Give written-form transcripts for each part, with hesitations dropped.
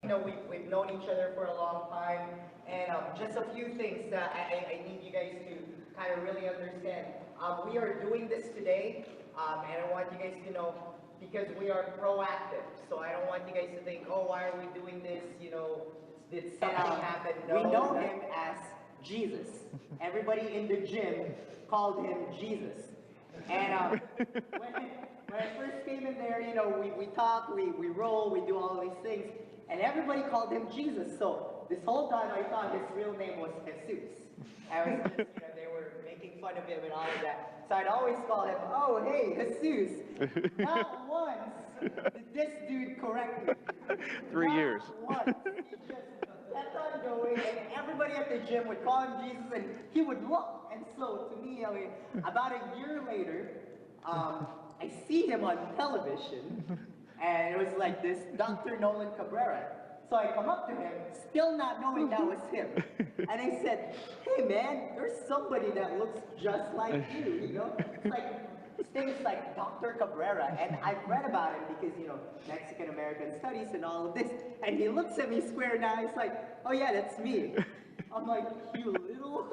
We've known each other for a long time, and just a few things that I need you guys to kind of really understand. We are doing this today, and I want you guys to know because we are proactive. So I don't want you guys to think, oh, why are we doing this? Did something happen? No, we know him as Jesus. Everybody in the gym called him Jesus. And when I first came in there, we talk, we roll, we do all these things, and everybody called him Jesus. So this whole time I thought his real name was Jesus. I was just, they were making fun of him and all of that. So I'd always call him, oh, hey, Jesus. Not once did this dude correct me. 3 years. Not once. He just kept on going, and everybody at the gym would call him Jesus, and he would look. And so to me, about a year later, I see him on television, and it was like this Dr. Nolan Cabrera. So I come up to him, still not knowing that was him. And I said, hey man, there's somebody that looks just like you, It's like, his name is like Dr. Cabrera, and I've read about him because, Mexican-American studies and all of this. And he looks at me square now, he's like, oh yeah, that's me. I'm like, you little?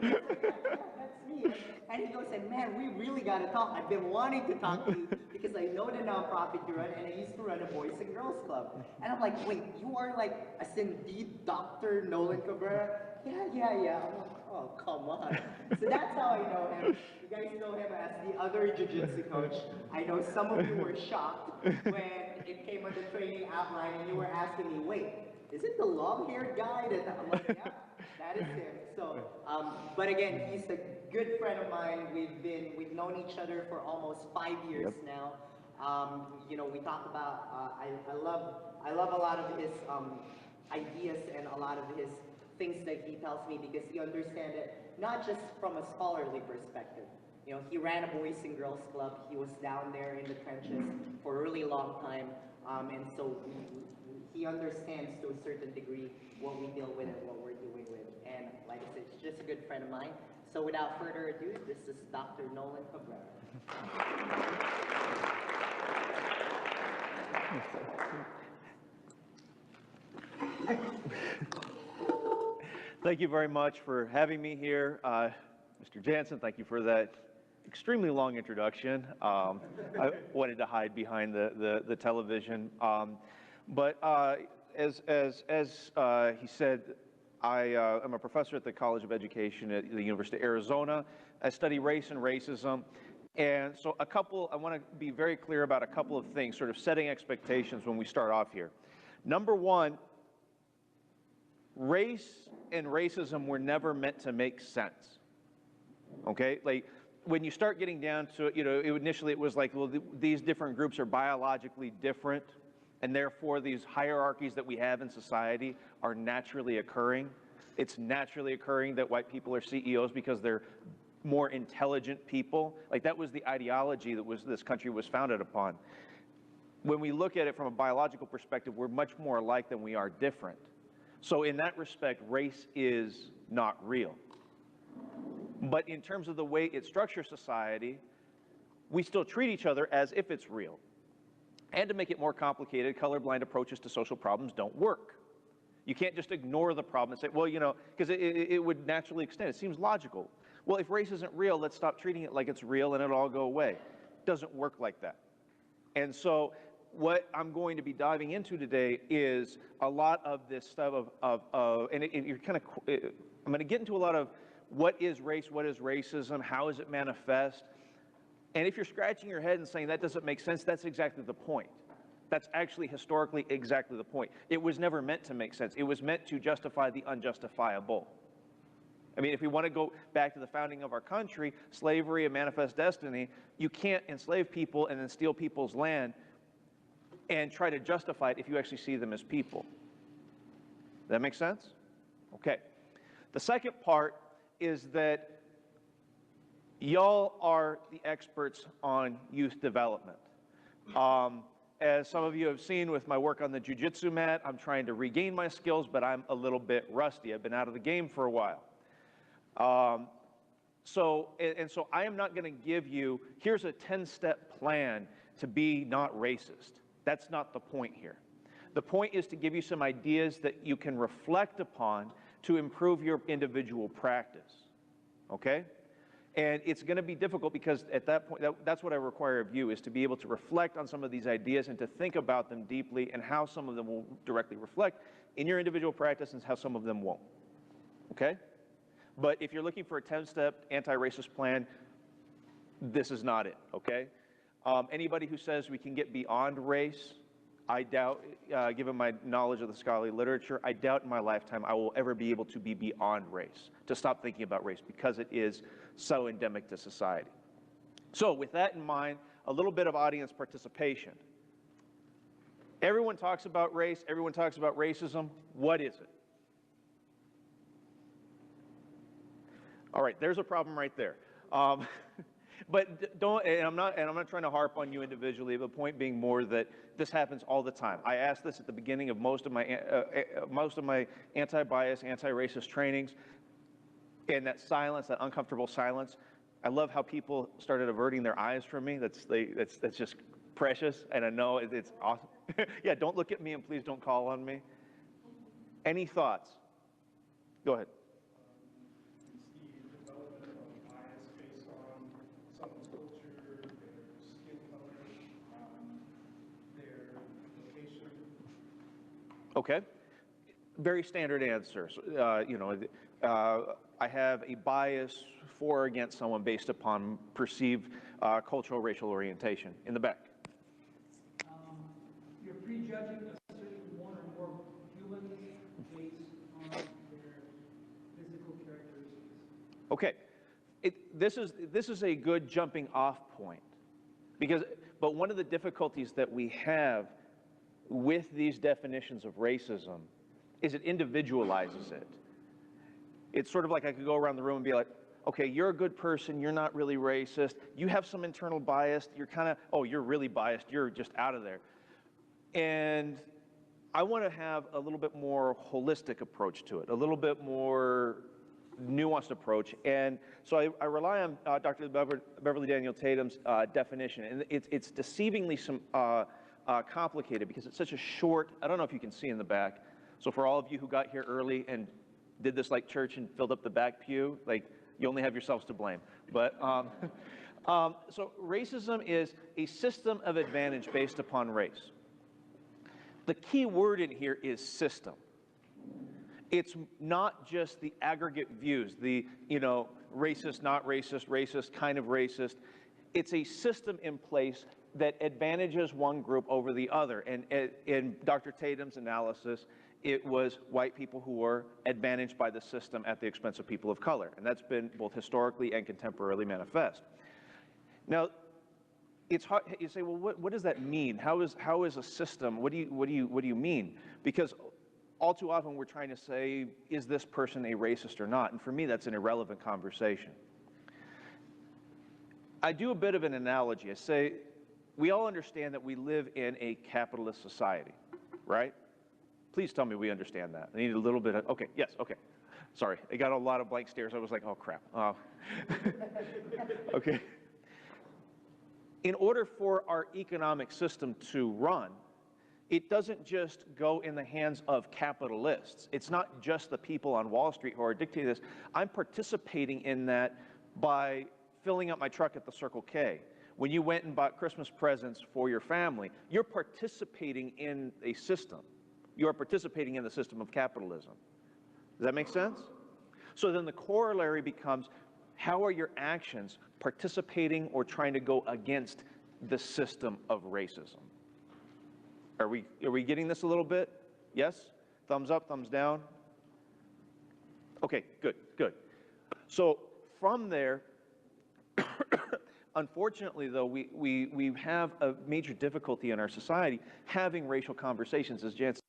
That's me. And he goes, and man, we really got to talk. I've been wanting to talk to you because I know the nonprofit you run, and I used to run a Boys and Girls Club. And I'm like, wait, you are like, as indeed Dr. Nolan Cabrera? Yeah. I'm like, oh, come on. So that's how I know him. You guys know him as the other jiu-jitsu coach. I know some of you were shocked when it came on the training outline and you were asking me, wait, is it the long-haired guy? I'm like, yeah, that is him. So, but again, he's a good friend of mine. We've known each other for almost 5 years now. We talk about. I love a lot of his ideas and a lot of his things that he tells me because he understands it not just from a scholarly perspective. He ran a Boys and Girls Club. He was down there in the trenches for a really long time, and so he understands to a certain degree what we deal with and what we're doing with. And like I said, he's just a good friend of mine. So without further ado, this is Dr. Nolan Cabrera. Thank you very much for having me here. Mr. Jansen, thank you for that extremely long introduction. I wanted to hide behind the television. But as he said, I am a professor at the College of Education at the University of Arizona. I study race and racism. And so I want to be very clear about a couple of things, sort of setting expectations when we start off here. Number one, race and racism were never meant to make sense. Okay? Like, when you start getting down to it, initially it was like, well, these different groups are biologically different, and therefore these hierarchies that we have in society are naturally occurring. It's naturally occurring that white people are CEOs because they're more intelligent people. Like, that was the ideology that this country was founded upon. When we look at it from a biological perspective, we're much more alike than we are different. So in that respect, race is not real. But in terms of the way it structures society, we still treat each other as if it's real. And to make it more complicated, colorblind approaches to social problems don't work. You can't just ignore the problem and say, well, because it would naturally extend. It seems logical. Well, if race isn't real, let's stop treating it like it's real and it'll all go away. It doesn't work like that. And so what I'm going to be diving into today is a lot of this stuff I'm going to get into a lot of what is race, what is racism, how does it manifest? And if you're scratching your head and saying that doesn't make sense, that's exactly the point. That's actually historically exactly the point. It was never meant to make sense. It was meant to justify the unjustifiable. I mean, if we want to go back to the founding of our country, slavery and manifest destiny, you can't enslave people and then steal people's land and try to justify it if you actually see them as people. Does that make sense? Okay. The second part is that y'all are the experts on youth development. As some of you have seen with my work on the jiu-jitsu mat, I'm trying to regain my skills, but I'm a little bit rusty. I've been out of the game for a while. So I am not going to give you, here's a 10-step plan to be not racist. That's not the point here. The point is to give you some ideas that you can reflect upon to improve your individual practice, okay? And it's going to be difficult because at that point, that's what I require of you, is to be able to reflect on some of these ideas and to think about them deeply and how some of them will directly reflect in your individual practice and how some of them won't, okay? But if you're looking for a 10-step anti-racist plan, this is not it, okay? Anybody who says we can get beyond race, I doubt, given my knowledge of the scholarly literature, I doubt in my lifetime I will ever be able to be beyond race, to stop thinking about race, because it is so endemic to society. So with that in mind, a little bit of audience participation. Everyone talks about race, everyone talks about racism. What is it? All right, there's a problem right there. But don't, and I'm not trying to harp on you individually. The point being more that this happens all the time. I asked this at the beginning of most of my anti-bias, anti-racist trainings, and that silence, that uncomfortable silence. I love how people started averting their eyes from me. That's just precious, and I know it's awesome. Yeah, don't look at me, and please don't call on me. Any thoughts? Go ahead. Okay, very standard answers. I have a bias for or against someone based upon perceived cultural, racial orientation. In the back. You're prejudging a certain one or more humans based on their physical characteristics. Okay, this is a good jumping off point, but one of the difficulties that we have with these definitions of racism is it individualizes it. It's sort of like I could go around the room and be like, okay, you're a good person, you're not really racist, you have some internal bias, you're kind of, oh, you're really biased, you're just out of there. And I want to have a little bit more holistic approach to it, a little bit more nuanced approach. And so I rely on Dr. Beverly Daniel Tatum's definition, and it's deceivingly complicated because it's such a short, I don't know if you can see in the back. So for all of you who got here early and did this like church and filled up the back pew, like you only have yourselves to blame. But so racism is a system of advantage based upon race. The key word in here is system. It's not just the aggregate views, the, racist, not racist, racist, kind of racist. It's a system in place that advantages one group over the other. And in Dr. Tatum's analysis, it was white people who were advantaged by the system at the expense of people of color. And that's been both historically and contemporarily manifest. Now, it's hard, you say, well, what does that mean? How is a system, what do you mean? Because all too often we're trying to say, is this person a racist or not? And for me, that's an irrelevant conversation. I do a bit of an analogy. I say, we all understand that we live in a capitalist society, right? Please tell me we understand that. I need a little bit of, okay, yes, okay. Sorry, I got a lot of blank stares. I was like, oh, crap. Okay. In order for our economic system to run, it doesn't just go in the hands of capitalists. It's not just the people on Wall Street who are dictating this. I'm participating in that by filling up my truck at the Circle K. When you went and bought Christmas presents for your family, you're participating in a system. You are participating in the system of capitalism. Does that make sense? So then the corollary becomes, how are your actions participating or trying to go against the system of racism? Are we getting this a little bit? Yes? Thumbs up, thumbs down? Okay, good. So from there, unfortunately, though, we have a major difficulty in our society having racial conversations, as Jansen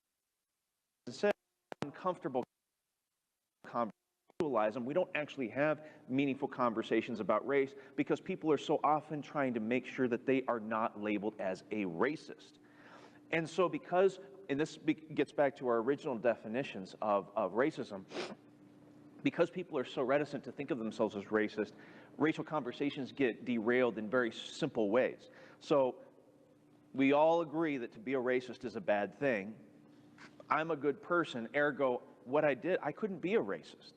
said, uncomfortable conversations. We don't actually have meaningful conversations about race because people are so often trying to make sure that they are not labeled as a racist. And so because, and this gets back to our original definitions of racism, because people are so reticent to think of themselves as racist, racial conversations get derailed in very simple ways. So we all agree that to be a racist is a bad thing, I'm a good person, ergo, what I did, I couldn't be a racist.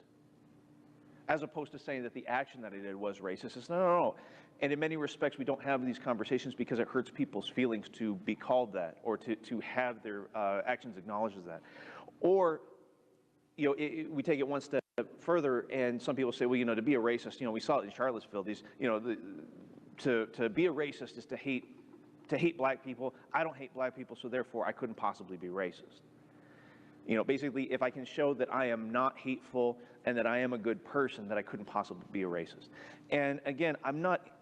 As opposed to saying that the action that I did was racist. It's no. And in many respects, we don't have these conversations because it hurts people's feelings to be called that, or to have their actions acknowledged as that. Or, you know, we take it one step further, and some people say, well, you know, to be a racist, you know, we saw it in Charlottesville. These, you know, to be a racist is to hate black people. I don't hate black people, so therefore I couldn't possibly be racist. You know, basically, if I can show that I am not hateful and that I am a good person, that I couldn't possibly be a racist. And again,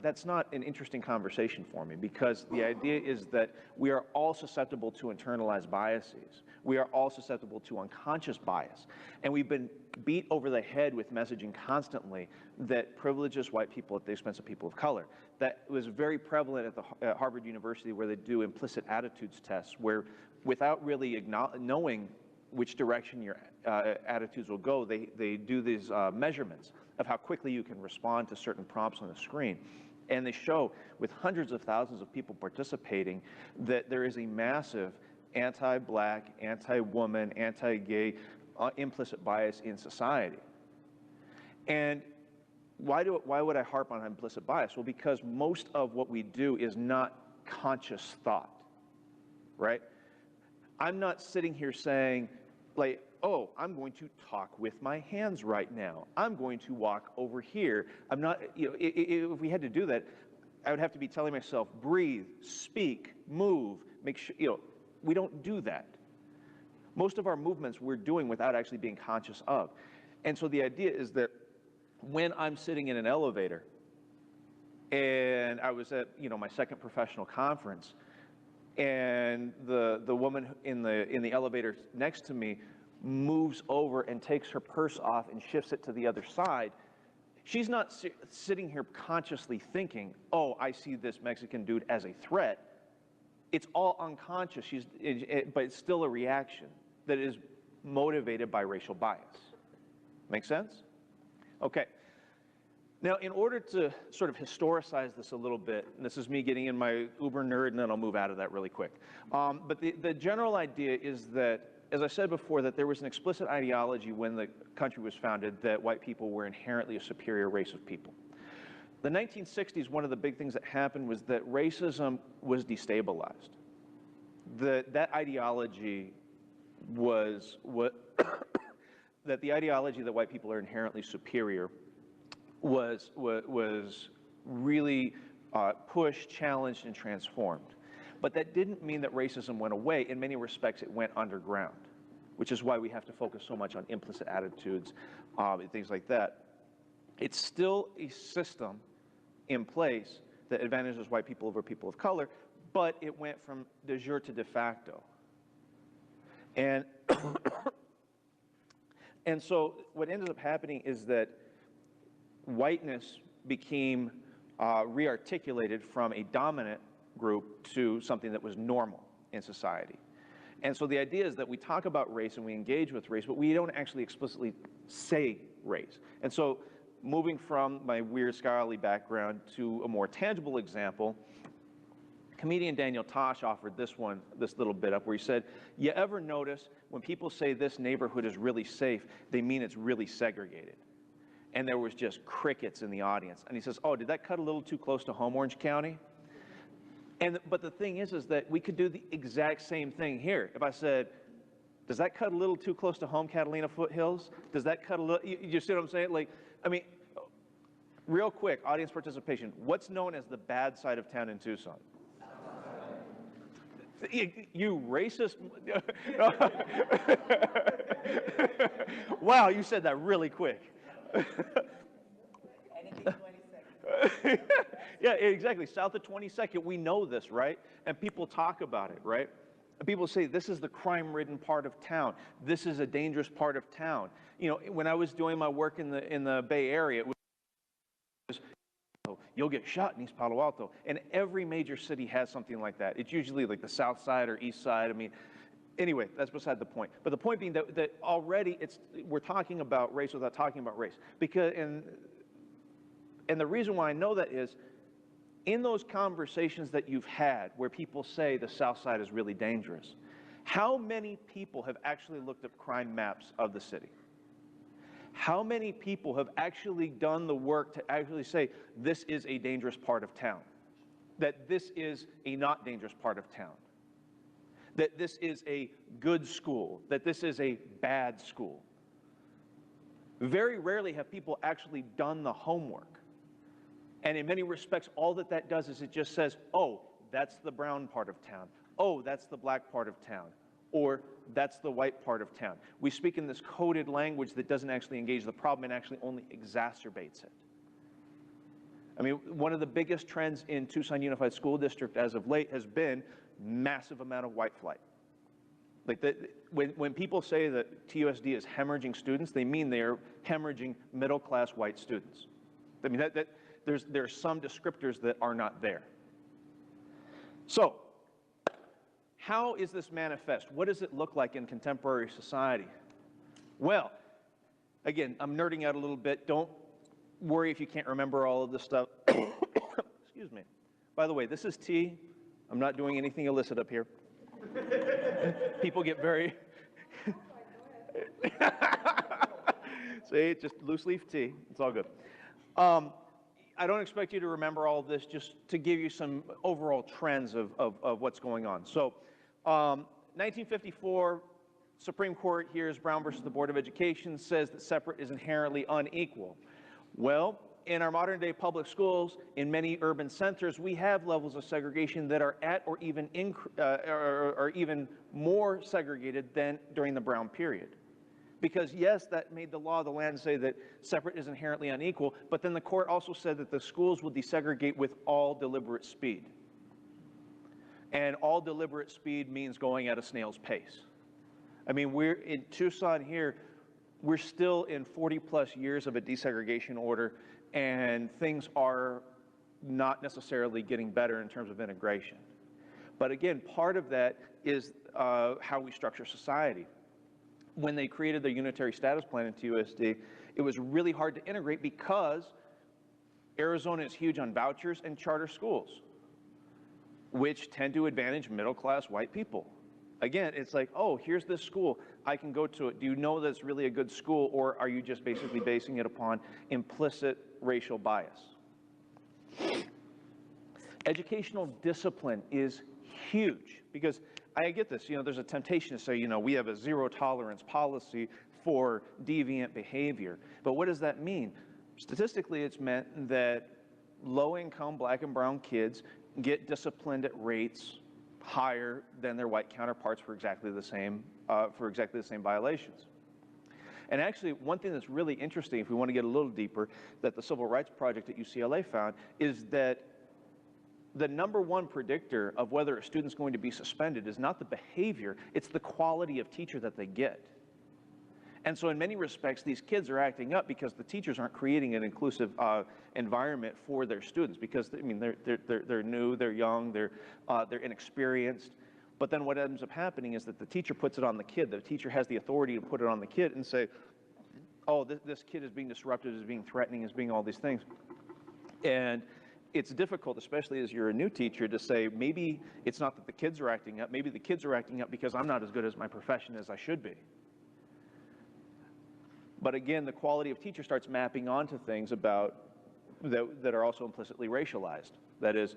that's not an interesting conversation for me, because the idea is that we are all susceptible to internalized biases. We are all susceptible to unconscious bias. And we've been beat over the head with messaging constantly that privileges white people at the expense of people of color. That was very prevalent at Harvard University, where they do implicit attitudes tests, where without really knowing which direction your attitudes will go, they do these measurements of how quickly you can respond to certain prompts on the screen. And they show, with hundreds of thousands of people participating, that there is a massive anti-black, anti-woman, anti-gay implicit bias in society. And why would I harp on implicit bias? Well, because most of what we do is not conscious thought, right? I'm not sitting here saying, like, oh, I'm going to talk with my hands right now. I'm going to walk over here. I'm not, you know, if we had to do that, I would have to be telling myself, breathe, speak, move, make sure, you know, we don't do that. Most of our movements we're doing without actually being conscious of. And so the idea is that when I'm sitting in an elevator, and I was at, you know, my second professional conference, and the woman in the elevator next to me moves over and takes her purse off and shifts it to the other side, she's not sitting here consciously thinking, oh, I see this Mexican dude as a threat. It's all unconscious, but it's still a reaction that is motivated by racial bias. Make sense? Okay. Now, in order to sort of historicize this a little bit, and this is me getting in my uber nerd, and then I'll move out of that really quick. But the general idea is that, as I said before, that there was an explicit ideology when the country was founded that white people were inherently a superior race of people. The 1960s, one of the big things that happened was that racism was destabilized. That ideology was that the ideology that white people are inherently superior was really pushed, challenged, and transformed. But that didn't mean that racism went away. In many respects, it went underground, which is why we have to focus so much on implicit attitudes and things like that. It's still a system in place that advantages white people over people of color, but it went from de jure to de facto. And, and so what ended up happening is that whiteness became re-articulated from a dominant group to something that was normal in society. And so the idea is that we talk about race and we engage with race, but we don't actually explicitly say race. And so moving from my weird scholarly background to a more tangible example, comedian Daniel Tosh offered this little bit up where he said, you ever notice when people say this neighborhood is really safe, they mean it's really segregated? And there was just crickets in the audience. And he says, oh, did that cut a little too close to home, Orange County? But the thing is that we could do the exact same thing here. If I said, does that cut a little too close to home, Catalina Foothills? Does that cut a little, you see what I'm saying? Like, I mean, real quick, audience participation. What's known as the bad side of town in Tucson? You racist. Wow, you said that really quick. Anything 20 seconds. Yeah, exactly. South of 22nd, we know this, right? And people talk about it, right? And people say, this is the crime-ridden part of town. This is a dangerous part of town. You know, when I was doing my work in the Bay Area, it was, you'll get shot in East Palo Alto. And every major city has something like that. It's usually like the South Side or East Side. I mean, anyway, that's beside the point. But the point being that already we're talking about race without talking about race. Because, and the reason why I know that is, in those conversations that you've had where people say the South Side is really dangerous, How many people have actually looked at crime maps of the city? How many people have actually done the work to actually say, this is a dangerous part of town, that this is a not dangerous part of town, that this is a good school, that this is a bad school? Very rarely have people actually done the homework. And in many respects, all that that does is it just says, oh, that's the brown part of town. Oh, that's the black part of town. Or that's the white part of town. We speak in this coded language that doesn't actually engage the problem and actually only exacerbates it. I mean, one of the biggest trends in Tucson Unified School District as of late has been massive amount of white flight. Like when people say that TUSD is hemorrhaging students, they mean they are hemorrhaging middle-class white students. I mean, there are some descriptors that are not there. So, how is this manifest? What does it look like in contemporary society? Well, again, I'm nerding out a little bit. Don't worry if you can't remember all of this stuff. Excuse me. By the way, this is tea. I'm not doing anything illicit up here. People get very... See, just loose leaf tea. It's all good. I don't expect you to remember all of this, just to give you some overall trends of what's going on. So, 1954, Supreme Court hears Brown versus the Board of Education, says that separate is inherently unequal. Well, in our modern day public schools, in many urban centers, we have levels of segregation that are at or even more segregated than during the Brown period. Because yes, that made the law of the land say that separate is inherently unequal, but then the court also said that the schools will desegregate with all deliberate speed. And all deliberate speed means going at a snail's pace. I mean, we're in Tucson here, we're still in 40 plus years of a desegregation order, and things are not necessarily getting better in terms of integration. But again, part of that is how we structure society. When they created the unitary status plan in TUSD, it was really hard to integrate because Arizona is huge on vouchers and charter schools, which tend to advantage middle-class white people. Again, it's like, oh, here's this school, I can go to it. Do you know that it's really a good school, or are you just basically basing it upon implicit racial bias? Educational discipline is huge because I get this, there's a temptation to say, we have a zero tolerance policy for deviant behavior. But what does that mean? Statistically, it's meant that low-income black and brown kids get disciplined at rates higher than their white counterparts for exactly the same violations. And actually, one thing that's really interesting, if we want to get a little deeper, that the Civil Rights Project at UCLA found is that the number one predictor of whether a student's going to be suspended is not the behavior, it's the quality of teacher that they get. And so in many respects, these kids are acting up because the teachers aren't creating an inclusive environment for their students because, I mean, they're new, they're young, they're inexperienced. But then what ends up happening is that the teacher puts it on the kid. The teacher has the authority to put it on the kid and say, oh, this kid is being disruptive, is being threatening, is being all these things. And it's difficult, especially as you're a new teacher, to say maybe it's not that the kids are acting up, maybe the kids are acting up because I'm not as good as my profession as I should be. But again, the quality of teacher starts mapping onto things about that are also implicitly racialized. That is,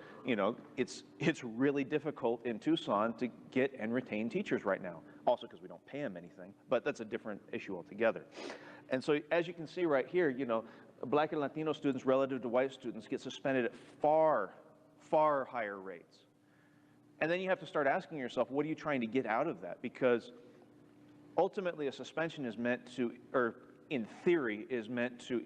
it's really difficult in Tucson to get and retain teachers right now. Also because we don't pay them anything, but that's a different issue altogether. And so as you can see right here, Black and Latino students relative to white students get suspended at far, far higher rates. And then you have to start asking yourself, what are you trying to get out of that? Because ultimately a suspension is meant to, or in theory, is meant to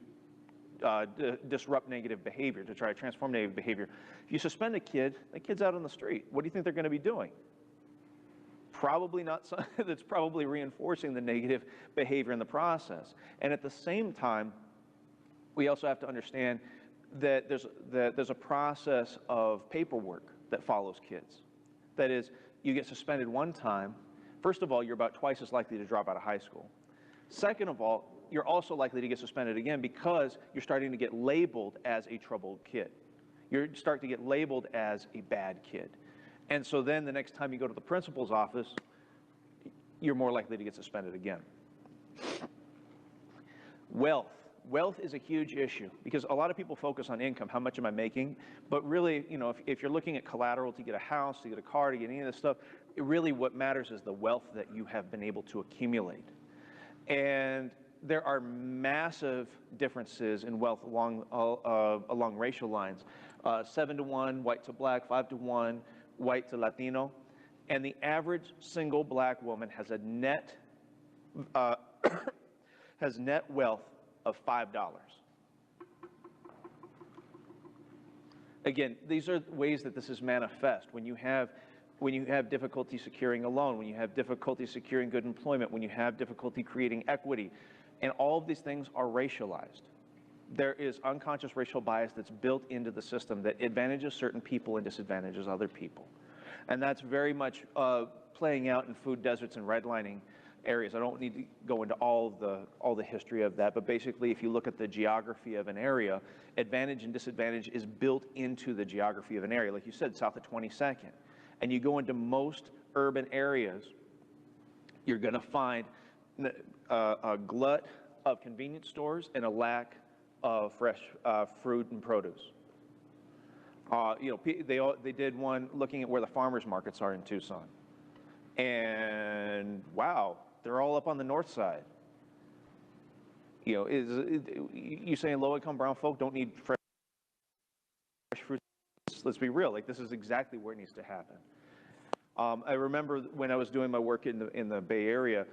disrupt negative behavior, to try to transform negative behavior. If you suspend a kid, that kid's out on the street. What do you think they're going to be doing? Probably not something that's probably reinforcing the negative behavior in the process. And at the same time, we also have to understand that there's a process of paperwork that follows kids. That is, you get suspended one time. First of all, you're about twice as likely to drop out of high school. Second of all, you're also likely to get suspended again because you're starting to get labeled as a troubled kid. You're starting to get labeled as a bad kid. And so then the next time you go to the principal's office, you're more likely to get suspended again. Wealth. Wealth is a huge issue because a lot of people focus on income, how much am I making? But really, you know, if you're looking at collateral to get a house, to get a car, to get any of this stuff, really what matters is the wealth that you have been able to accumulate. And there are massive differences in wealth along racial lines. 7 to 1, white to black, 5 to 1, white to Latino. And the average single black woman has a net, has net wealth of $5. Again, these are ways that this is manifest. When you have difficulty securing a loan, when you have difficulty securing good employment, when you have difficulty creating equity, and all of these things are racialized. There is unconscious racial bias that's built into the system that advantages certain people and disadvantages other people. And that's very much playing out in food deserts and redlining areas. I don't need to go into all the history of that, but basically if you look at the geography of an area, advantage and disadvantage is built into the geography of an area. Like you said, south of 22nd. And you go into most urban areas, you're going to find a glut of convenience stores and a lack of fresh fruit and produce. You know, they did one looking at where the farmers markets are in Tucson. And wow, they're all up on the north side. You know, you saying low-income brown folk don't need fresh fruit? Let's be real. Like, this is exactly where it needs to happen. I remember when I was doing my work in the Bay Area,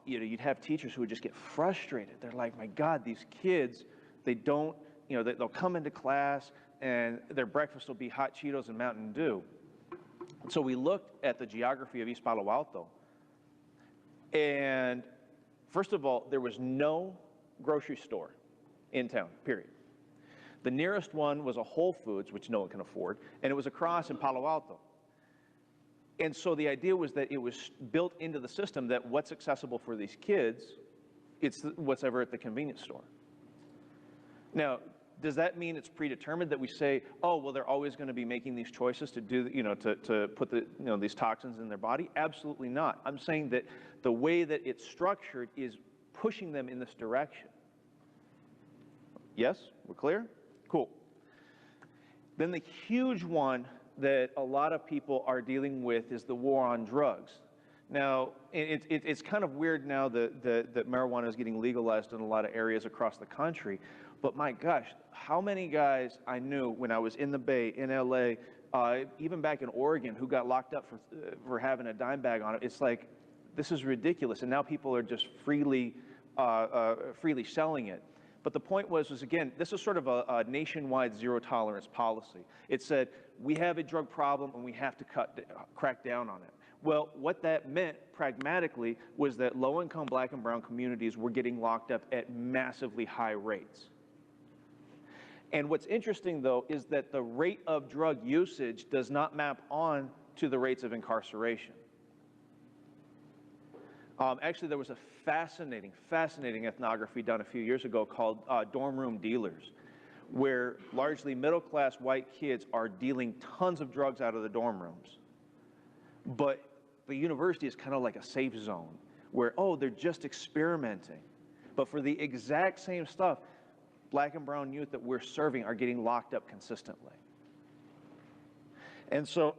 you know, you'd have teachers who would just get frustrated. They're like, my God, these kids, they don't, you know, they'll come into class and their breakfast will be hot Cheetos and Mountain Dew. So we looked at the geography of East Palo Alto. And first of all, there was no grocery store in town, period. The nearest one was a Whole Foods, which no one can afford, and it was across in Palo Alto. And so the idea was that it was built into the system that what's accessible for these kids, it's what's ever at the convenience store. Now, does that mean it's predetermined that we say, oh, well, they're always going to be making these choices to do, you know, to put the, you know, these toxins in their body? Absolutely not. I'm saying that the way that it's structured is pushing them in this direction. Yes, we're clear? Cool. Then the huge one that a lot of people are dealing with is the war on drugs. Now, it's kind of weird now that marijuana is getting legalized in a lot of areas across the country. But my gosh, how many guys I knew when I was in the Bay, in LA, even back in Oregon, who got locked up for having a dime bag on it. It's like, this is ridiculous. And now people are just freely selling it. But the point was again, this is sort of a nationwide zero tolerance policy. It said, we have a drug problem and we have to crack down on it. Well, what that meant pragmatically was that low-income black and brown communities were getting locked up at massively high rates. And what's interesting, though, is that the rate of drug usage does not map on to the rates of incarceration. Actually, there was a fascinating ethnography done a few years ago called Dorm Room Dealers, where largely middle-class white kids are dealing tons of drugs out of the dorm rooms. But the university is kind of like a safe zone where, oh, they're just experimenting. But for the exact same stuff, black and brown youth that we're serving are getting locked up consistently. And so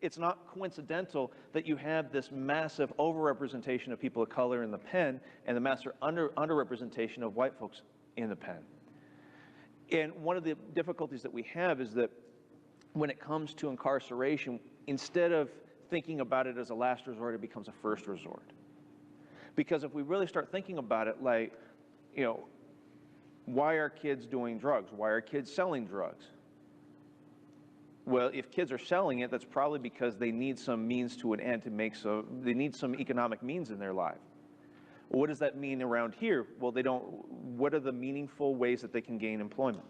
it's not coincidental that you have this massive overrepresentation of people of color in the pen and the massive underrepresentation of white folks in the pen. And one of the difficulties that we have is that when it comes to incarceration, instead of thinking about it as a last resort, it becomes a first resort. Because if we really start thinking about it, like, you know, why are kids doing drugs? Why are kids selling drugs? Well, if kids are selling it, that's probably because they need some means to an end to make so, they need some economic means in their life. Well, what does that mean around here? Well, they don't, what are the meaningful ways that they can gain employment?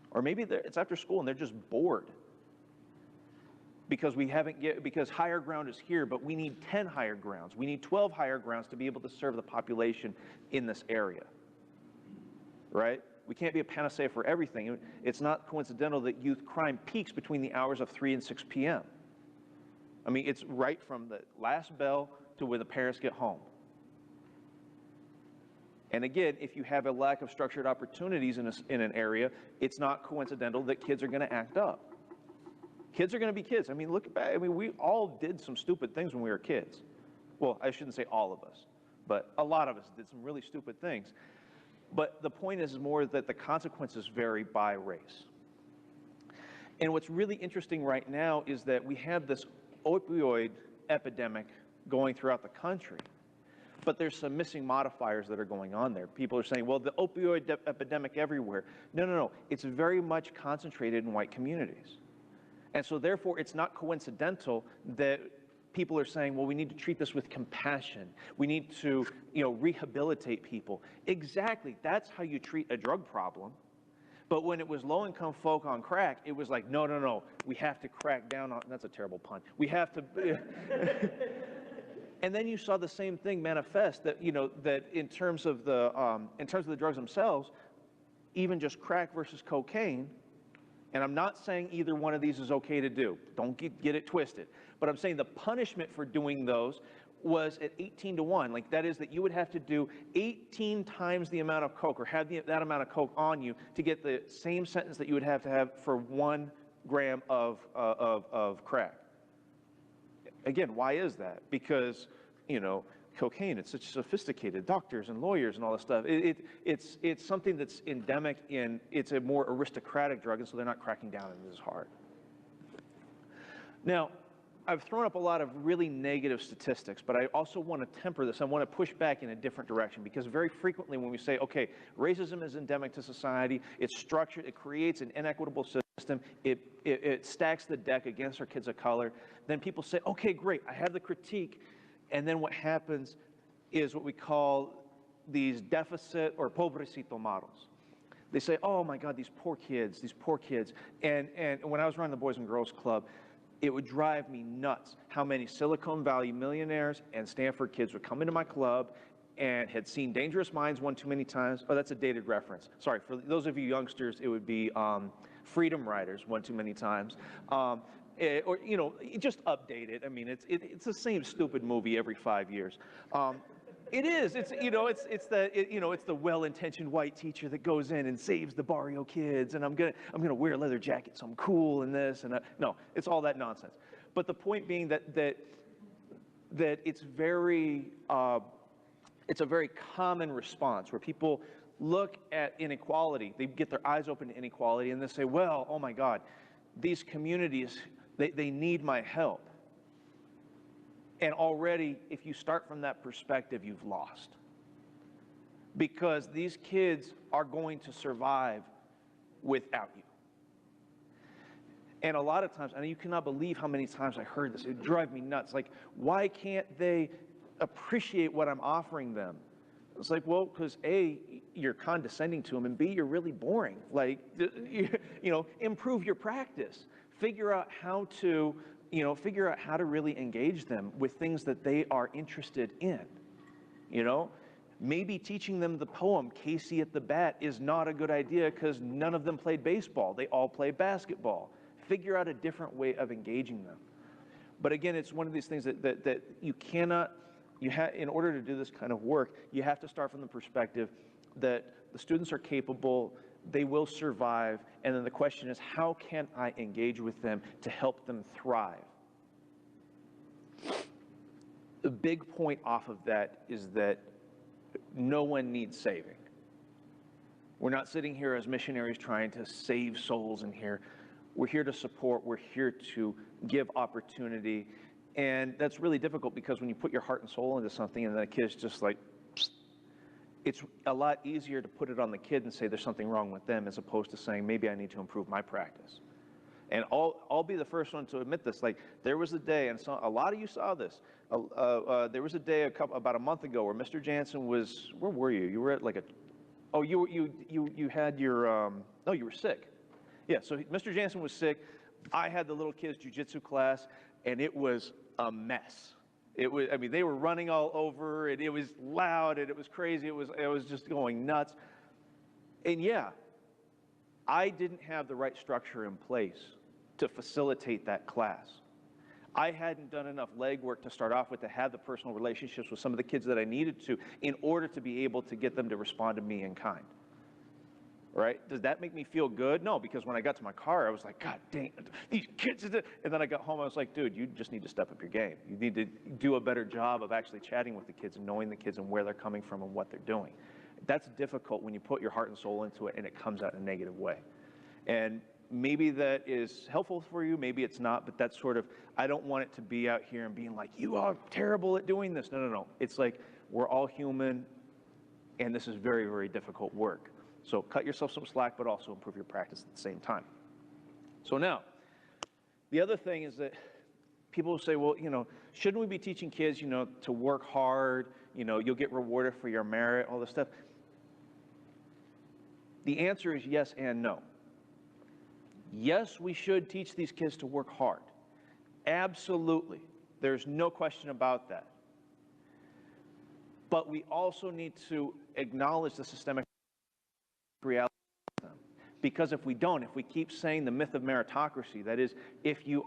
Or maybe it's after school and they're just bored. Because because higher ground is here, but we need 10 higher grounds. We need 12 higher grounds to be able to serve the population in this area, right? We can't be a panacea for everything. It's not coincidental that youth crime peaks between the hours of 3 and 6 p.m. I mean, it's right from the last bell to when the parents get home. And again, if you have a lack of structured opportunities in an area, it's not coincidental that kids are going to act up. Kids are going to be kids. I mean, look back. I mean, we all did some stupid things when we were kids. Well, I shouldn't say all of us, but a lot of us did some really stupid things. But the point is more that the consequences vary by race. And what's really interesting right now is that we have this opioid epidemic going throughout the country. But there's some missing modifiers that are going on there. People are saying, well, the opioid epidemic everywhere. No, no, no. It's very much concentrated in white communities. And so therefore, it's not coincidental that people are saying, well, we need to treat this with compassion. We need to, rehabilitate people. Exactly. That's how you treat a drug problem. But when it was low-income folk on crack, it was like, no, no, no. We have to crack down on, that's a terrible pun. We have to... And then you saw the same thing manifest that, that in terms of the drugs themselves, even just crack versus cocaine, and I'm not saying either one of these is okay to do. Don't get it twisted. But I'm saying the punishment for doing those was at 18 to 1. Like that is that you would have to do 18 times the amount of coke or have that amount of coke on you to get the same sentence that you would have to have for 1 gram of crack. Again, why is that? Because, cocaine, it's such sophisticated, doctors and lawyers and all this stuff. It's something that's endemic it's a more aristocratic drug, and so they're not cracking down on it as hard. Now, I've thrown up a lot of really negative statistics, but I also want to temper this. I want to push back in a different direction, because very frequently when we say, okay, racism is endemic to society, it's structured, it creates an inequitable system, it stacks the deck against our kids of color, then people say, okay, great, I have the critique, and then what happens is what we call these deficit or pobrecito models. They say, oh my God, these poor kids. And when I was running the Boys and Girls Club, it would drive me nuts how many Silicon Valley millionaires and Stanford kids would come into my club and had seen Dangerous Minds one too many times. Oh, that's a dated reference. Sorry, for those of you youngsters, it would be Freedom Riders one too many times. Or, just update it. I mean, it's the same stupid movie every 5 years. It is. It's the well-intentioned white teacher that goes in and saves the barrio kids, and I'm gonna wear a leather jacket, so I'm cool in this, and no, it's all that nonsense. But the point being that it's a very common response where people look at inequality, they get their eyes open to inequality, and they say, well, oh my God, these communities, they need my help. And already, if you start from that perspective, you've lost. Because these kids are going to survive without you. And a lot of times, and you cannot believe how many times I heard this, it would drive me nuts. Like, why can't they appreciate what I'm offering them? It's like, well, because A, you're condescending to them, and B, you're really boring. Like, improve your practice. Figure out how to really engage them with things that they are interested in. Maybe teaching them the poem, Casey at the Bat, is not a good idea because none of them played baseball. They all play basketball. Figure out a different way of engaging them. But again, it's one of these things that you cannot, in order to do this kind of work, you have to start from the perspective that the students are capable, they will survive, and then the question is, how can I engage with them to help them thrive? The big point off of that is that no one needs saving. We're not sitting here as missionaries trying to save souls in here. We're here to support, we're here to give opportunity, and that's really difficult because when you put your heart and soul into something and the kid's just like, it's a lot easier to put it on the kid and say there's something wrong with them as opposed to saying maybe I need to improve my practice. And I'll be the first one to admit this. Like, there was a day, and a lot of you saw this. There was a day about a month ago where Mr. Jansen was. Where were you? You were at like a. Oh, you had your. No, you were sick. Yeah. So Mr. Jansen was sick. I had the little kids' jiu-jitsu class, and it was a mess. It was. I mean, they were running all over, and it was loud, and it was crazy. It was just going nuts. And yeah, I didn't have the right structure in place to facilitate that class. I hadn't done enough legwork to start off with to have the personal relationships with some of the kids that I needed to in order to be able to get them to respond to me in kind. Right? Does that make me feel good? No, because when I got to my car, I was like, God dang, these kids. And then I got home, I was like, dude, you just need to step up your game. You need to do a better job of actually chatting with the kids and knowing the kids and where they're coming from and what they're doing. That's difficult when you put your heart and soul into it and it comes out in a negative way. And maybe that is helpful for you, maybe it's not, but that's sort of, I don't want it to be out here and being like, you are terrible at doing this. No, no, no. It's like, we're all human, and this is very, very difficult work. So cut yourself some slack, but also improve your practice at the same time. So now, the other thing is that people will say, well, shouldn't we be teaching kids, to work hard, you'll get rewarded for your merit, all this stuff. The answer is yes and no. Yes, we should teach these kids to work hard. Absolutely. There's no question about that. But we also need to acknowledge the systemic reality of them. Because if we don't, if we keep saying the myth of meritocracy, that is, if you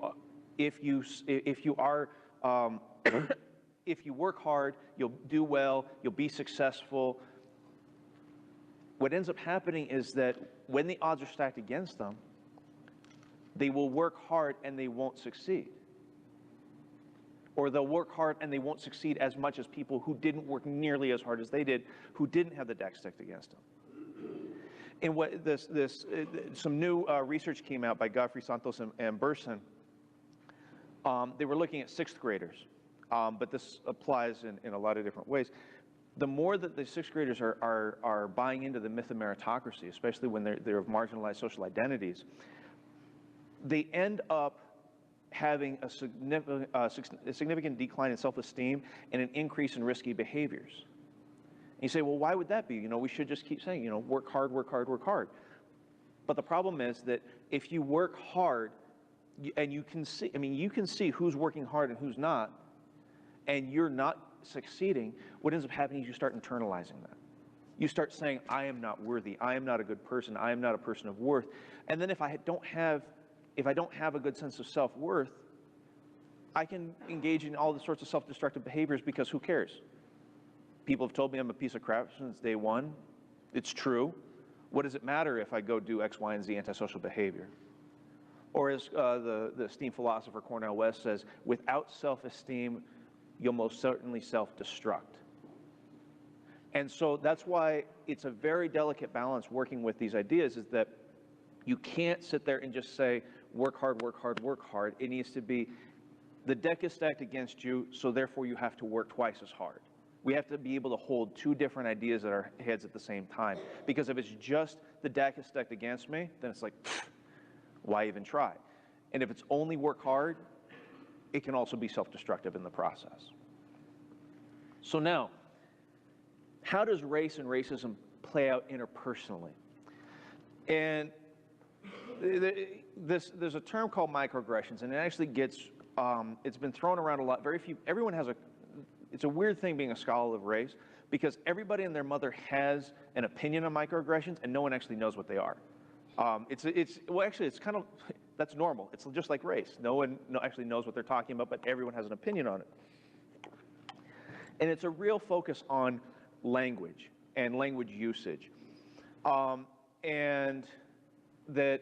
work hard, you'll do well, you'll be successful. What ends up happening is that when the odds are stacked against them, they will work hard and they won't succeed. Or they'll work hard and they won't succeed as much as people who didn't work nearly as hard as they did, who didn't have the deck stacked against them. And what some new research came out by Godfrey Santos and Burson. They were looking at sixth graders, but this applies in a lot of different ways. The more that the sixth graders are buying into the myth of meritocracy, especially when they're of marginalized social identities, they end up having a significant decline in self-esteem and an increase in risky behaviors. And you say, well, why would that be? We should just keep saying, work hard, work hard, work hard. But the problem is that if you work hard, and you can see who's working hard and who's not, and you're not succeeding, what ends up happening is you start internalizing that. You start saying, I am not worthy, I am not a good person, I am not a person of worth. And then if I don't have a good sense of self-worth, I can engage in all the sorts of self-destructive behaviors because who cares? People have told me I'm a piece of crap since day one. It's true. What does it matter if I go do X, Y, and Z antisocial behavior? Or as the esteemed philosopher Cornel West says, without self-esteem, you'll most certainly self-destruct. And so that's why it's a very delicate balance working with these ideas, is that you can't sit there and just say, work hard, work hard, work hard. It needs to be, the deck is stacked against you, so therefore you have to work twice as hard. We have to be able to hold two different ideas at our heads at the same time. Because if it's just the deck is stacked against me, then it's like, why even try? And if it's only work hard, it can also be self-destructive in the process. So now, how does race and racism play out interpersonally? And there's a term called microaggressions, and it actually gets, it's been thrown around a lot. Everyone has it's a weird thing being a scholar of race, because everybody and their mother has an opinion on microaggressions, and no one actually knows what they are. Well, actually, it's kind of, that's normal. It's just like race. No one actually knows what they're talking about, but everyone has an opinion on it. And it's a real focus on language and language usage. And that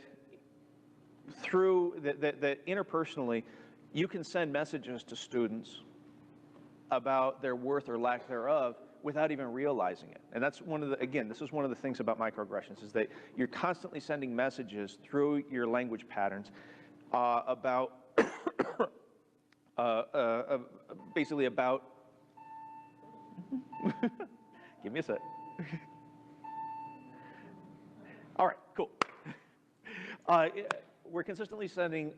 that interpersonally, you can send messages to students about their worth or lack thereof without even realizing it. And that's this is one of the things about microaggressions, is that you're constantly sending messages through your language patterns about, basically about, give me a sec. All right, cool. We're consistently sending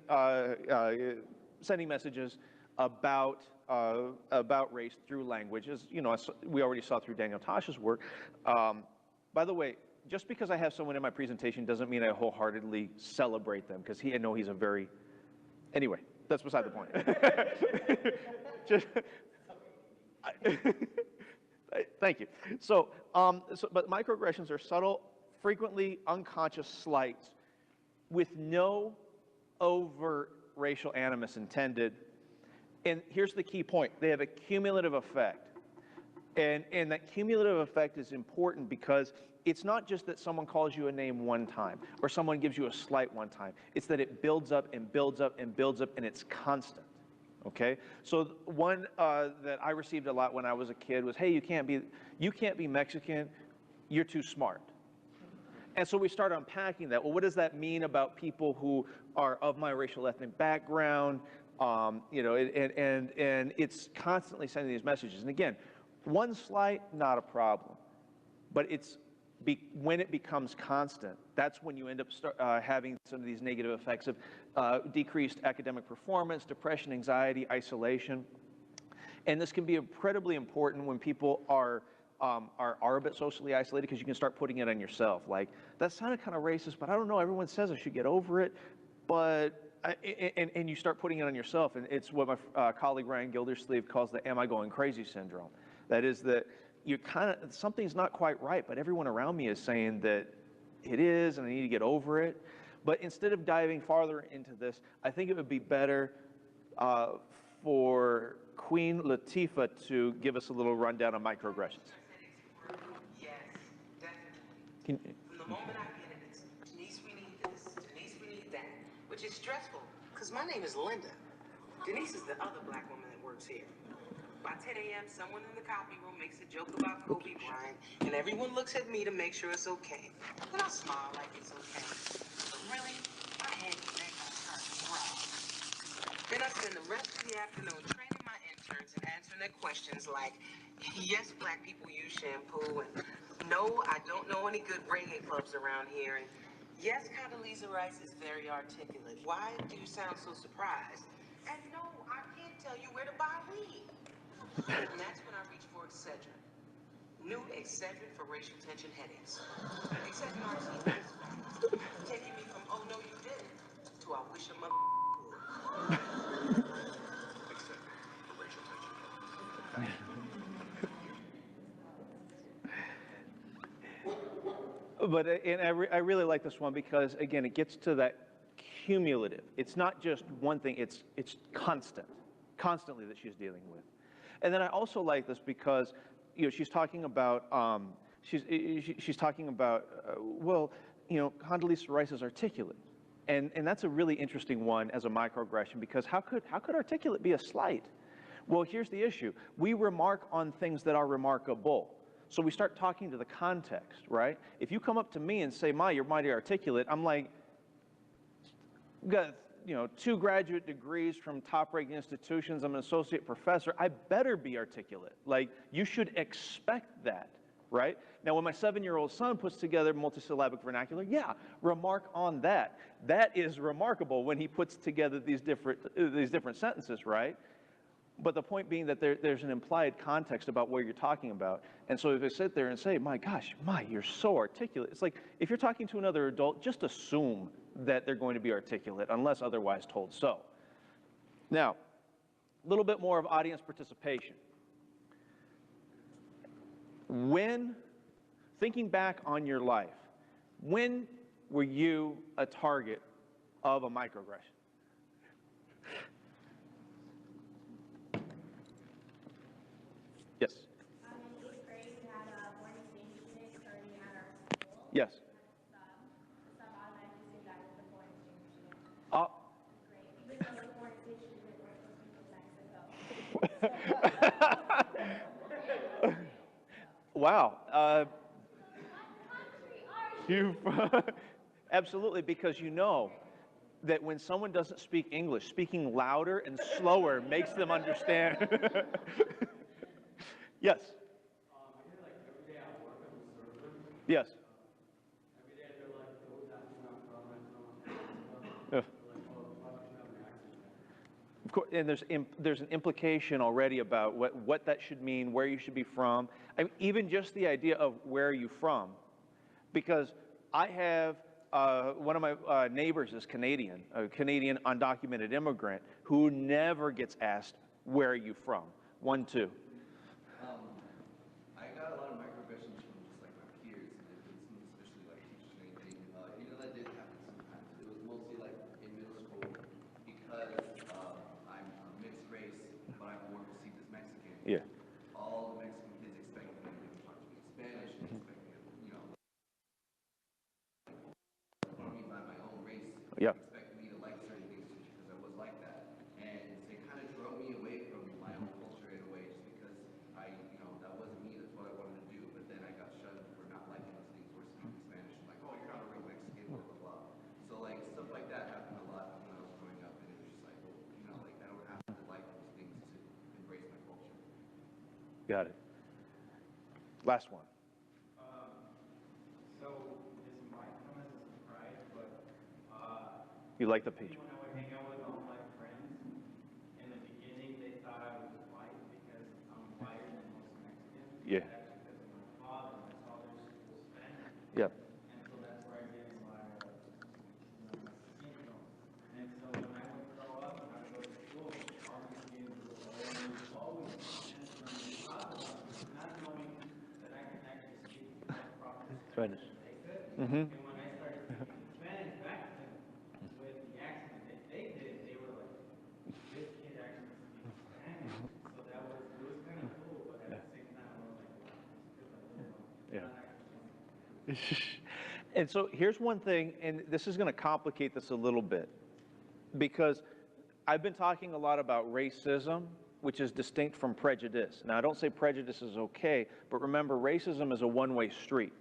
messages about race through language, as we already saw through Daniel Tosh's work. By the way, just because I have someone in my presentation doesn't mean I wholeheartedly celebrate them, because he's a very, anyway, that's beside the point. Thank you. But microaggressions are subtle, frequently unconscious slights with no overt racial animus intended, And here's the key point. They have a cumulative effect. And that cumulative effect is important because it's not just that someone calls you a name one time or someone gives you a slight one time. It's that it builds up and builds up and builds up, and it's constant. Okay? So one that I received a lot when I was a kid was, hey, you can't be Mexican, you're too smart. And so we start unpacking that. Well, what does that mean about people who are of my racial ethnic background? You know, and it's constantly sending these messages. And again, one slight, not a problem. But when it becomes constant, that's when you end up having some of these negative effects of decreased academic performance, depression, anxiety, isolation. And this can be incredibly important when people are a bit socially isolated, because you can start putting it on yourself. Like, that sounded kind of racist, but I don't know, everyone says I should get over it. But, and you start putting it on yourself. And it's what my colleague Ryan Gildersleeve calls the am I going crazy syndrome. That is that you're something's not quite right, but everyone around me is saying that it is, and I need to get over it. But instead of diving farther into this, I think it would be better for Queen Latifah to give us a little rundown on microaggressions. Yes, definitely. From the moment I get it, it's Denise, we need this, Denise, we need that, which is stressful, because my name is Linda. Denise is the other black woman that works here. By 10 a.m., someone in the copy room makes a joke about Kobe Bryant, and everyone looks at me to make sure it's okay. And I smile like it's okay. But really, my head and neck start to throb. Then I spend the rest of the afternoon training my interns and answering their questions like, yes, black people use shampoo, and no, I don't know any good reggae clubs around here, and yes, Condoleezza Rice is very articulate. Why do you sound so surprised? And no, I can't tell you where to buy weed. And that's when I reach for Excedrin. New Excedrin for racial tension headaches. Excedrin RT is taking me from oh no you didn't to I wish a mother would. Excedrin for racial tension headaches. But and I really like this one because, again, it gets to that cumulative. It's not just one thing, it's constantly that she's dealing with. And then I also like this because, you know, she's talking about, well, you know, Condoleezza Rice is articulate. And that's a really interesting one as a microaggression, because how could articulate be a slight? Well, here's the issue. We remark on things that are remarkable. So we start talking to the context, right? If you come up to me and say, you're mighty articulate, I'm like, got, you know, 2 graduate degrees from top-ranked institutions. I'm an associate professor. I better be articulate. Like, you should expect that, right? Now, when my 7-year-old son puts together multisyllabic vernacular, yeah, remark on that. That is remarkable when he puts together these different sentences, right? But the point being that there's an implied context about what you're talking about. And so if I sit there and say, my gosh, you're so articulate. It's like, if you're talking to another adult, just assume that they're going to be articulate unless otherwise told so. Now, a little bit more of audience participation. When, thinking back on your life, when were you a target of a microaggression? Yes. In 8th grade, we had a morning safety day starting at our school. Yes. The sub automatically say that was the foreign exchange student. Great. Even though the foreign exchange student was supposed to be from Mexico. Wow. What country are you? Absolutely, because you know that when someone doesn't speak English, speaking louder and slower makes them understand. Yes. I hear like every day I work as a server. Yes. Every day I feel like those asking me about my Yeah. like, oh, why don't you have an accent? Of course, and there's an implication already about what that should mean, where you should be from. I mean, even just the idea of where are you from, because I have one of my neighbors is Canadian, a Canadian undocumented immigrant who never gets asked where are you from. 1, 2. I got a lot of microaggressions from just like my peers, especially like teachers and anything. You know, that did happen sometimes. It was mostly like in middle school because I'm a mixed race Got it. Last one. So this might come as a surprise, but You like the page? when I would hang out with all my friends, in the beginning they thought I was white because I'm whiter than most Mexicans. Yeah. That's because of my father. My father's full Spanish. Yeah. And so that's where I get my, my skin tone. And so when I would grow up and I would go to school, all my skin was always answering talk about it, not knowing that I can actually speak proper Spanish. Mm-hmm. And when I started speaking Spanish back then, with the accent that they did, they were like, this kid actually speaks Spanish. So that was, it was kind of cool, but at the same time, I was like, wow, this is And so here's one thing, and this is going to complicate this a little bit, because I've been talking a lot about racism, which is distinct from prejudice. Now, I don't say prejudice is okay, but remember, racism is a one-way street.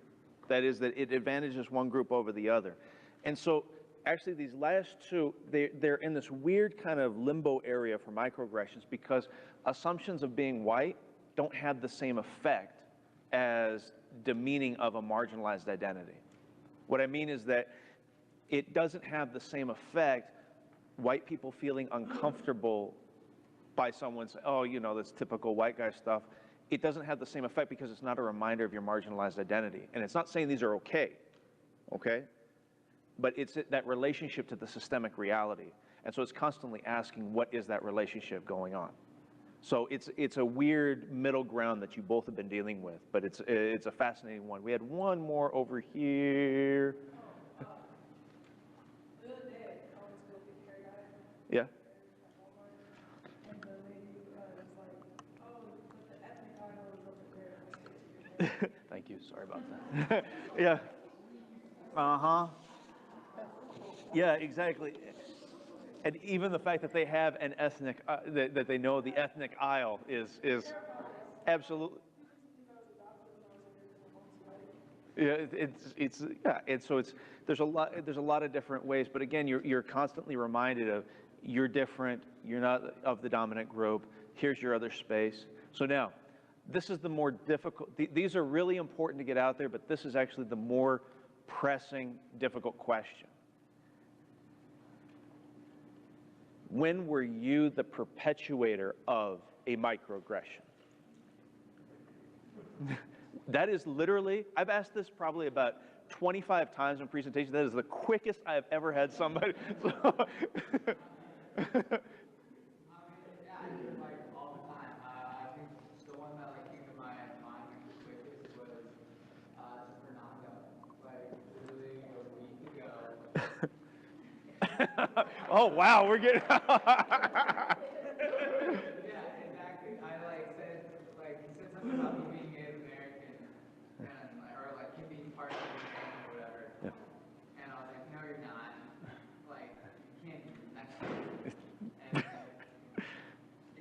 That is, that it advantages one group over the other. And so, actually, these last two, they're in this weird kind of limbo area for microaggressions because assumptions of being white don't have the same effect as demeaning of a marginalized identity. What I mean is that it doesn't have the same effect, white people feeling uncomfortable by someone saying, oh, you know, that's typical white guy stuff. It doesn't have the same effect because it's not a reminder of your marginalized identity. And it's not saying these are okay, but it's that relationship to the systemic reality. And so it's constantly asking, what is that relationship going on? So it's a weird middle ground that you both have been dealing with, but it's a fascinating one. We had one more over here. The other day, I was going to get hair dye. Yeah. And the lady was like, oh, but the ethnic idol is over there. Let's get to your hair. Thank you. Sorry about that. Yeah. Uh-huh. Yeah, exactly. And even the fact that they have an ethnic, that they know the ethnic aisle is absolutely. Yeah, yeah, and so there's a lot of different ways, but again, you're constantly reminded of you're different, you're not of the dominant group. Here's your other space. So now, this is the more difficult. These are really important to get out there, but this is actually the more pressing, difficult question. When were you the perpetuator of a microaggression? That is literally, I've asked this probably about 25 times in presentations. That is the quickest I've ever had somebody. Yeah, I do like all the time. I think the one that like came to my mind the quickest was Fernando. Like literally a week ago. Oh wow, we're getting. Yeah, exactly. I like said he said something about me being Native American and or like him being part of the family or whatever. Yeah. And I was like, no, you're not. Like you can't be Mexican. And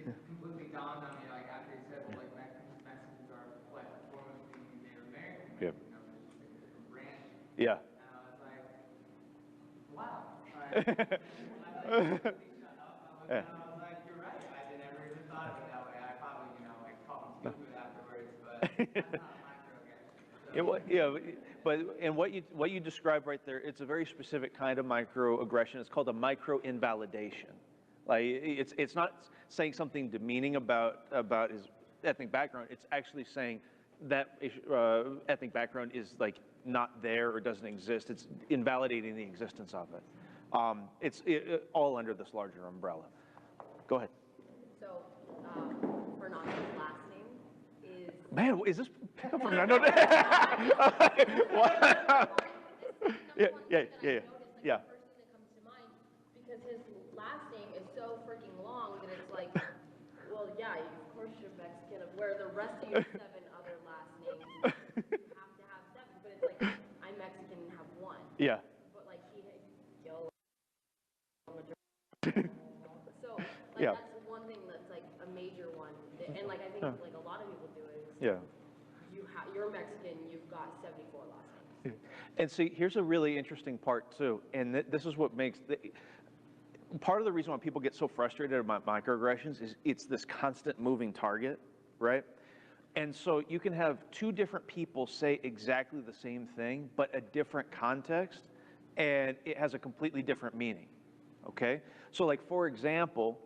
it completely dawned on me like after he said, well, like Mexicans are like a form of being Native American. Yep. You know, there's just like a different branch. Yeah. And I was like, wow. I was like, you're right. I never even thought of it that way. I probably, like called him stupid afterwards, but that's not a microaggression. And what you described right there, it's a very specific kind of microaggression. It's called a micro-invalidation. Like it's not saying something demeaning about his ethnic background. It's actually saying that ethnic background is like not there or doesn't exist. It's invalidating the existence of it. It's all under this larger umbrella. Go ahead. So, Fernando's last name is... Man, is this pickup from Fernando? Wow. Yeah. The first thing that comes to mind, because his last name is so freaking long that it's like, well, yeah, of course you're Mexican, where the rest of your 7 other last names have to have 7, but it's like, I'm Mexican and have 1. Yeah. But like, yo, so, like, Yeah. that's one thing that's like a major one, and like, I think like a lot of people do it. Yeah. You're Mexican, you've got 74 last names. And see, here's a really interesting part too, and this is what makes part of the reason why people get so frustrated about microaggressions is it's this constant moving target, right? And so you can have two different people say exactly the same thing, but a different context, and it has a completely different meaning, okay? So like, for example,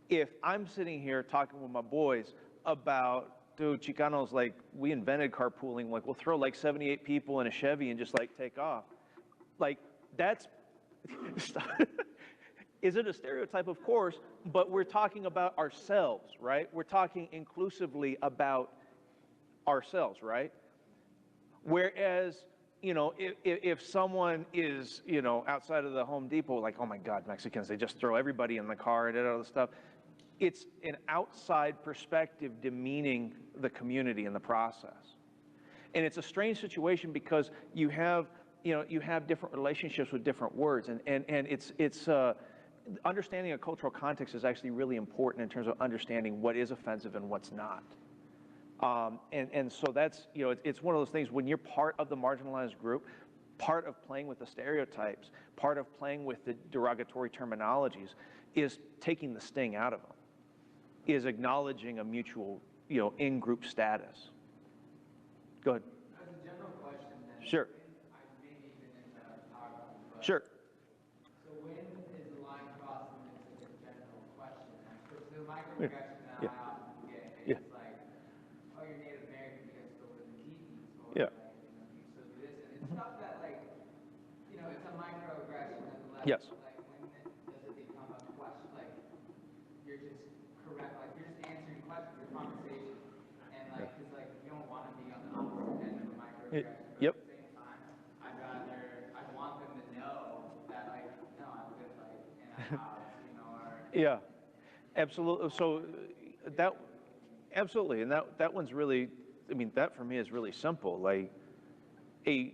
if I'm sitting here talking with my boys about, dude, Chicanos, like, we invented carpooling, like, we'll throw like 78 people in a Chevy and just like take off. Like, that's, is it a stereotype? Of course, but we're talking about ourselves, right? We're talking inclusively about ourselves, right? Whereas, you know, if someone is, you know, outside of the Home Depot, like, oh my God, Mexicans, they just throw everybody in the car and all this stuff. It's an outside perspective demeaning the community in the process. And it's a strange situation because you have, you know, you have different relationships with different words, and it's understanding a cultural context is actually really important in terms of understanding what is offensive and what's not. And so that's, you know, it's one of those things when you're part of the marginalized group, part of playing with the stereotypes, part of playing with the derogatory terminologies is taking the sting out of them, is acknowledging a mutual, you know, in-group status. Go ahead. As a general question then. Sure. I maybe even in the PowerPoint, but. Sure. So when is the line crossed when it's a general question? So the microaggression that I often get, it's like, oh, you're Native American, you guys go live in teepees, or Yeah. like, you know, you still do this, and it's stuff that like, you know, it's a microaggression nonetheless. Yes. Like when does it become a question? Like you're just correct, like you're just answering questions, your conversation, and like, cause like you don't want to be on the opposite end of a microaggression, but Yep. at the same time, I want them to know that like, no, I'm good, like, and I'm out, you know, or. Yeah, absolutely. So that, absolutely, and that one's really, I mean, that for me is really simple. Like, a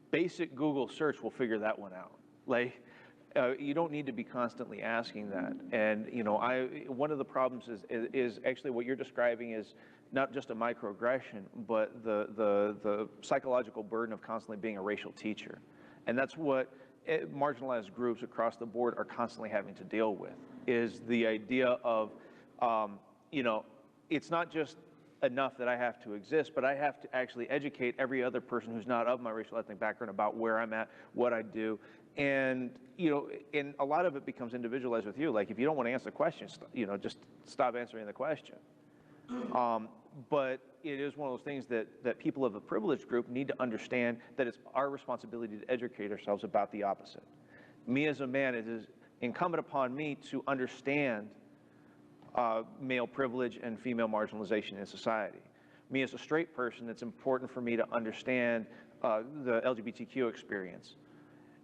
basic Google search will figure that one out. Like, you don't need to be constantly asking that. And you know, one of the problems is actually what you're describing is not just a microaggression, but the psychological burden of constantly being a racial teacher, and that's what marginalized groups across the board are constantly having to deal with. Is the idea of, you know, it's not just enough that I have to exist, but I have to actually educate every other person who's not of my racial ethnic background about where I'm at, what I do. And, you know, and a lot of it becomes individualized with you. Like, if you don't want to answer the question, you know, just stop answering the question. But it is one of those things that people of the privileged group need to understand that it's our responsibility to educate ourselves about the opposite. Me as a man, it is incumbent upon me to understand male privilege and female marginalization in society. Me as a straight person, it's important for me to understand the LGBTQ experience.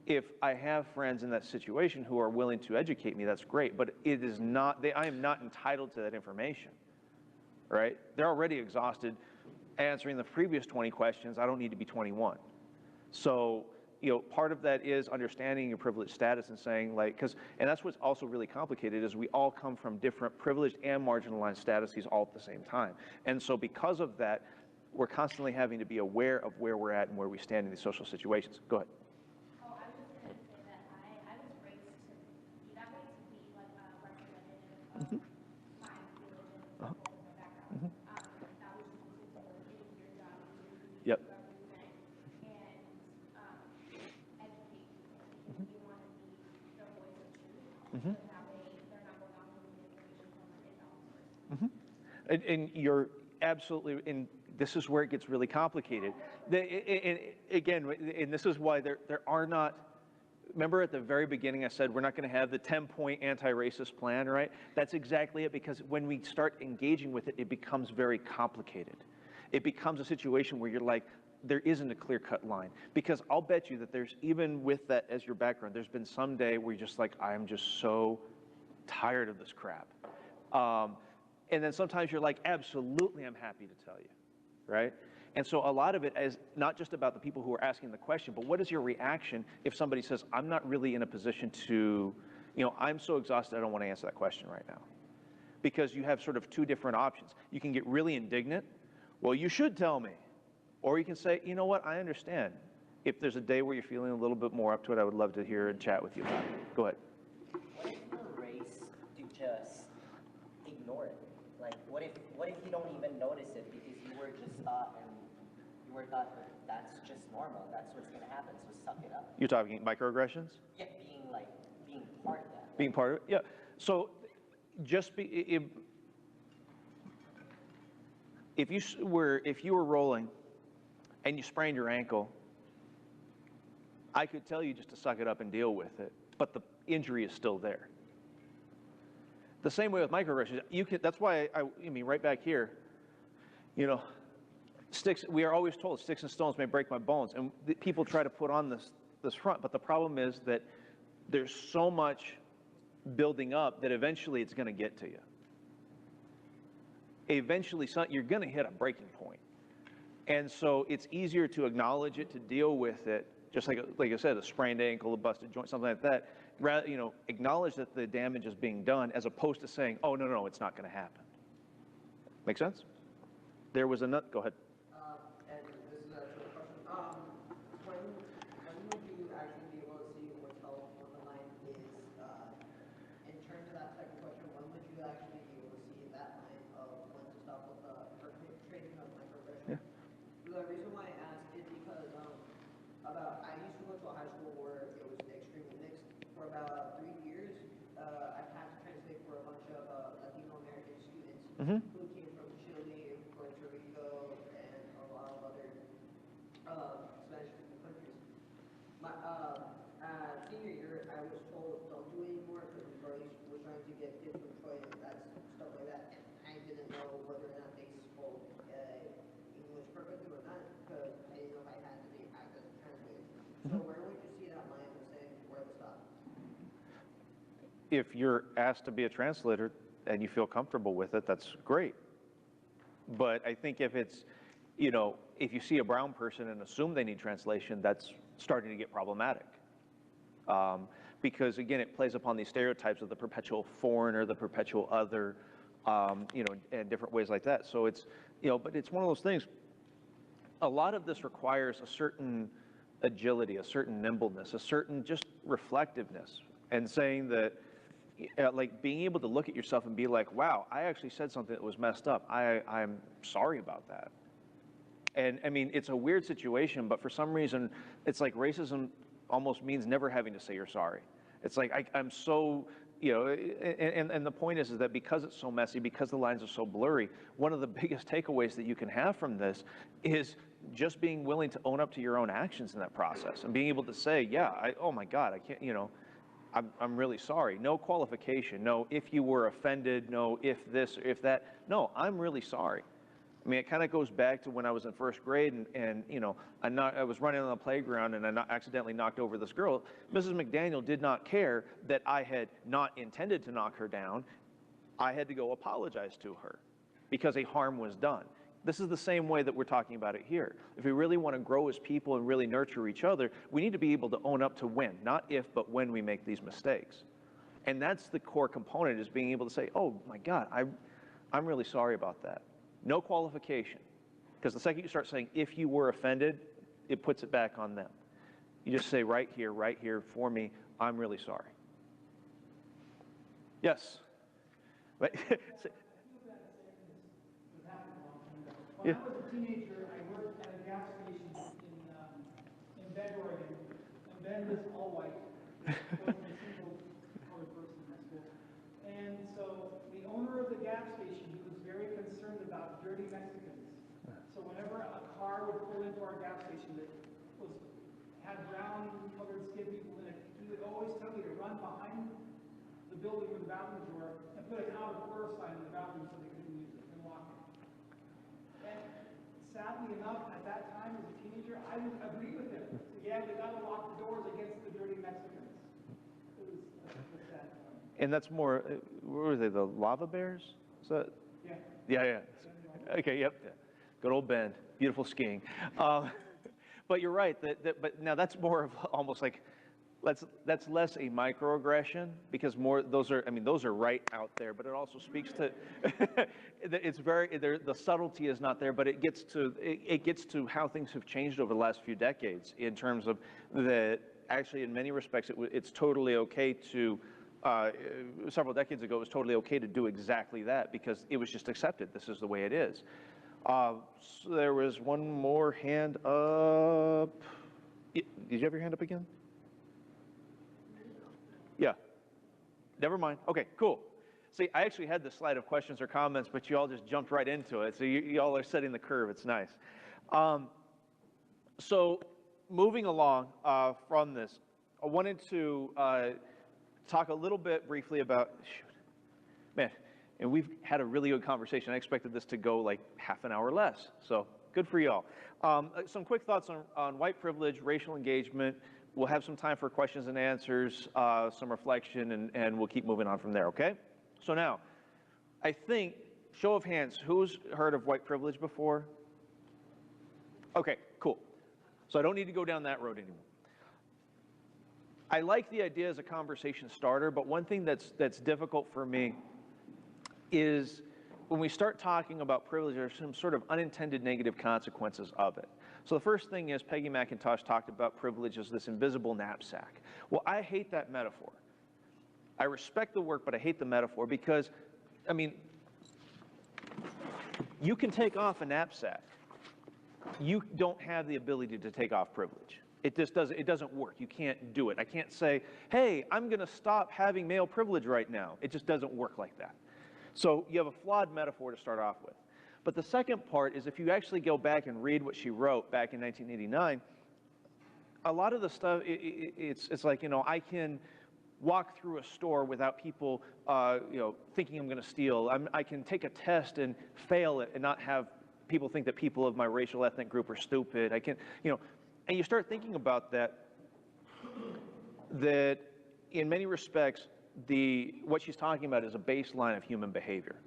If I have friends in that situation who are willing to educate me, that's great, but it is not, I am not entitled to that information, right? They're already exhausted answering the previous 20 questions. I don't need to be 21. So, you know, part of that is understanding your privileged status and saying, like, and that's what's also really complicated is we all come from different privileged and marginalized statuses all at the same time. And so because of that, we're constantly having to be aware of where we're at and where we stand in these social situations. Go ahead. Oh, I was just going to say that I was raised to be that way, to be like a representative of my religion, my background. That was just a typical your job, Yep. to represent and educate people. Because you want to be the voice of truth, so that way they're not going off with information from an invalid source. And you're absolutely, and this is where it gets really complicated. And this is why there are not, remember at the very beginning I said we're not going to have the 10-point anti-racist plan, right? That's exactly it, because when we start engaging with it, it becomes very complicated. It becomes a situation where you're like, there isn't a clear-cut line. Because I'll bet you that there's, even with that as your background, there's been some day where you're just like, I'm just so tired of this crap. And then sometimes you're like, absolutely, I'm happy to tell you, right? And so a lot of it is not just about the people who are asking the question, but what is your reaction if somebody says, I'm not really in a position to, you know, I'm so exhausted, I don't want to answer that question right now. Because you have sort of two different options. You can get really indignant. Well, you should tell me. Or you can say, you know what, I understand. If there's a day where you're feeling a little bit more up to it, I would love to hear and chat with you about it. Go ahead. What if your race to just ignore it? Like, what what if you don't even notice it because you were just taught and you were taught that that's just normal. That's what's gonna happen. So suck it up. You're talking microaggressions? Yeah, being part of that. Being part of it? Yeah. So just if you were rolling and you sprained your ankle, I could tell you just to suck it up and deal with it, but the injury is still there. The same way with microaggressions. That's why I mean, right back here, you know, we are always told sticks and stones may break my bones, and people try to put on this front, but the problem is that there's so much building up that eventually it's going to get to you. Eventually, you're going to hit a breaking point. And so it's easier to acknowledge it, to deal with it, just like I said, a sprained ankle, a busted joint, something like that. Rather, acknowledge that the damage is being done, as opposed to saying, "Oh, no, it's not going to happen." Make sense? There was a go ahead. And this is actually a question. When would you actually be able to see or tell what the line is? In terms of that second question, when would you actually be able to see that line of when to stop with the perpetration of microaggression? Yeah. The reason why I ask is because I used to go to a high school where it was extremely mixed. For about 3 years, I had to translate for a bunch of Latino American students who came from Chile, Puerto Rico, and a lot of other Spanish-speaking countries. Senior year, I was told don't do it anymore because Burley was trying to get kids from Troy and that's stuff like that. And I didn't know whether or not they spoke English perfectly or not because I didn't know if I had to act as a translator. So where would you see that line of saying where to stop? If you're asked to be a translator and you feel comfortable with it, that's great. But I think if it's, if you see a brown person and assume they need translation, that's starting to get problematic. Because again, it plays upon these stereotypes of the perpetual foreigner, the perpetual other, and different ways like that. So it's, but it's one of those things. A lot of this requires a certain agility, a certain nimbleness, a certain just reflectiveness, and saying that, like being able to look at yourself and be like, wow, I actually said something that was messed up. I'm sorry about that. And I mean, it's a weird situation, but for some reason, it's like racism almost means never having to say you're sorry. It's like, I'm so, and the point is that because it's so messy, because the lines are so blurry, one of the biggest takeaways that you can have from this is just being willing to own up to your own actions in that process and being able to say, yeah, oh my God, I can't, I'm really sorry. No qualification. No, if you were offended. No, if this or if that. No, I'm really sorry. I mean, it kind of goes back to when I was in first grade and I was running on the playground and I accidentally knocked over this girl. Mrs. McDaniel did not care that I had not intended to knock her down. I had to go apologize to her because a harm was done. This is the same way that we're talking about it here. If we really want to grow as people and really nurture each other, we need to be able to own up to when, not if, but when we make these mistakes. And that's the core component, is being able to say, oh my God, I'm really sorry about that. No qualification. Because the second you start saying, if you were offended, it puts it back on them. You just say right here for me, I'm really sorry. Yes? Right. When I was a teenager, I worked at a gas station in Bend, Oregon, and Bend is all white. There wasn't a single colored person in that school. And so the owner of the gas station, he was very concerned about dirty Mexicans. So whenever a car would pull into our gas station that had brown colored skin people in it, he would always tell me to run behind the building where the bathrooms were and put an out of order sign in the bathroom so they couldn't use it and lock it. And sadly enough, at that time as a teenager, I would agree with him. So, yeah, we got to lock the doors against the dirty Mexicans. It was a sad point. And that's more, what were they, the lava bears? Is that? Yeah. Yeah. Okay, yep. Good old Bend. Beautiful skiing. But you're right. But now that's more of almost like, that's less a microaggression, because those are right out there, but it also speaks to, the subtlety is not there, but it gets to how things have changed over the last few decades in terms of that actually in many respects it's totally okay to several decades ago, it was totally okay to do exactly that because it was just accepted. This is the way it is. So there was one more hand up. Did you have your hand up again? Yeah. Never mind. Okay, cool. See, I actually had the slide of questions or comments, but you all just jumped right into it. So you all are setting the curve. It's nice. So moving along from this, I wanted to talk a little bit briefly about, man, and we've had a really good conversation. I expected this to go like half an hour less, so good for y'all. Some quick thoughts on white privilege, racial engagement. We'll have some time for questions and answers, some reflection, and we'll keep moving on from there, okay? So now, I think, show of hands, who's heard of white privilege before? Okay, cool. So I don't need to go down that road anymore. I like the idea as a conversation starter, but one thing that's difficult for me is when we start talking about privilege, there's some sort of unintended negative consequences of it. So the first thing is Peggy McIntosh talked about privilege as this invisible knapsack. Well, I hate that metaphor. I respect the work, but I hate the metaphor because, I mean, you can take off a knapsack. You don't have the ability to take off privilege. It just doesn't work. You can't do it. I can't say, hey, I'm going to stop having male privilege right now. It just doesn't work like that. So you have a flawed metaphor to start off with. But the second part is if you actually go back and read what she wrote back in 1989, a lot of the stuff, it's like, you know, I can walk through a store without people, you know, thinking I'm going to steal. I can take a test and fail it and not have people think that people of my racial ethnic group are stupid. I can, you know, and you start thinking about that in many respects, what she's talking about is a baseline of human behavior,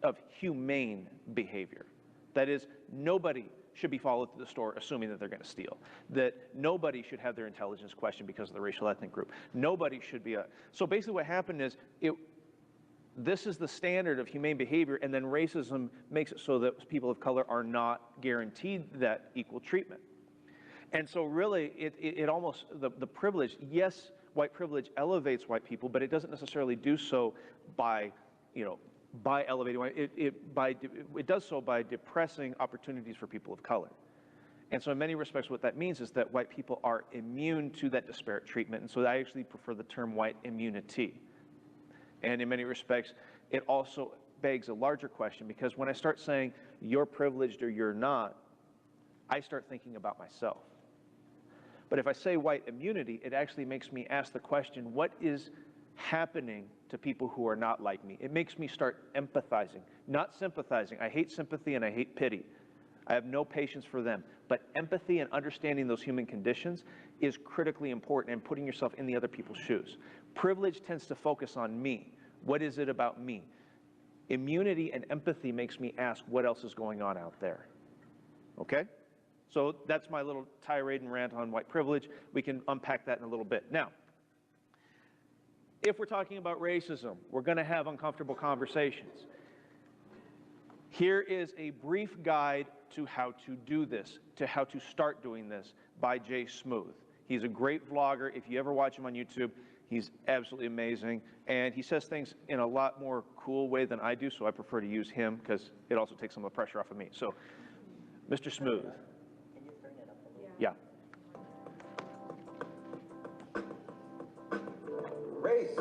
of humane behavior. That is, nobody should be followed to the store assuming that they're going to steal. That nobody should have their intelligence questioned because of the racial ethnic group. Nobody should be So basically what happened is, this is the standard of humane behavior, and then racism makes it so that people of color are not guaranteed that equal treatment. And so really, it almost, the privilege, yes, white privilege elevates white people, but it doesn't necessarily do so by, you know, by elevating white, it does so by depressing opportunities for people of color. And so in many respects, what that means is that white people are immune to that disparate treatment. And so I actually prefer the term white immunity. And in many respects, it also begs a larger question, because when I start saying you're privileged or you're not, I start thinking about myself. But if I say white immunity, it actually makes me ask the question, what is happening to people who are not like me? It makes me start empathizing, not sympathizing. I hate sympathy and I hate pity. I have no patience for them. But empathy and understanding those human conditions is critically important, and putting yourself in the other people's shoes. Privilege tends to focus on me. What is it about me? Immunity and empathy makes me ask what else is going on out there. Okay? So that's my little tirade and rant on white privilege. We can unpack that in a little bit. Now, if we're talking about racism, we're going to have uncomfortable conversations. Here is a brief guide to how to do this, to how to start doing this, by Jay Smooth. He's a great vlogger. If you ever watch him on YouTube, he's absolutely amazing. And he says things in a lot more cool way than I do, so I prefer to use him because it also takes some of the pressure off of me. So, Mr. Smooth. Can you turn it up a little? Yeah. Race,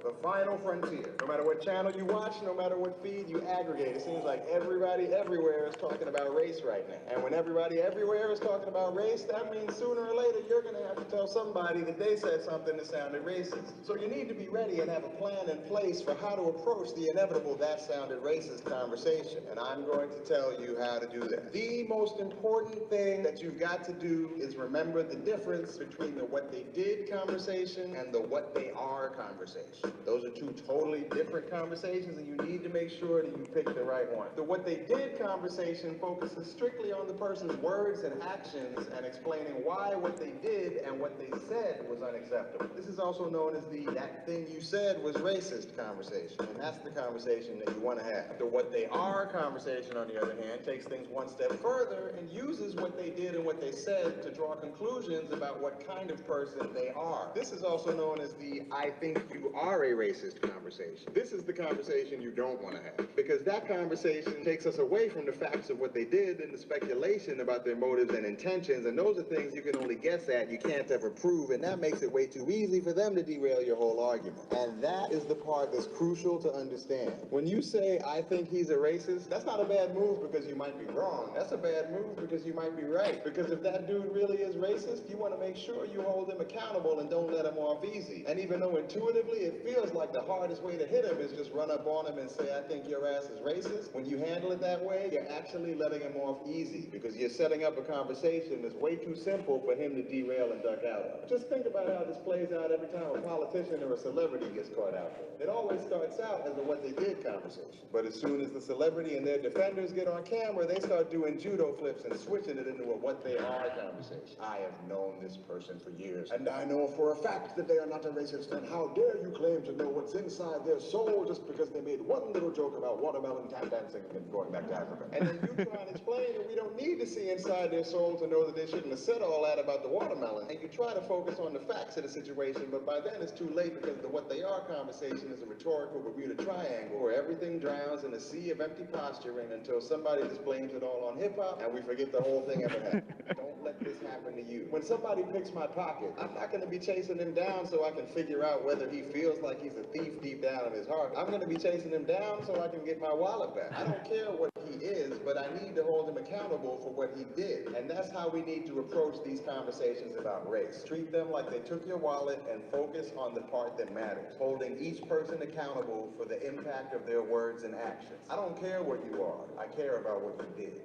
the final frontier. No matter what channel you watch, no matter what feed you aggregate, it seems like everybody everywhere is talking about race right now. And when everybody everywhere is talking about race, that means sooner or later you're going to have to tell somebody that they said something that sounded racist. So you need to be ready and have a plan in place for how to approach the inevitable "that sounded racist" conversation. And I'm going to tell you how to do that. The most important thing that you've got to do is remember the difference between the "what they did" conversation and the "what they are" conversation. Those are two totally different conversations, and you need to make sure that you pick the right one. The what they did conversation focuses strictly on the person's words and actions and explaining why what they did and what they said was unacceptable. This is also known as the "that thing you said was racist" conversation, and that's the conversation that you want to have. The what they are conversation, on the other hand, takes things one step further and uses what they did and what they said to draw conclusions about what kind of person they are. This is also known as the "I think you are a racist" conversation. This is the conversation you don't want to have, because that conversation takes us away from the facts of what they did and the speculation about their motives and intentions, and those are things you can only guess at, you can't ever prove, and that makes it way too easy for them to derail your whole argument. And that is the part that's crucial to understand. When you say, "I think he's a racist," that's not a bad move because you might be wrong. That's a bad move because you might be right. Because if that dude really is racist, you want to make sure you hold him accountable and don't let him off easy. And even though intuitively it feels like the hardest way to hit him is just run up on him and say, "I think your ass is racist," when you handle it that way, you're actually letting him off easy, because you're setting up a conversation that's way too simple for him to derail and duck out of. Just think about how this plays out every time a politician or a celebrity gets caught out there. It always starts out as a what they did conversation. But as soon as the celebrity and their defenders get on camera, they start doing judo flips and switching it into a what they are conversation. "I have known this person for years, and I know for a fact that they are not a racist, and how dare you claim to know what's inside their soul just because they made one little joke about watermelon tap dancing and going back to Africa." And then you try and explain that we don't need to see inside their soul to know that they shouldn't have said all that about the watermelon. And you try to focus on the facts of the situation, but by then it's too late, because the what they are conversation is a rhetorical Bermuda Triangle where everything drowns in a sea of empty posturing until somebody just blames it all on hip-hop and we forget the whole thing ever happened. Don't let this happen to you. When somebody picks my pocket, I'm not going to be chasing him down so I can figure out whether he feels like he's a thief deep down in his heart. I'm going to be chasing him down so I can get my wallet back. I don't care what he is, but I need to hold him accountable for what he did. And that's how we need to approach these conversations about race. Treat them like they took your wallet and focus on the part that matters, holding each person accountable for the impact of their words and actions. I don't care what you are, I care about what you did.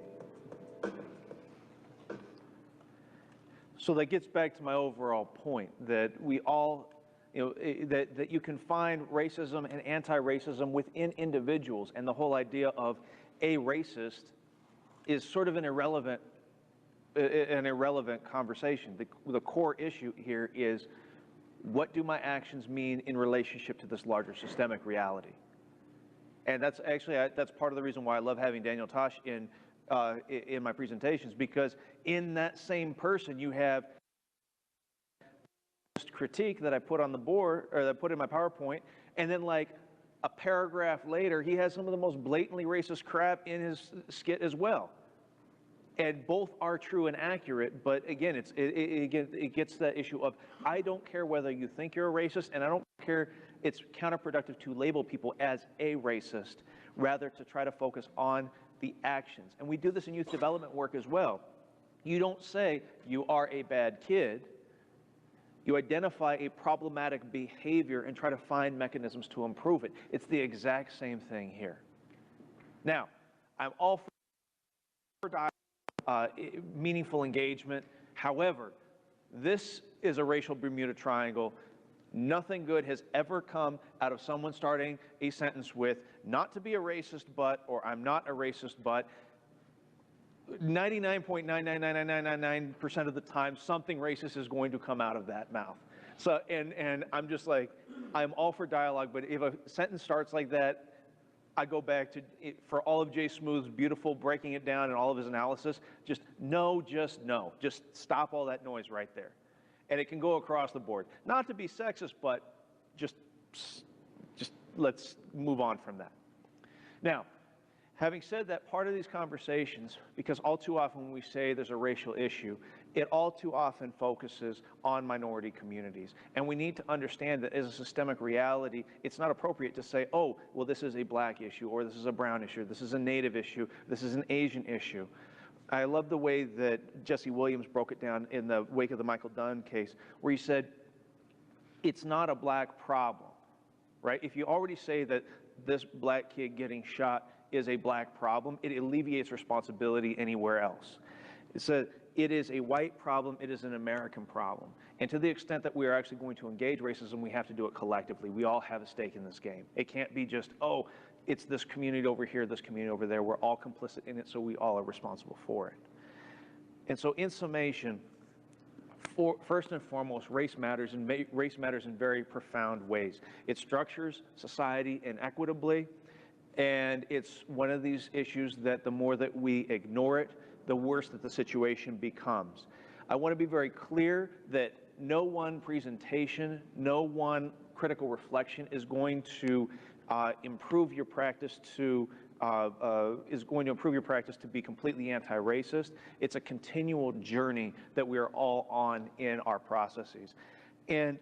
So that gets back to my overall point, that we all, that you can find racism and anti-racism within individuals, and the whole idea of a racist is sort of an irrelevant conversation. The core issue here is, what do my actions mean in relationship to this larger systemic reality? And that's actually, that's part of the reason why I love having Daniel Tosh in my presentations, because in that same person you have critique that I put on the board, or that I put in my PowerPoint, and then like a paragraph later he has some of the most blatantly racist crap in his skit as well. And both are true and accurate, but again, it gets that issue of, I don't care whether you think you're a racist, and I don't care, it's counterproductive to label people as a racist, rather to try to focus on the actions. And we do this in youth development work as well. You don't say you are a bad kid. You identify a problematic behavior and try to find mechanisms to improve it. It's the exact same thing here. Now, I'm all for meaningful engagement. However, this is a racial Bermuda Triangle. Nothing good has ever come out of someone starting a sentence with, "not to be a racist, but," or "I'm not a racist, but." 99.9999999% of the time, something racist is going to come out of that mouth. So, and I'm just like, I'm all for dialogue, but if a sentence starts like that, I go back to, for all of Jay Smooth's beautiful breaking it down and all of his analysis, just no. Just stop all that noise right there. And it can go across the board. Not to be sexist, but just let's move on from that. Now, having said that, part of these conversations, because all too often when we say there's a racial issue, it all too often focuses on minority communities. And we need to understand that as a systemic reality, it's not appropriate to say, oh, well, this is a black issue, or this is a brown issue, this is a Native issue, this is an Asian issue. I love the way that Jesse Williams broke it down in the wake of the Michael Dunn case, where he said, it's not a black problem, right? If you already say that this black kid getting shot is a black problem, it alleviates responsibility anywhere else. It said, it is a white problem, it is an American problem. And to the extent that we are actually going to engage racism, we have to do it collectively. We all have a stake in this game. It can't be just, oh, it's this community over here, this community over there. We're all complicit in it, so we all are responsible for it. And so in summation, first and foremost, race matters, and race matters in very profound ways. It structures society inequitably, and it's one of these issues that the more that we ignore it, the worse that the situation becomes. I want to be very clear that no one presentation, no one critical reflection is going to improve your practice to be completely anti-racist. It's a continual journey that we are all on in our processes. And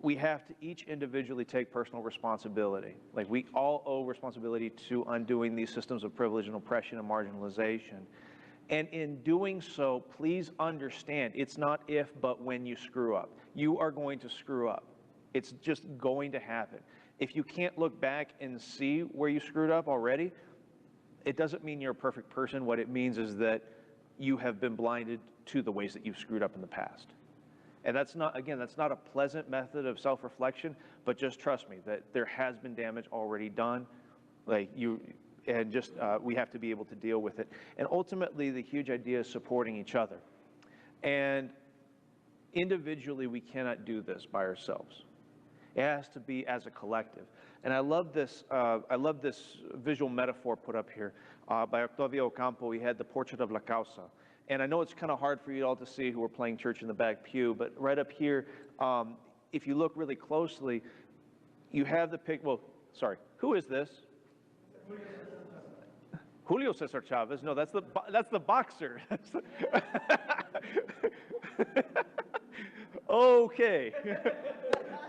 we have to each individually take personal responsibility. Like, we all owe responsibility to undoing these systems of privilege and oppression and marginalization. And in doing so, please understand, it's not if, but when you screw up. You are going to screw up. It's just going to happen. If you can't look back and see where you screwed up already, it doesn't mean you're a perfect person. What it means is that you have been blinded to the ways that you've screwed up in the past. And that's not, again, that's not a pleasant method of self-reflection, but just trust me that there has been damage already done. We have to be able to deal with it. And ultimately, the huge idea is supporting each other. And individually, we cannot do this by ourselves. It has to be as a collective. And I love this visual metaphor put up here by Octavio Ocampo. He had the portrait of La Causa. And I know it's kind of hard for you all to see who are playing church in the back pew, but right up here, if you look really closely, you have the pic. Well, sorry, who is this? Julio Cesar Chavez. No, that's the boxer. Okay.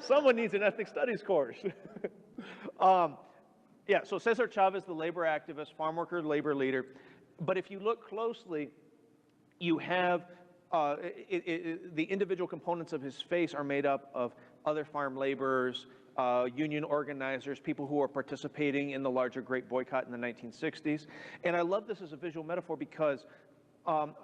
Someone needs an ethnic studies course. Yeah, so Cesar Chavez, the labor activist, farm worker, labor leader. But if you look closely, you have the individual components of his face are made up of other farm laborers, union organizers, people who are participating in the larger Great Boycott in the 1960s. And I love this as a visual metaphor because I've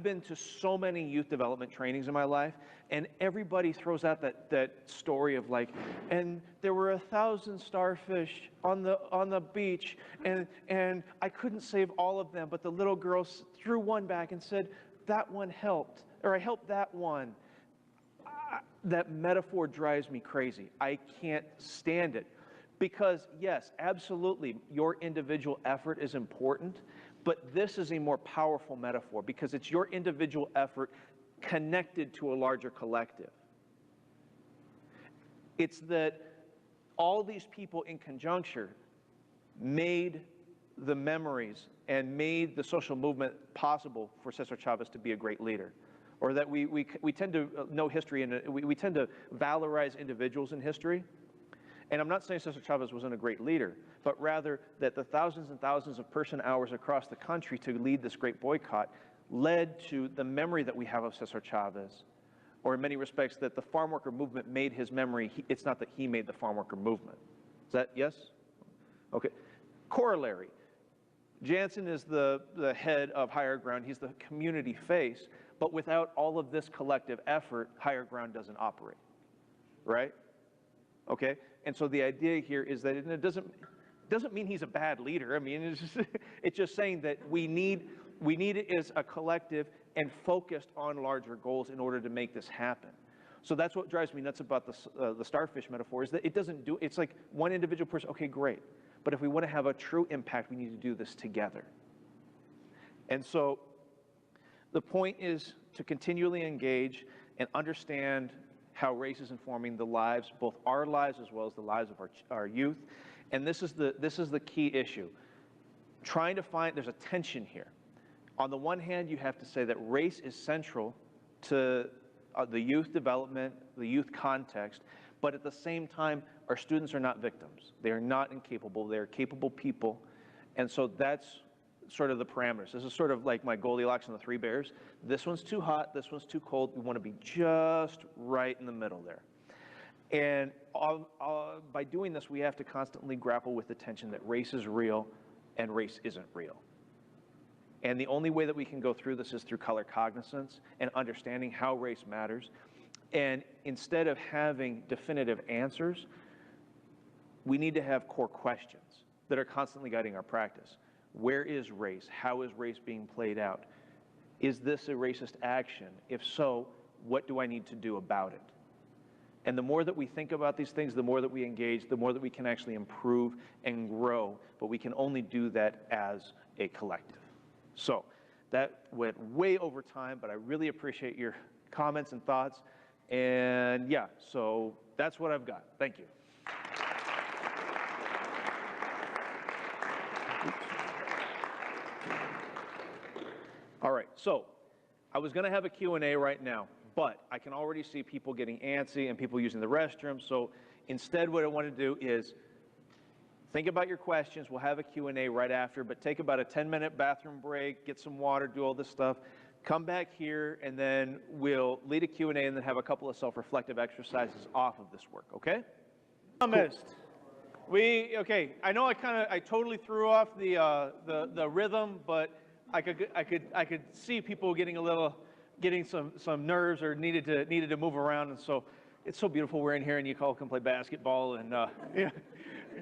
been to so many youth development trainings in my life, and everybody throws out that story of like, and there were 1,000 starfish on the beach, and I couldn't save all of them, but the little girl threw one back and said, that one helped, or I helped that one. That metaphor drives me crazy. I can't stand it. Because yes, absolutely, your individual effort is important, but this is a more powerful metaphor because it's your individual effort connected to a larger collective. It's that all these people in conjuncture made the memories and made the social movement possible for Cesar Chavez to be a great leader. Or that we tend to know history and we tend to valorize individuals in history. And I'm not saying Cesar Chavez wasn't a great leader, but rather that the thousands and thousands of person hours across the country to lead this great boycott led to the memory that we have of Cesar Chavez, or in many respects that the farm worker movement made his memory. It's not that he made the farm worker movement. Is that yes? Okay. Corollary. Jansen is the head of Higher Ground. He's the community face, but without all of this collective effort, Higher Ground doesn't operate, right? Okay, and so the idea here is that it doesn't mean he's a bad leader. I mean, it's just saying that we need it as a collective and focused on larger goals in order to make this happen. So that's what drives me nuts about the starfish metaphor, is that it's like one individual person, okay, great. But if we want to have a true impact, we need to do this together. And so the point is to continually engage and understand how race is informing the lives, both our lives as well as the lives of our youth. And this is the key issue. There's a tension here. On the one hand, you have to say that race is central to the youth development, the youth context, but at the same time, our students are not victims. They are not incapable. They are capable people. And so that's sort of the parameters. This is sort of like my Goldilocks and the Three Bears. This one's too hot, this one's too cold. We want to be just right in the middle there. And by doing this, we have to constantly grapple with the tension that race is real and race isn't real. And the only way that we can go through this is through color cognizance and understanding how race matters. And instead of having definitive answers, we need to have core questions that are constantly guiding our practice. Where is race? How is race being played out? Is this a racist action? If so, what do I need to do about it? And the more that we think about these things, the more that we engage, the more that we can actually improve and grow. But we can only do that as a collective. So that went way over time, but I really appreciate your comments and thoughts. And yeah, so that's what I've got. Thank you. All right, so I was going to have a Q&A right now, but I can already see people getting antsy and people using the restroom. So instead, what I want to do is think about your questions. We'll have a Q&A right after, but take about a 10-minute bathroom break, get some water, do all this stuff. Come back here, and then we'll lead a Q&A and then have a couple of self-reflective exercises off of this work, okay? Cool. Okay, I know I totally threw off the rhythm, but I could see people getting some nerves or needed to move around, and so it's so beautiful we're in here and you all can play basketball and yeah.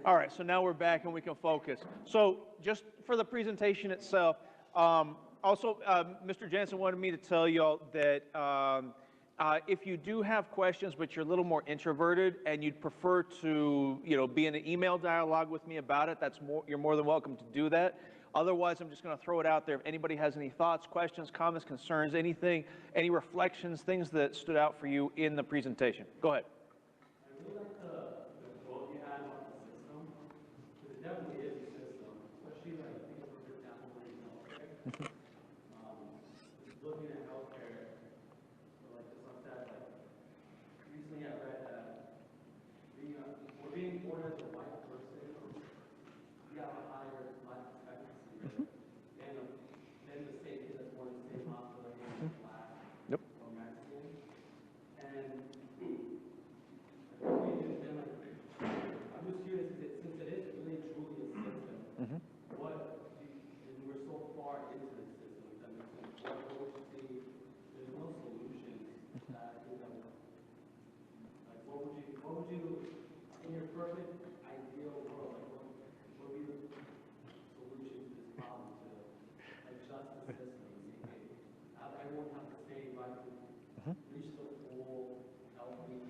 All right, so now we're back and we can focus. So just for the presentation itself, also Mr. Jansen wanted me to tell you all that if you do have questions but you're a little more introverted and you'd prefer to be in an email dialogue with me about it, you're more than welcome to do that. Otherwise, I'm just going to throw it out there. If anybody has any thoughts, questions, comments, concerns, anything, any reflections, things that stood out for you in the presentation. Go ahead. I really like the quote you had about the system, because it definitely is a system, especially like things like, for example, in healthcare. Just looking at healthcare, so like just like that, like recently I read that being born as a white person, you have a higher life expectancy. Then the same kid that's born in the same population as black or Mexican. And I'm just curious, since it is really truly a system, and we're so far into the system, what would you say, there's no solutions that, like what would you, in your perfect ideal world, like what would be the solution to this problem to adjust the system and say, hey, everyone has the same right to reach the full healthy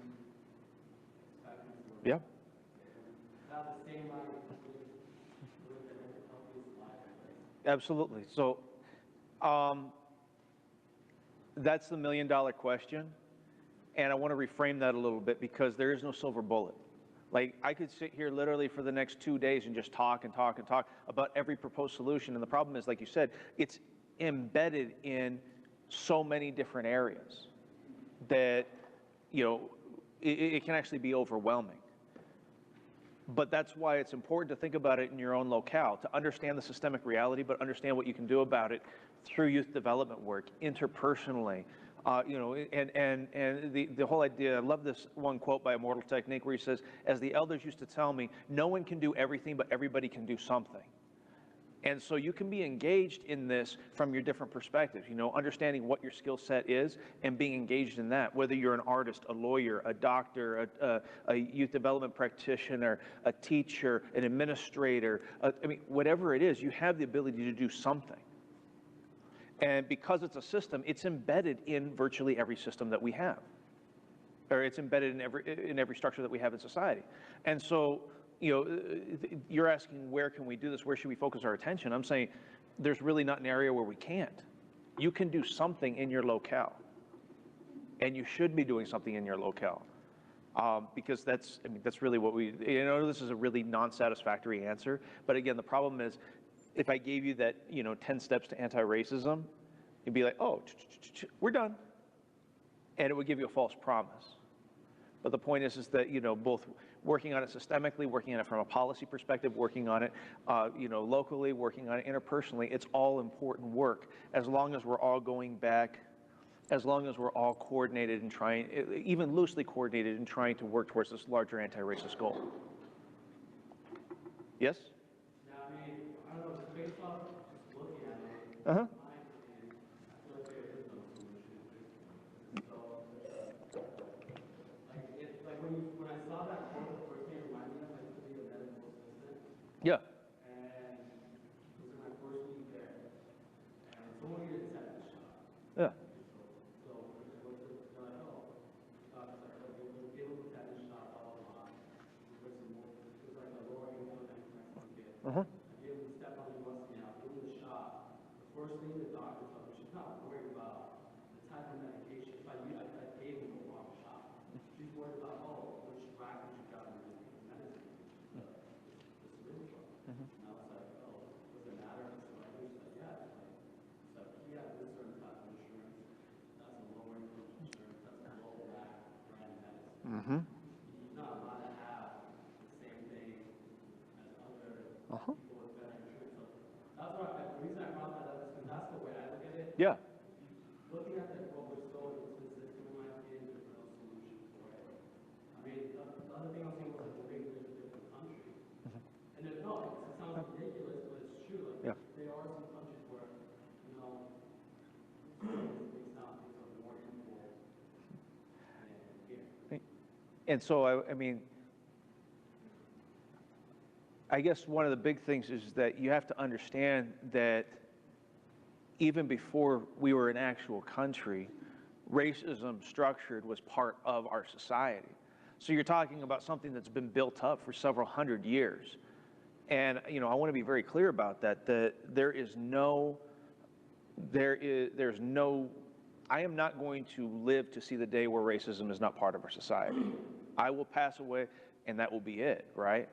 expectancy. Yeah. Have the same right to live the healthiest life. Absolutely. So that's the million-dollar question. And I want to reframe that a little bit because there is no silver bullet. Like, I could sit here literally for the next 2 days and just talk and talk and talk about every proposed solution. And the problem is, like you said, it's embedded in so many different areas that, it can actually be overwhelming. But that's why it's important to think about it in your own locale, to understand the systemic reality, but understand what you can do about it through youth development work, interpersonally. And the whole idea, I love this one quote by Immortal Technique where he says, as the elders used to tell me, no one can do everything, but everybody can do something. And so you can be engaged in this from your different perspectives, understanding what your skill set is and being engaged in that, whether you're an artist, a lawyer, a doctor, a youth development practitioner, a teacher, an administrator, whatever it is, you have the ability to do something. And because it's a system, it's embedded in virtually every system that we have, or it's embedded in every structure that we have in society. And so, you're asking, where can we do this? Where should we focus our attention? I'm saying there's really not an area where we can't. You can do something in your locale, and you should be doing something in your locale, because that's really what this is a really non-satisfactory answer. But again, the problem is, if I gave you that, 10 steps to anti-racism, you'd be like, oh, we're done. And it would give you a false promise. But the point is that, both working on it systemically, working on it from a policy perspective, working on it, locally, working on it interpersonally, it's all important work as long as we're all going back, as long as we're all coordinated and trying, even loosely coordinated and trying to work towards this larger anti-racist goal. Yes? I don't know, just based off just looking at it, Uh-huh. When I saw that quote, the first thing it reminded me of, I used to be a medical assistant, Yeah. and it was in my first week there, and someone needed a tetanus shot. Yeah. So I went to, they're like, oh, the doctor's like, oh, we'll give him a tetanus shot, blah, blah, blah. We'll put some more, it was like a lower income Mexican kid. Uh-huh. I gave him the step on the muscle now, give him the shot. The first thing the doctor told me, she's not worried about the type of medication. So I gave him the wrong shot. She's worried about, oh, which racket you got in the medicine. The syringe one. And I was like, oh, does it matter if it's the right? She's like, yeah. It's like, he has this certain type of insurance. That's a lower income insurance. That's a low rack brand medicine. Mm-hmm. He's not allowed to have the same thing as other Uh-huh. people with better insurance. So that's what the reason I brought that up is because that's the way I look at it. Yeah. Looking at the what we're so inconsistent, in my opinion, there's no solution for it. I mean, the other thing I was saying was like, we're in a different country. And it sounds ridiculous, but it's true. Like, Yeah. there are some countries where, things are more equal than here. And so, I mean, I guess one of the big things is that you have to understand that even before we were an actual country, racism structured was part of our society. So you're talking about something that's been built up for several hundred years. And, I want to be very clear about that, there's no, I am not going to live to see the day where racism is not part of our society. I will pass away and that will be it, right?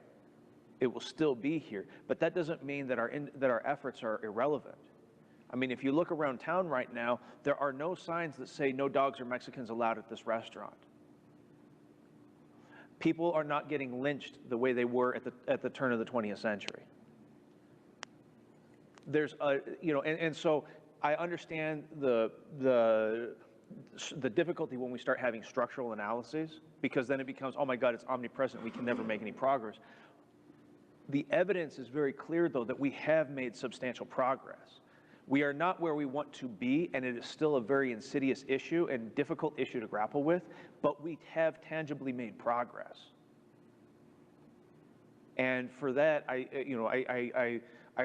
It will still be here, but that doesn't mean that our efforts are irrelevant. I mean, if you look around town right now, there are no signs that say no dogs or Mexicans allowed at this restaurant. People are not getting lynched the way they were at the turn of the 20th century. There's and so I understand the difficulty when we start having structural analyses, because then it becomes, oh my God, it's omnipresent, we can never make any progress. The evidence is very clear, though, that we have made substantial progress. We are not where we want to be, and it is still a very insidious issue and difficult issue to grapple with, but we have tangibly made progress. And for that, I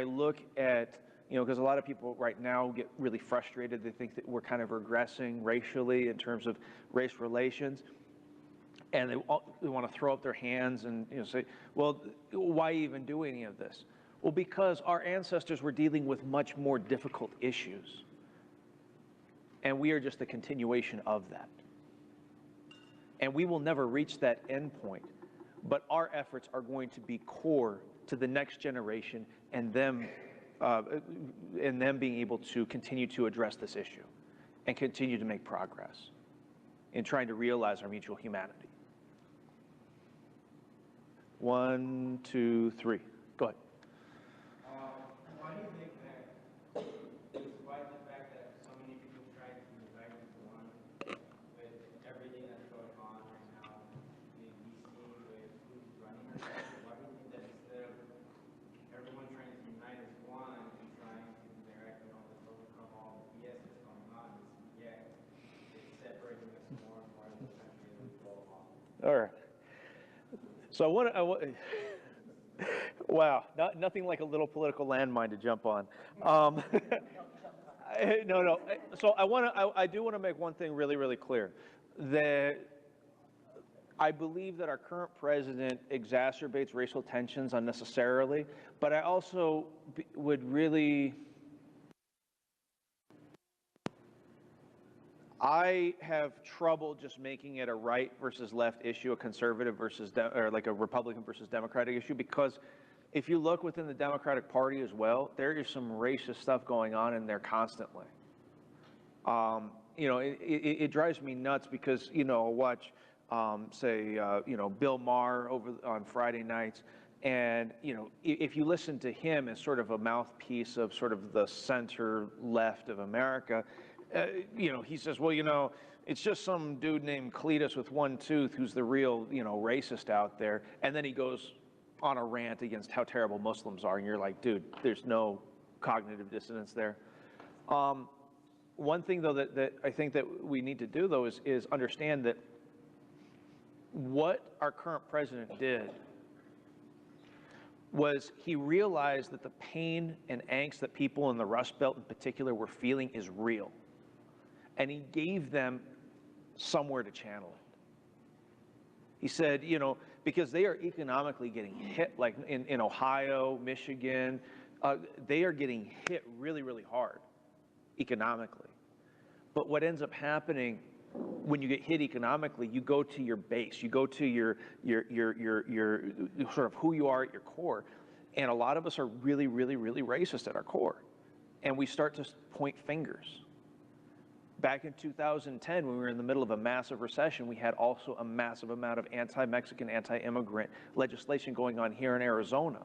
look at, because a lot of people right now get really frustrated. They think that we're kind of regressing racially in terms of race relations. And they want to throw up their hands and say, well, why even do any of this? Well, because our ancestors were dealing with much more difficult issues. And we are just a continuation of that. And we will never reach that end point. But our efforts are going to be core to the next generation and them being able to continue to address this issue and continue to make progress in trying to realize our mutual humanity. 1, 2, 3. Go ahead. Why do you think that, despite the fact that so many people try to unite as one, with everything that's going on right now in DC with who's running our country, why do you think that instead of everyone trying to unite as one and trying to direct and overcome all the BS that's going on, yet it's separating us more and more as a country as we go along? All right. So wow, nothing like a little political landmine to jump on. No. So I do want to make one thing really, really clear, that I believe that our current president exacerbates racial tensions unnecessarily, but I also would really, I have trouble just making it a right versus left issue, a conservative versus, or like a Republican versus Democratic issue, because if you look within the Democratic Party as well, there is some racist stuff going on in there constantly. It drives me nuts because, I'll watch, Bill Maher over on Friday nights, and, if you listen to him as sort of a mouthpiece of sort of the center left of America, he says, well, it's just some dude named Cletus with one tooth who's the real, racist out there. And then he goes on a rant against how terrible Muslims are. And you're like, dude, there's no cognitive dissonance there. One thing, though, that I think that we need to do, though, is understand that what our current president did was he realized that the pain and angst that people in the Rust Belt in particular were feeling is real. And he gave them somewhere to channel it. He said, you know, because they are economically getting hit, like in Ohio, Michigan, they are getting hit really, really hard economically. But what ends up happening when you get hit economically, you go to your base, you go to your sort of who you are at your core. And a lot of us are really, really, really racist at our core. And we start to point fingers. Back in 2010, when we were in the middle of a massive recession, we had also a massive amount of anti-Mexican, anti-immigrant legislation going on here in Arizona.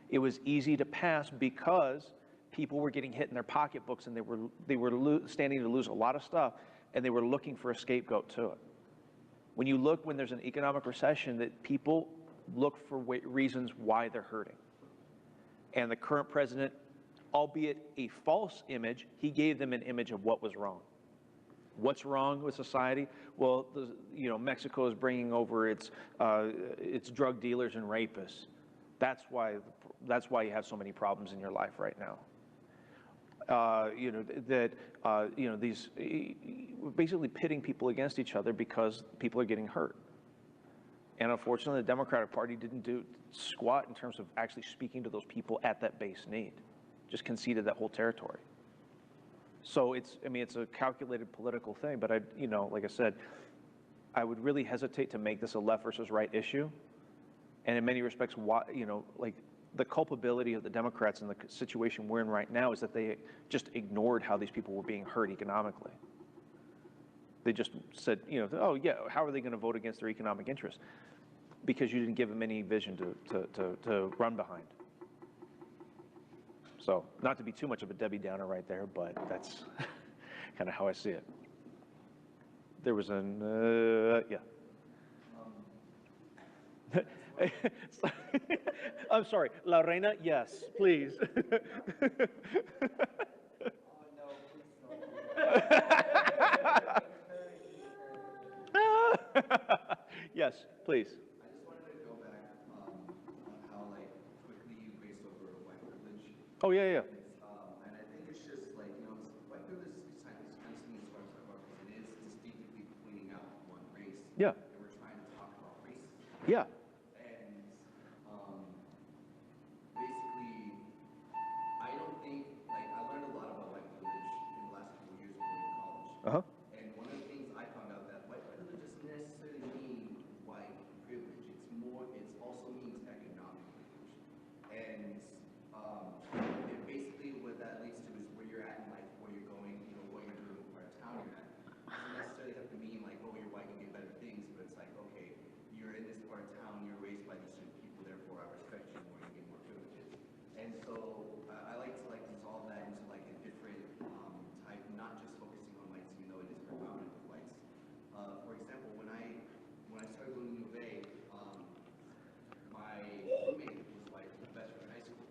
It was easy to pass because people were getting hit in their pocketbooks, and they were standing to lose a lot of stuff, and they were looking for a scapegoat to it. When you look, when there's an economic recession, that people look for reasons why they're hurting. And the current president, albeit a false image, he gave them an image of what was wrong. What's wrong with society? Well, you know, Mexico is bringing over its drug dealers and rapists. That's why you have so many problems in your life right now. You know, these basically pitting people against each other because people are getting hurt. And unfortunately, the Democratic Party didn't do squat in terms of actually speaking to those people at that base need. Just conceded that whole territory. So it's a calculated political thing, but you know, like I said, I would really hesitate to make this a left versus right issue. And in many respects, why, you know, like the culpability of the Democrats in the situation we're in right now is that they just ignored how these people were being hurt economically. They just said, you know, oh yeah, how are they going to vote against their economic interests? Because you didn't give them any vision to run behind. So, not to be too much of a Debbie Downer right there, but that's kind of how I see it. There was yeah. I'm sorry, La Reina, yes, please. Yes, please. I just wanted to go back on how like quickly you raced over white privilege. Oh yeah, yeah. And I think it's just like, you know, white privilege is kind of something that's hard to talk about because it is distinctively pointing out one race. Yeah. And we're trying to talk about racism. Yeah. And basically, I don't think, like, I learned a lot about white privilege in the last couple of years of going to college. Uh-huh. And one of the things I found out that white privilege doesn't necessarily mean white privilege. It also means economic privilege. And it basically what that leads to is where you're at in life, where you're going, you know, what you're doing, what part of town you're at. It doesn't necessarily have to mean like, oh, you're white, you get better things, but it's like, okay, you're in this part of town, you're raised by these certain people, therefore I respect you more, you get more privileges. And so I like to dissolve that into like a different type, not just focusing on whites, even though it is predominant with whites. For example, when I started going to U of A, my roommate was like a professor in high school,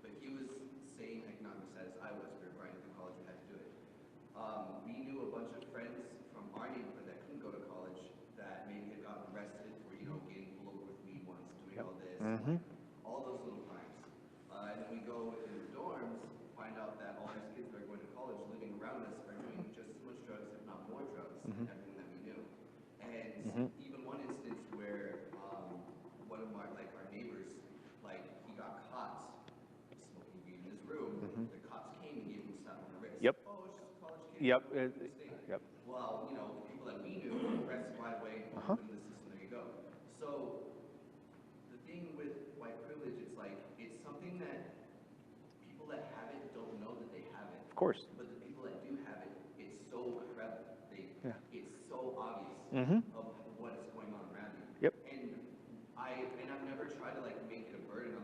but he was same economic status I was. We were going to college, we had to do it. We knew a bunch of friends from our neighborhood that couldn't go to college that maybe had gotten arrested for, you know, getting pulled over with weed once, doing all this, like, all those little crimes. And then we go in the dorms, find out that all these kids that are going to college living around us are doing just as much drugs, if not more drugs, than everyone that we knew. And even one instance where one of our neighbors, like, he got caught smoking weed in his room. The cops came and gave him a slap on the wrist. Yep. Oh, it's just a college kid. Yep. Yep. Well, you know, the people that we knew arrested right away, put in the system, there you go. So the thing with white privilege, it's like, it's something that people that have it don't know that they have it. Of course. But the people that do have it, it's so prevalent. It's so obvious of what is going on around you. Yep. And I've never tried to like make it a burden on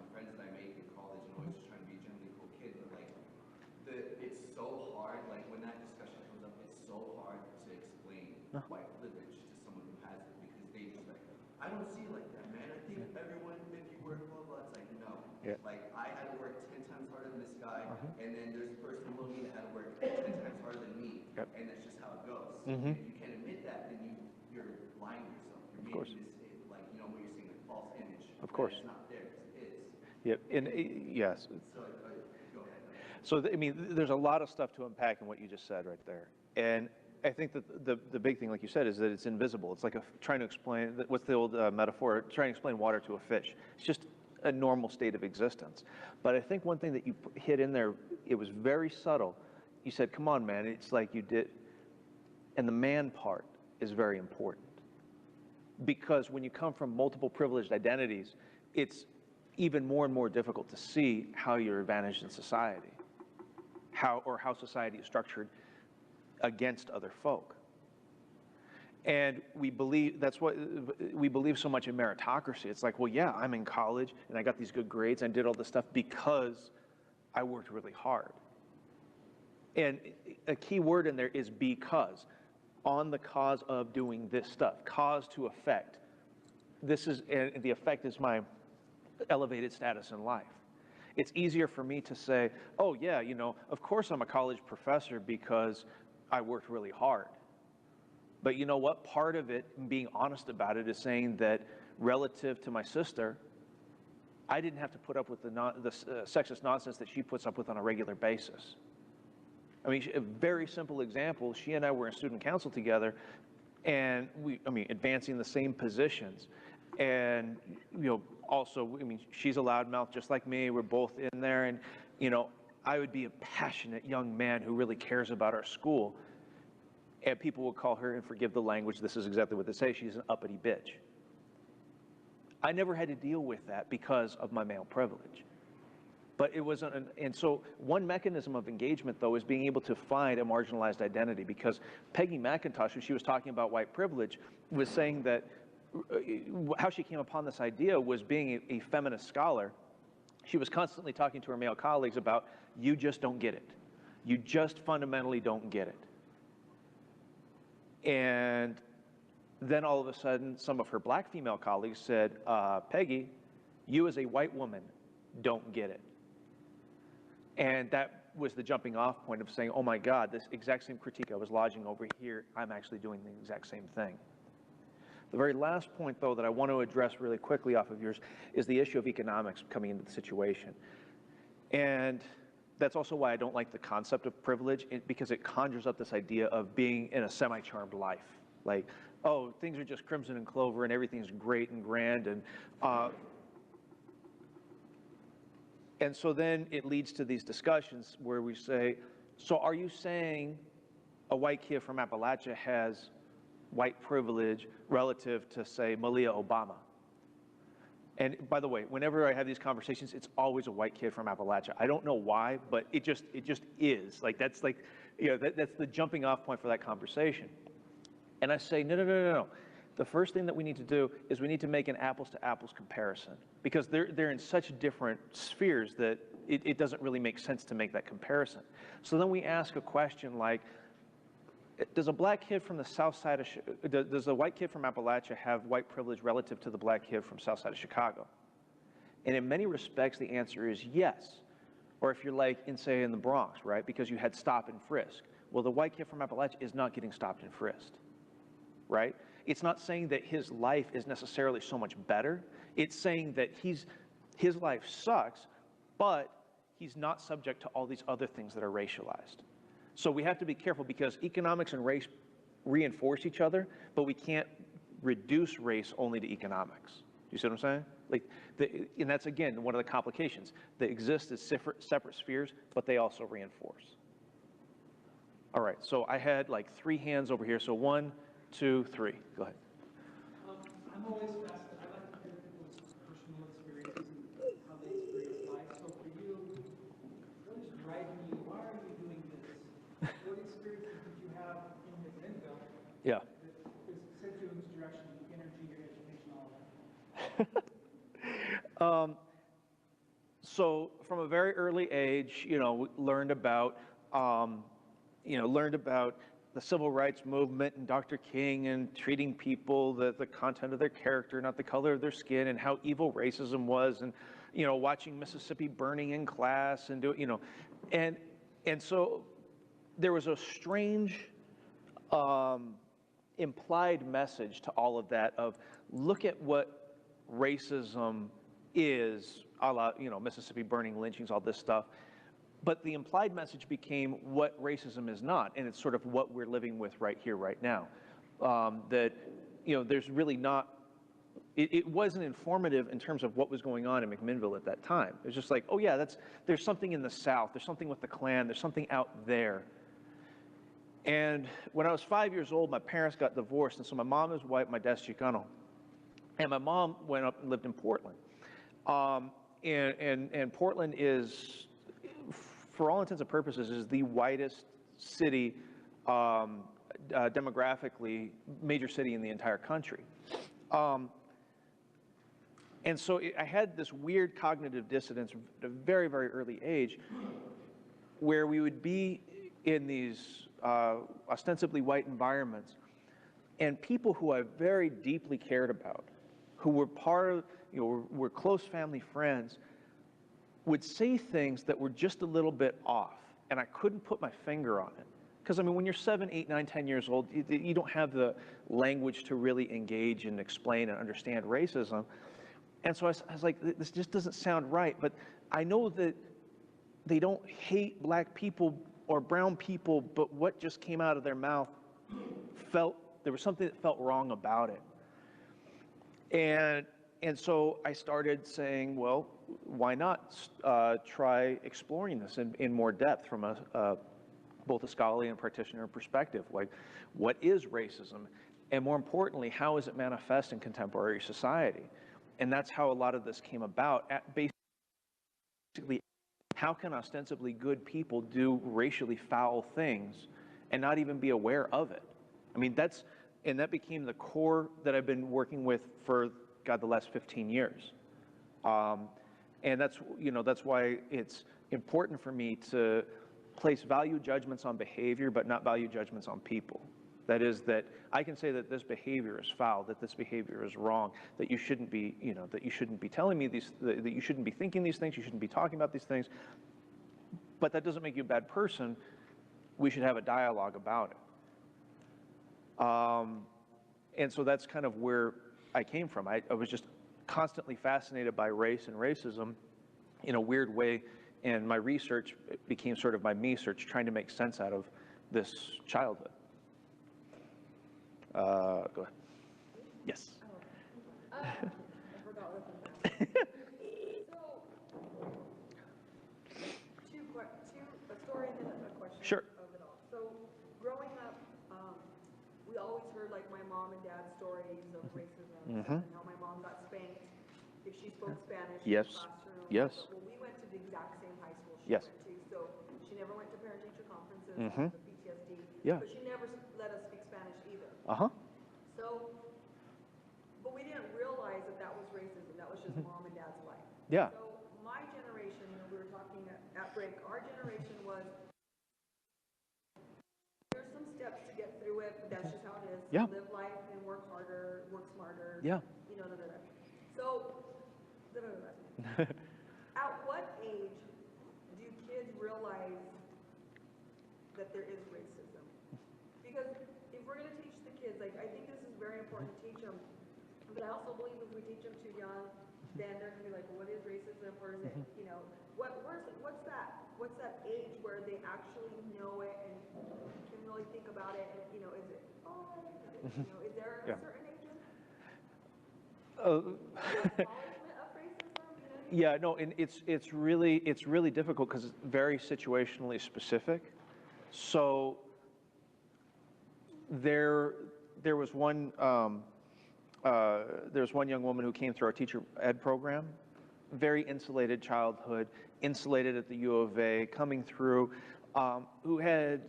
the friends that I make in college, and always just trying to be a generally cool kid. But like, it's so hard. Like when that discussion comes up, it's so hard to explain white privilege to someone who has it because they just like, I don't see it like that, man. I think everyone, if you work blah blah, it's like no. Yeah. Like I had to work 10 times harder than this guy, and then there's a person below me that had to work 10 times harder than me, and that's just how it goes. If you can't admit that, then you're lying to yourself. You're making this, like, you know, what you're saying, a false image. Of course. It's not there, it is. Yep, and yes. So, go ahead. So, I mean, there's a lot of stuff to unpack in what you just said right there. And I think that the big thing, like you said, is that it's invisible. It's like trying to explain, what's the old metaphor, trying to explain water to a fish. It's just a normal state of existence. But I think one thing that you hit in there, it was very subtle. You said, come on, man, it's like you did. And the man part is very important. Because when you come from multiple privileged identities, it's even more and more difficult to see how you're advantaged in society, how society is structured against other folk. And we believe, that's what we believe so much in meritocracy. It's like, well, yeah, I'm in college and I got these good grades and I did all this stuff because I worked really hard. And a key word in there is because, on the cause of doing this stuff, cause to effect. This is, and the effect is my elevated status in life. It's easier for me to say, oh yeah, you know, of course I'm a college professor because I worked really hard. But you know what? Part of it, being honest about it, is saying that relative to my sister, I didn't have to put up with the sexist nonsense that she puts up with on a regular basis. I mean, a very simple example, she and I were in student council together, and advancing the same positions. And, you know, also, I mean, she's a loudmouth just like me. We're both in there, and, you know, I would be a passionate young man who really cares about our school. And people would call her, and forgive the language, this is exactly what they say, she's an uppity bitch. I never had to deal with that because of my male privilege. But it wasn't, and so one mechanism of engagement, though, is being able to find a marginalized identity, because Peggy McIntosh, when she was talking about white privilege, was saying that how she came upon this idea was being a feminist scholar. She was constantly talking to her male colleagues about, you just don't get it. You just fundamentally don't get it. And then all of a sudden, some of her black female colleagues said, Peggy, you as a white woman don't get it. And that was the jumping off point of saying, oh my God, this exact same critique I was lodging over here, I'm actually doing the exact same thing. The very last point, though, that I want to address really quickly off of yours is the issue of economics coming into the situation. And that's also why I don't like the concept of privilege, because it conjures up this idea of being in a semi-charmed life. Like, oh, things are just crimson and clover and everything's great and grand. And so then it leads to these discussions where we say, so are you saying a white kid from Appalachia has white privilege relative to, say, Malia Obama? And by the way, whenever I have these conversations, it's always a white kid from Appalachia. I don't know why, but it just is. Like, that's like, you know, that's the jumping off point for that conversation. And I say, no. The first thing that we need to do is we need to make an apples to apples comparison, because they're in such different spheres that it doesn't really make sense to make that comparison. So then we ask a question like, does a black kid from the south side of, does a white kid from Appalachia have white privilege relative to the black kid from south side of Chicago? And in many respects, the answer is yes. Or if you're like, say, in the Bronx, right? Because you had stop and frisk. Well, the white kid from Appalachia is not getting stopped and frisked, right? It's not saying that his life is necessarily so much better. It's saying that his life sucks, but he's not subject to all these other things that are racialized. So we have to be careful, because economics and race reinforce each other, but we can't reduce race only to economics. You see what I'm saying? Like, and that's, again, one of the complications. They exist as separate spheres, but they also reinforce. All right, so I had like 3 hands over here. So 1, 2, 3. Go ahead. I'm always fascinated. I like to hear people's personal experiences and how they experience life. So for you, what is driving you? Why are you doing this? What experiences did you have in the Linda Yeah. that sent you in this direction, energy, your education, all that? So from a very early age, you know, learned about the civil rights movement and Dr. King and treating people, the content of their character, not the color of their skin, and how evil racism was, and, you know, watching Mississippi burning in class and do, you know, and so there was a strange implied message to all of that of, look at what racism is, a la, you know, Mississippi burning, lynchings, all this stuff. But the implied message became what racism is not, and it's sort of what we're living with right here, right now. That, you know, there's really not, it wasn't informative in terms of what was going on in McMinnville at that time. It was just like, oh yeah, there's something in the South, there's something with the Klan, there's something out there. And when I was 5 years old, my parents got divorced, and so my mom is white, my dad's Chicano. And my mom went up and lived in Portland. And Portland is, for all intents and purposes, is the whitest city, demographically, major city in the entire country. And so I had this weird cognitive dissonance at a very, very early age, where we would be in these ostensibly white environments, and people who I very deeply cared about, who were part of, you know, were close family friends, would say things that were just a little bit off, and I couldn't put my finger on it. Because, I mean, when you're 7, 8, 9, 10 years old, you don't have the language to really engage and explain and understand racism. And so I was like, this just doesn't sound right. But I know that they don't hate black people or brown people, but what just came out of their mouth there was something that felt wrong about it. And so I started saying, well, why not try exploring this in more depth from both a scholarly and practitioner perspective? Like, what is racism? And more importantly, how is it manifest in contemporary society? And that's how a lot of this came about. Basically, how can ostensibly good people do racially foul things and not even be aware of it? I mean, that became the core that I've been working with for, God, the last 15 years. And that's, you know, that's why it's important for me to place value judgments on behavior, but not value judgments on people. That is, that I can say that this behavior is foul, that this behavior is wrong, that you shouldn't be, you know, that you shouldn't be telling me these, that you shouldn't be thinking these things, you shouldn't be talking about these things. But that doesn't make you a bad person. We should have a dialogue about it. And so that's kind of where I came from. I was just constantly fascinated by race and racism in a weird way, and my research became sort of my me-search, trying to make sense out of this childhood. Go ahead. Yes. I forgot what the So, a story and then a question Sure. of it all. So, growing up, we always heard like my mom and dad's stories of racism and how my mom got spanked if she spoke Spanish Yes. in the classroom. Yes. Well, we went to the exact same high school she Yes. went to, so she never went to parent-teacher conferences, the PTSD, Yeah. but she never let us speak Spanish either. Uh-huh. So, but we didn't realize that that was racism. That was just mom and dad's life. Yeah. So my generation, you know, we were talking at break, our generation was, there's some steps to get through it, but that's just how it is. Yeah. Live life and work harder, work smarter. Yeah. You know, So, at what age do kids realize that there is racism? Because if we're going to teach the kids, like, I think this is very important to teach them, but I also believe if we teach them too young, then they're going to be like, well, what is racism? Where is it? You know, what's that age where they actually know it and can really think about it? And, you know, is it, you know, is there a certain age? Acknowledgement of racism? You know? Yeah, no, and it's really difficult because it's very situationally specific. So there was one young woman who came through our teacher ed program, very insulated childhood, insulated at the U of A, coming through, who had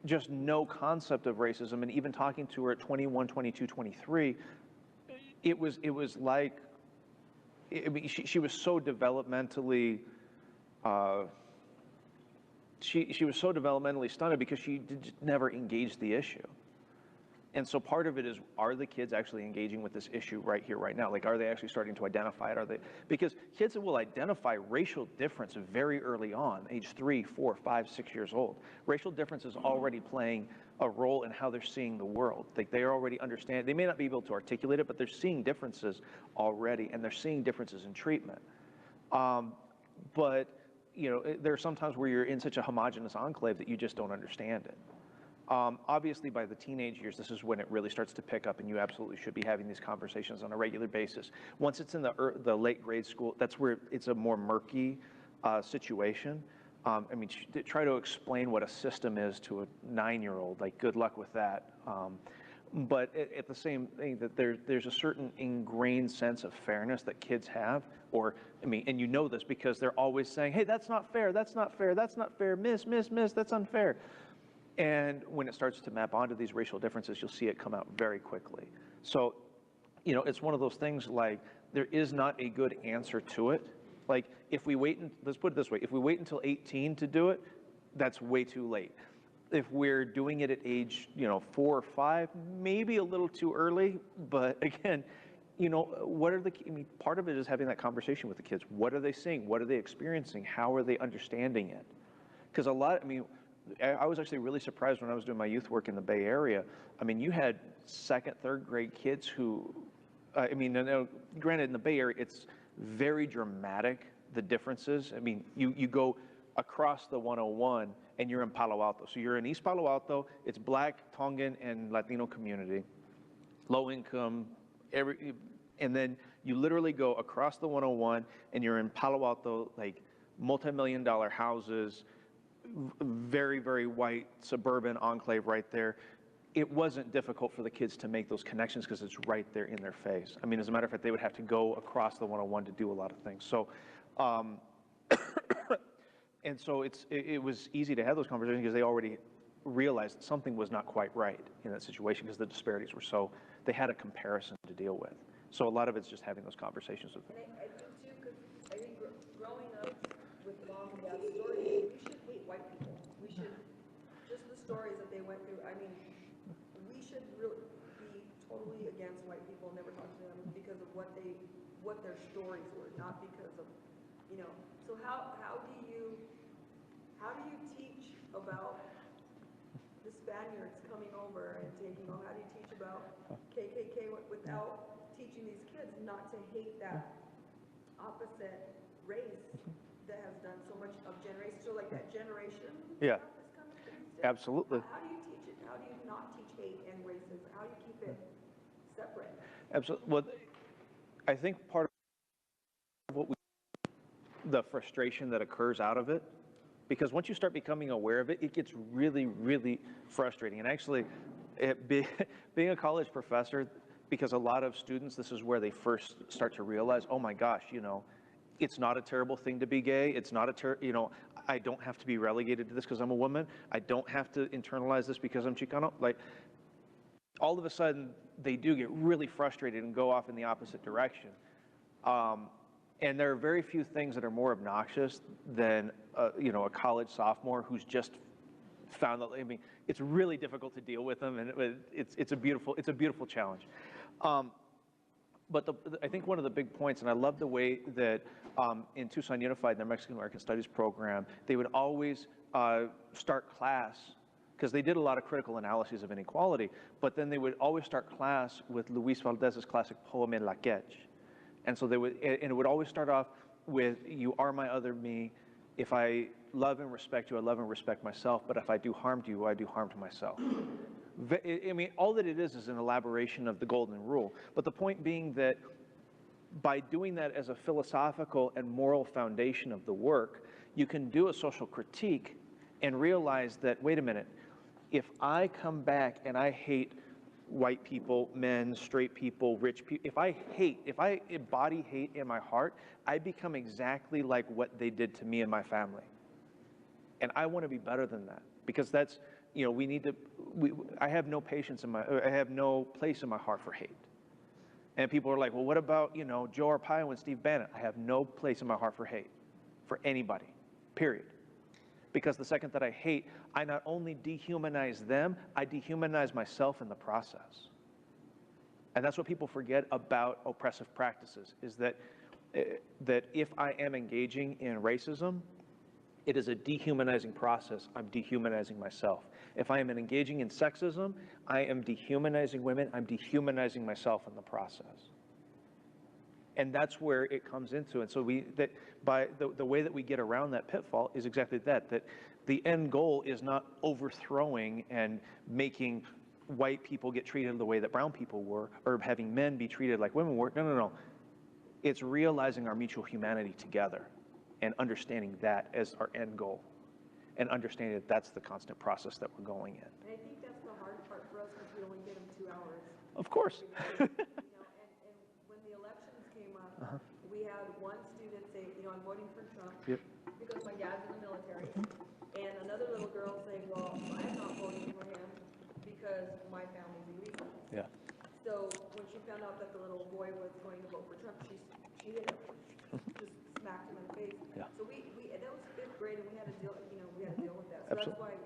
just no concept of racism, and even talking to her at 21, 22, 23, it was like, I mean, she was so developmentally she was so developmentally stunted because she just never engaged the issue. And so part of it is, are the kids actually engaging with this issue right here, right now? Like, are they actually starting to identify it? Are they, because kids will identify racial difference very early on, age 3, 4, 5, 6 years old. Racial difference is already playing a role in how they're seeing the world. Like, they already understand, they may not be able to articulate it, but they're seeing differences already, and they're seeing differences in treatment. But, you know, there are some times where you're in such a homogenous enclave that you just don't understand it. Obviously, by the teenage years, this is when it really starts to pick up, and you absolutely should be having these conversations on a regular basis. Once it's in the late grade school, that's where it's a more murky situation. I mean, try to explain what a system is to a 9-year-old. Like, good luck with that. But at the same thing, that there's a certain ingrained sense of fairness that kids have, or, I mean, and you know this because they're always saying, hey, that's not fair, that's not fair, that's not fair, miss, that's unfair. And when it starts to map onto these racial differences, you'll see it come out very quickly. So, you know, it's one of those things, like, there is not a good answer to it. Like, if we wait, let's put it this way, if we wait until 18 to do it, that's way too late. If we're doing it at age, you know, 4 or 5, maybe a little too early, but again, you know, what are I mean, part of it is having that conversation with the kids. What are they seeing? What are they experiencing? How are they understanding it? Because I mean, I was actually really surprised when I was doing my youth work in the Bay Area. I mean, you had 2nd, 3rd grade kids who, I mean, granted, in the Bay Area, it's very dramatic, the differences. I mean, you go across the 101 and you're in Palo Alto. So you're in East Palo Alto, it's Black, Tongan, and Latino community, low income, and then you literally go across the 101 and you're in Palo Alto, like multi-million-dollar houses, very, very white suburban enclave right there. It wasn't difficult for the kids to make those connections because it's right there in their face. I mean, as a matter of fact, they would have to go across the 101 to do a lot of things. So, and so it was easy to have those conversations because they already realized something was not quite right in that situation because the disparities were so, they had a comparison to deal with. So a lot of it's just having those conversations with them. And I think too, because I think growing up with mom and dad's stories, we should hate white people. We should, just the stories that they went through, I mean, we should really be totally against white people, never talk to them because of what their stories were, not because of, you know. So how do you teach about the Spaniards coming over and taking over? How do you teach about KKK without teaching these kids not to hate that opposite race that has done so much of generation? So like that generation Yeah. stuff is coming through still? Absolutely. How do you teach it? How do you not teach hate and racism? How do you keep it separate? Absolutely. Well, I think part of what the frustration that occurs out of it, because once you start becoming aware of it, it gets really, really frustrating. And actually, being a college professor, because a lot of students, this is where they first start to realize, oh my gosh, you know, it's not a terrible thing to be gay. It's not you know, I don't have to be relegated to this because I'm a woman. I don't have to internalize this because I'm Chicano. Like, all of a sudden, they do get really frustrated and go off in the opposite direction. And there are very few things that are more obnoxious than, you know, a college sophomore who's just found that, I mean, it's really difficult to deal with them, and it's a beautiful challenge. But I think one of the big points, and I love the way that in Tucson Unified, their Mexican American Studies program, they would always start class, because they did a lot of critical analyses of inequality, but then they would always start class with Luis Valdez's classic poem, En La Quech. And so and it would always start off with, you are my other me. If I love and respect you, I love and respect myself. But if I do harm to you, I do harm to myself. I mean, all that it is an elaboration of the golden rule. But the point being that by doing that as a philosophical and moral foundation of the work, you can do a social critique and realize that, wait a minute, if I come back and I hate white people, men, straight people, rich people, if I embody hate in my heart, I become exactly like what they did to me and my family. And I want to be better than that, because that's, you know, I have no patience I have no place in my heart for hate. And people are like, well, what about, you know, Joe Arpaio and Steve Bannon? I have no place in my heart for hate, for anybody, period. Because the second that I hate, I not only dehumanize them, I dehumanize myself in the process. And that's what people forget about oppressive practices, is that if I am engaging in racism, it is a dehumanizing process. I'm dehumanizing myself. If I am engaging in sexism, I am dehumanizing women. I'm dehumanizing myself in the process. And that's where it comes into. And so by the way that we get around that pitfall is exactly that the end goal is not overthrowing and making white people get treated the way that brown people were, or having men be treated like women were. No. It's realizing our mutual humanity together and understanding that as our end goal, and understanding that that's the constant process that we're going in. And I think that's the hard part for us, because we only get them 2 hours. Of course. And when the elections came up, we had one student say, I'm voting for Trump because my dad's in the military. And another little girl saying, well, I'm not voting for him because my family's illegal. Yeah. So when she found out that the little boy was going to vote for Trump, she hit him, just smacked him in the face. Yeah. So that was 5th grade, and we had to deal with that. So Absolutely. that's why,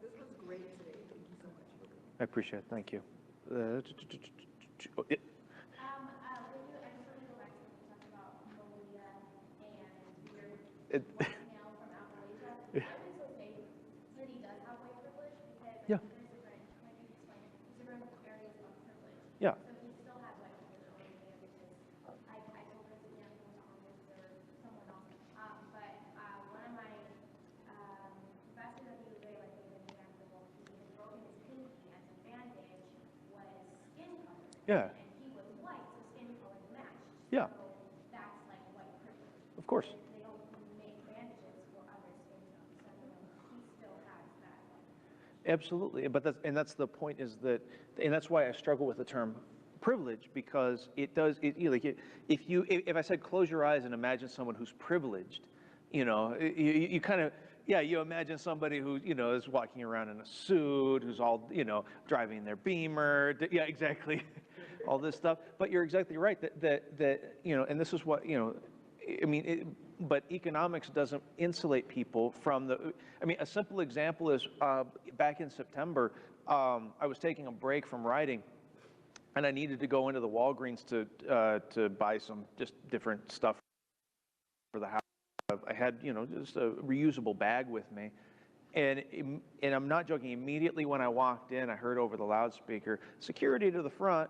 this was great today. Thank you so much. I appreciate it. Thank you. I just want to go back to what you talked about Malia and your white male from Appalachia. I would still say City does have white privilege, because Yeah. there's different, like you explained, there's different areas of privilege. Yeah. So he still has white privilege over there, because I told her to get him on this or someone else. But one of my professors that he was very like uncomfortable, he had broken his pinky, and the bandage was skin color. Yeah. And he was white, so skin color matched. Yeah. So that's like white privilege. Of course. They don't make bandages for other skin tones, so he still has that. Absolutely. But that's the point, is that, and that's why I struggle with the term privilege, because it does, if I said close your eyes and imagine someone who's privileged, you kind of, you imagine somebody who, is walking around in a suit, who's all, driving their Beamer. Yeah, exactly. All this stuff. But you're exactly right that and this is what, but economics doesn't insulate people from a simple example is back in September, I was taking a break from writing, and I needed to go into the Walgreens to buy some just different stuff for the house. I had, just a reusable bag with me. And I'm not joking, immediately when I walked in, I heard over the loudspeaker, security to the front.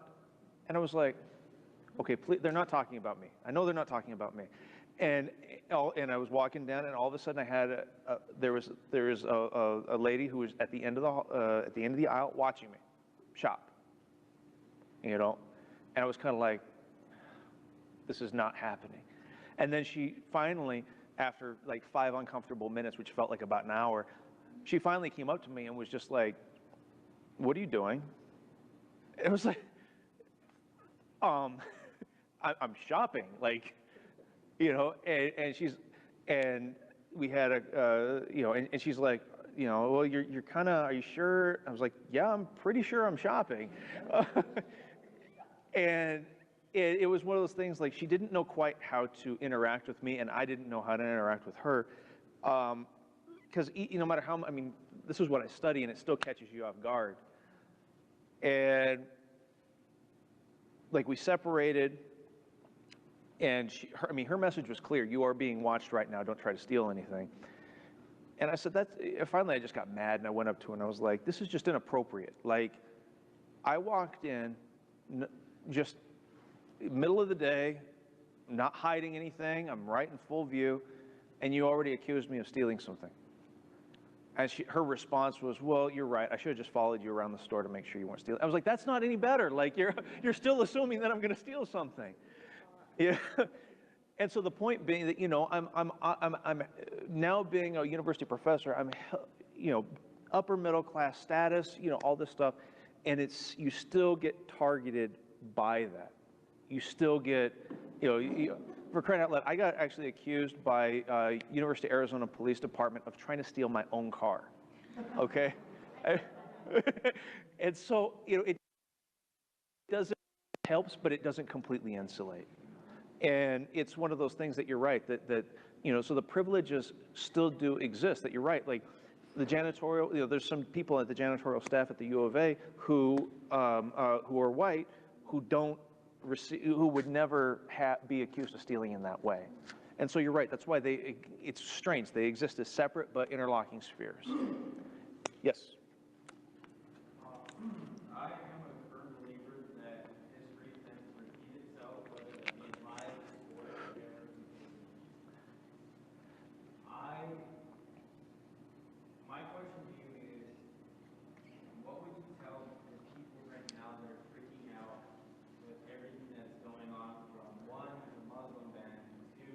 And I was like, okay, please, they're not talking about me. I know they're not talking about me. And I was walking down, and all of a sudden I had there was a lady who was at the end of the aisle watching me shop. And I was kind of like, this is not happening. And then she finally, after like 5 uncomfortable minutes, which felt like about an hour, she finally came up to me and was just like, what are you doing? It was like, I'm shopping, like, and we had and she's like, well, you're kind of, are you sure? I was like, yeah, I'm pretty sure I'm shopping. And it was one of those things, like, she didn't know quite how to interact with me, and I didn't know how to interact with her. Because no matter how, this is what I study, and it still catches you off guard. And like, we separated, and her message was clear: you are being watched right now. Don't try to steal anything. And I said, finally I just got mad, and I went up to her and I was like, this is just inappropriate. Like, I walked in, just middle of the day, not hiding anything, I'm right in full view, and you already accused me of stealing something. And her response was, well, you're right, I should have just followed you around the store to make sure you weren't stealing. I was like, that's not any better. Like, you're still assuming that I'm going to steal something. Yeah. And so the point being that, I'm now being a university professor, I'm, upper middle class status, all this stuff, and you still get targeted by that. You still get, for crying out loud, I got actually accused by University of Arizona Police Department of trying to steal my own car. Okay? And so, it helps, but it doesn't completely insulate. And it's one of those things that you're right, that you know, so the privileges still do exist, that you're right. Like the janitorial, you know, there's some people at the janitorial staff at the U of A who are white, who don't receive, who would never be accused of stealing in that way. And so you're right, that's why it's strange. They exist as separate but interlocking spheres. Yes? I am a firm believer that history tends to repeat itself, whether that be in life or whatever. My question to you is, what would you tell the people right now that are freaking out with everything that's going on, from one, the Muslim ban, to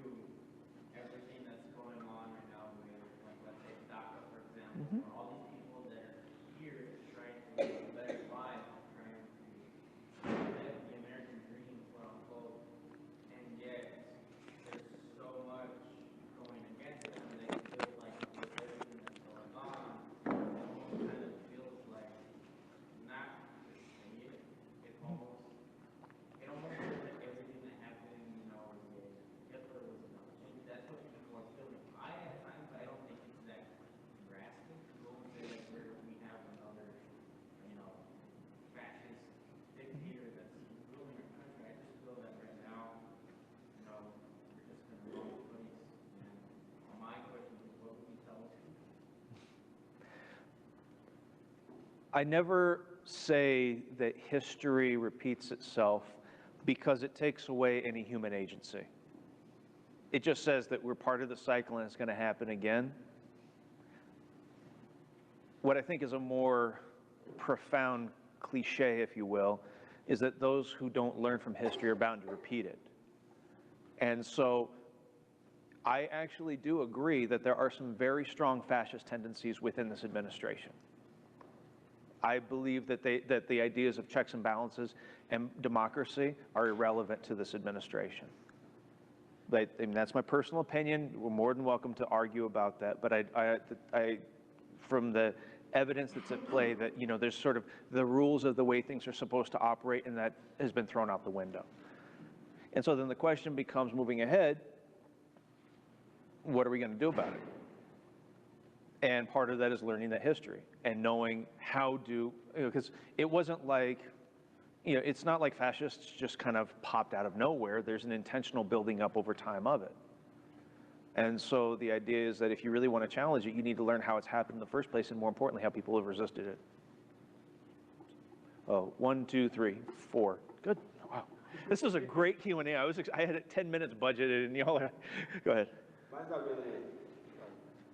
everything that's going on right now with, like, let's say DACA, for example, or all these people that are here trying to live a better life, trying to live the American dream, quote unquote, and yet there's so much going against them, they feel like with everything that's going on, it almost kind of feels like, not to say it, it almost feels like everything that happened, you know, with Hitler was an opportunity. That's what people are feeling. At times, I don't think it's that drastic to go and say that we have another, you know, fascist dictator that's ruling our country. I just feel that right now, you know, we're just in the wrong place. And my question is, what would you tell us? I never say that history repeats itself because it takes away any human agency. It just says that we're part of the cycle and it's going to happen again. What I think is a more profound cliche, if you will, is that those who don't learn from history are bound to repeat it. And so I actually do agree that there are some very strong fascist tendencies within this administration. I believe that the ideas of checks and balances and democracy are irrelevant to this administration. I mean, that's my personal opinion. We're more than welcome to argue about that. But I from the evidence that's at play, that, you know, there's sort of the rules of the way things are supposed to operate, and that has been thrown out the window. And so then the question becomes, moving ahead, what are we going to do about it? And part of that is learning that history and knowing how to, because it wasn't like, you know, it's not like fascists just kind of popped out of nowhere. There's an intentional building up over time of it. And so the idea is that if you really want to challenge it, you need to learn how it's happened in the first place, and more importantly, how people have resisted it. Oh, 1, 2, 3, 4. Good. Wow. This is a great Q&A. I had 10 minutes budgeted, and y'all are, go ahead. Mine's not really a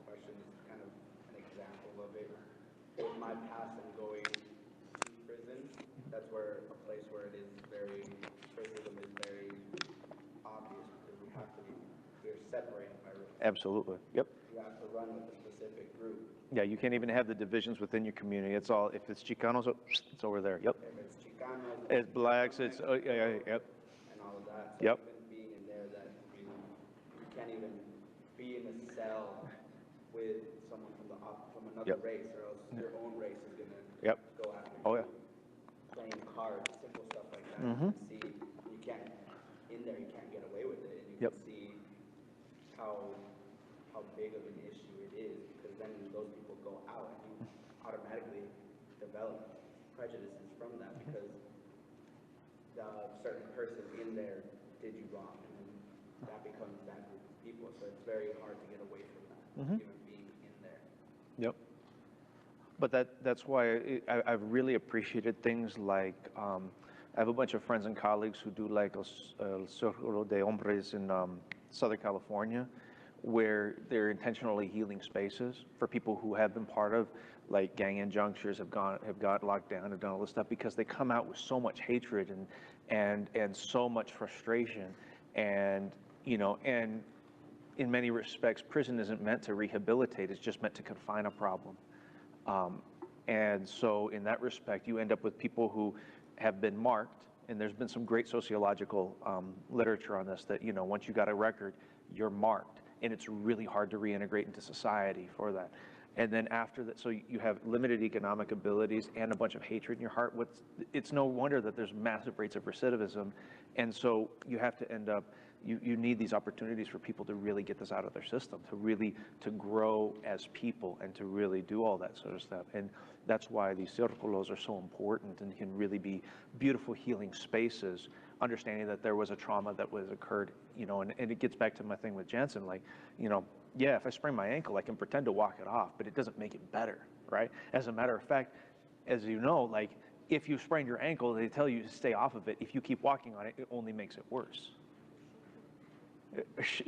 question, it's kind of an example of it. With my past and going to prison, that's where a place where it is very, racism is very obvious, because we have to be, we're separated by race. Absolutely. Yep. You have to run with a specific group. Yeah, you can't even have the divisions within your community. It's all, if it's Chicanos, it's over there. Yep. If it's Chicanos, It's blacks, it's, yep. and all of that. So Yep. even being in there, that you can't even be in a cell with someone from another Yep. race, or else your own race is gonna Yep. go after you. Oh, yeah. Playing cards, simple stuff like that. Mhm. You can see, you can't, in there, you can't get away with it, and you Yep. can see how big of an issue it is, because then those people go out and you automatically develop prejudices from that, because the certain person in there did you wrong, and then that becomes that group of people. So it's very hard to get away from that, even being in there. Yep. But that's why I've really appreciated things like, I have a bunch of friends and colleagues who do like El Círculo de Hombres in Southern California, where they're intentionally healing spaces for people who have been part of like gang injunctures, have got locked down, have done all this stuff, because they come out with so much hatred and so much frustration, and, you know, and in many respects, prison isn't meant to rehabilitate, it's just meant to confine a problem. And so in that respect, you end up with people who have been marked, and there's been some great sociological literature on this, that, you know, once you got a record, you're marked, and it's really hard to reintegrate into society for that. And then after that, so you have limited economic abilities and a bunch of hatred in your heart. It's no wonder that there's massive rates of recidivism. And so you have to end up you need these opportunities for people to really get this out of their system, to grow as people and to really do all that sort of stuff. And that's why these circulos are so important and can really be beautiful healing spaces, understanding that there was a trauma that was occurred, and it gets back to my thing with Jansen, like, yeah, if I sprain my ankle, I can pretend to walk it off, but it doesn't make it better, right? As a matter of fact, as you know, like, if you sprain your ankle, they tell you to stay off of it. If you keep walking on it, it only makes it worse.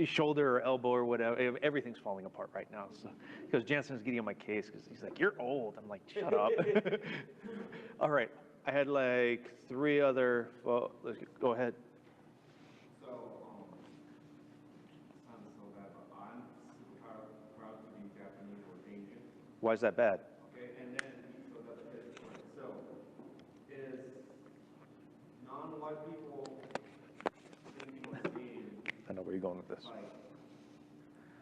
Shoulder or elbow or whatever, everything's falling apart right now. So, because Jansen's getting on my case because he's like, "You're old." I'm like, "Shut up." All right, I had like 3 other. Well, go ahead. So, sounds so bad, but I'm super proud to be Japanese or Asian. Why is that bad? Okay, and then so that's the first point. So, is non-white people thinking or seeing? I know where you're going with this. Like,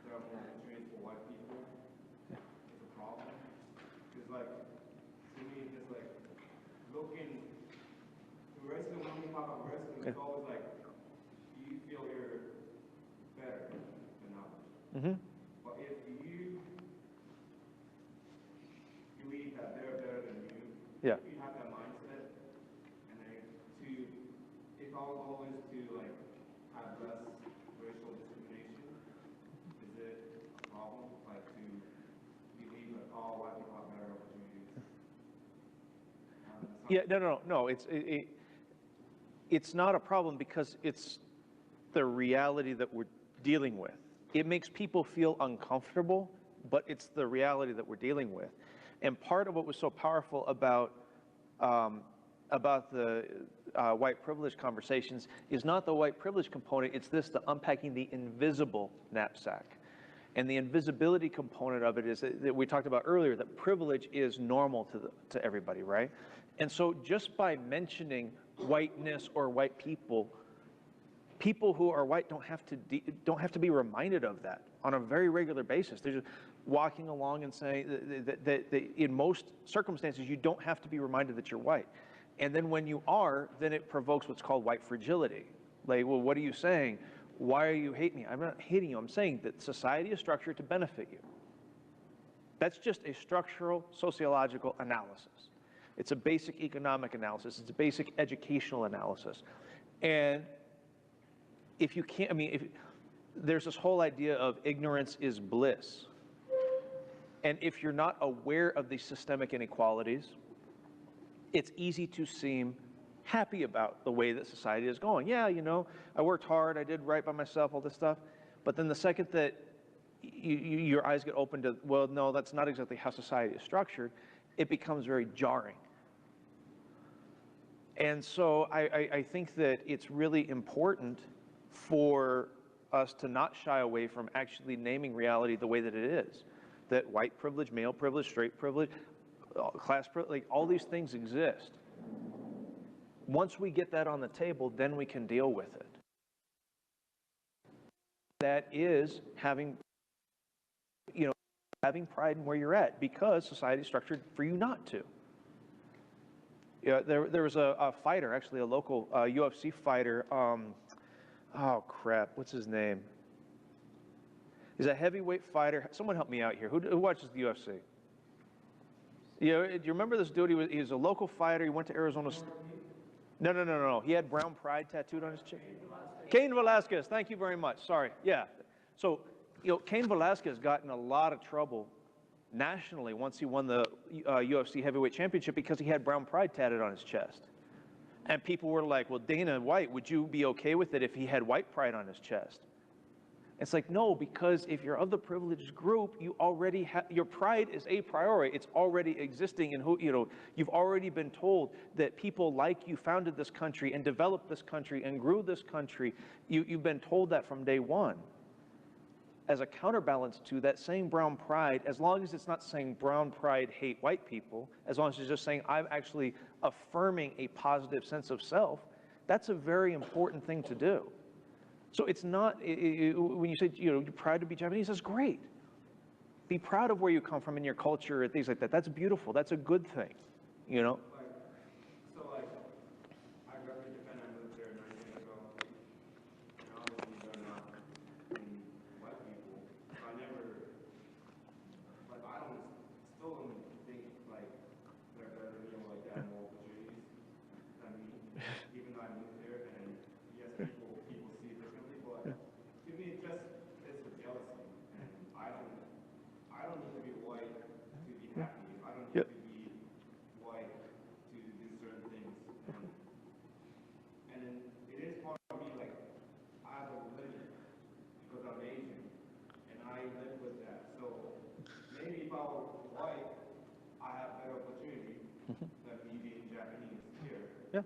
there are more opportunities for white people. Yeah. It's a problem. Because, like, to me, it's like looking. Racism, when we talk about racism, it's always like you feel you're better than others. Mm-hmm. But if you believe that they're better than you, Yeah. if you have that mindset, and then if our goal is to like have less racial discrimination, is it a problem? Like to believe that all white people have better opportunities? Yeah, no. It's not a problem because it's the reality that we're dealing with. It makes people feel uncomfortable, but it's the reality that we're dealing with. And part of what was so powerful about the white privilege conversations is not the white privilege component, it's the unpacking the invisible knapsack. And the invisibility component of it is that we talked about earlier, that privilege is normal to everybody, right? And so just by mentioning whiteness or white people, people who are white don't have to be reminded of that on a very regular basis. They're just walking along and saying that in most circumstances, you don't have to be reminded that you're white. And then when you are, then it provokes what's called white fragility. Like, well, what are you saying? Why are you hating me? I'm not hating you. I'm saying that society is structured to benefit you. That's just a structural sociological analysis. It's a basic economic analysis. It's a basic educational analysis. And if you can't, there's this whole idea of ignorance is bliss. And if you're not aware of these systemic inequalities, it's easy to seem happy about the way that society is going. Yeah, I worked hard, I did right by myself, all this stuff. But then the second that your eyes get open to, well, no, that's not exactly how society is structured, it becomes very jarring. And so I think that it's really important for us to not shy away from actually naming reality the way that it is. That white privilege, male privilege, straight privilege, class privilege, like all these things exist. Once we get that on the table, then we can deal with it. That is having pride in where you're at, because society is structured for you not to. Yeah, there was a fighter, actually a local UFC fighter. Oh crap, what's his name? He's a heavyweight fighter. Someone help me out here. Who watches the UFC? Do you remember this dude? He was a local fighter. He went to Arizona State. No. He had brown pride tattooed on his chest. Cain Velasquez. Thank you very much. Sorry. Yeah. So, Cain Velasquez got in a lot of trouble nationally once he won the UFC heavyweight championship because he had brown pride tatted on his chest. And people were like, well, Dana White, would you be okay with it if he had white pride on his chest? It's like, no, because if you're of the privileged group, you already have, your pride is a priori. It's already existing, and you've already been told that people like you founded this country and developed this country and grew this country. You've been told that from day one. As a counterbalance to that same brown pride, as long as it's not saying brown pride hate white people, as long as it's just saying I'm actually affirming a positive sense of self, that's a very important thing to do. So it's not, when you say, you're proud to be Japanese, that's great. Be proud of where you come from in your culture and things like that. That's beautiful. That's a good thing, I grew up in Japan. I moved there 9 years ago. And obviously that me being Japanese here. Yeah.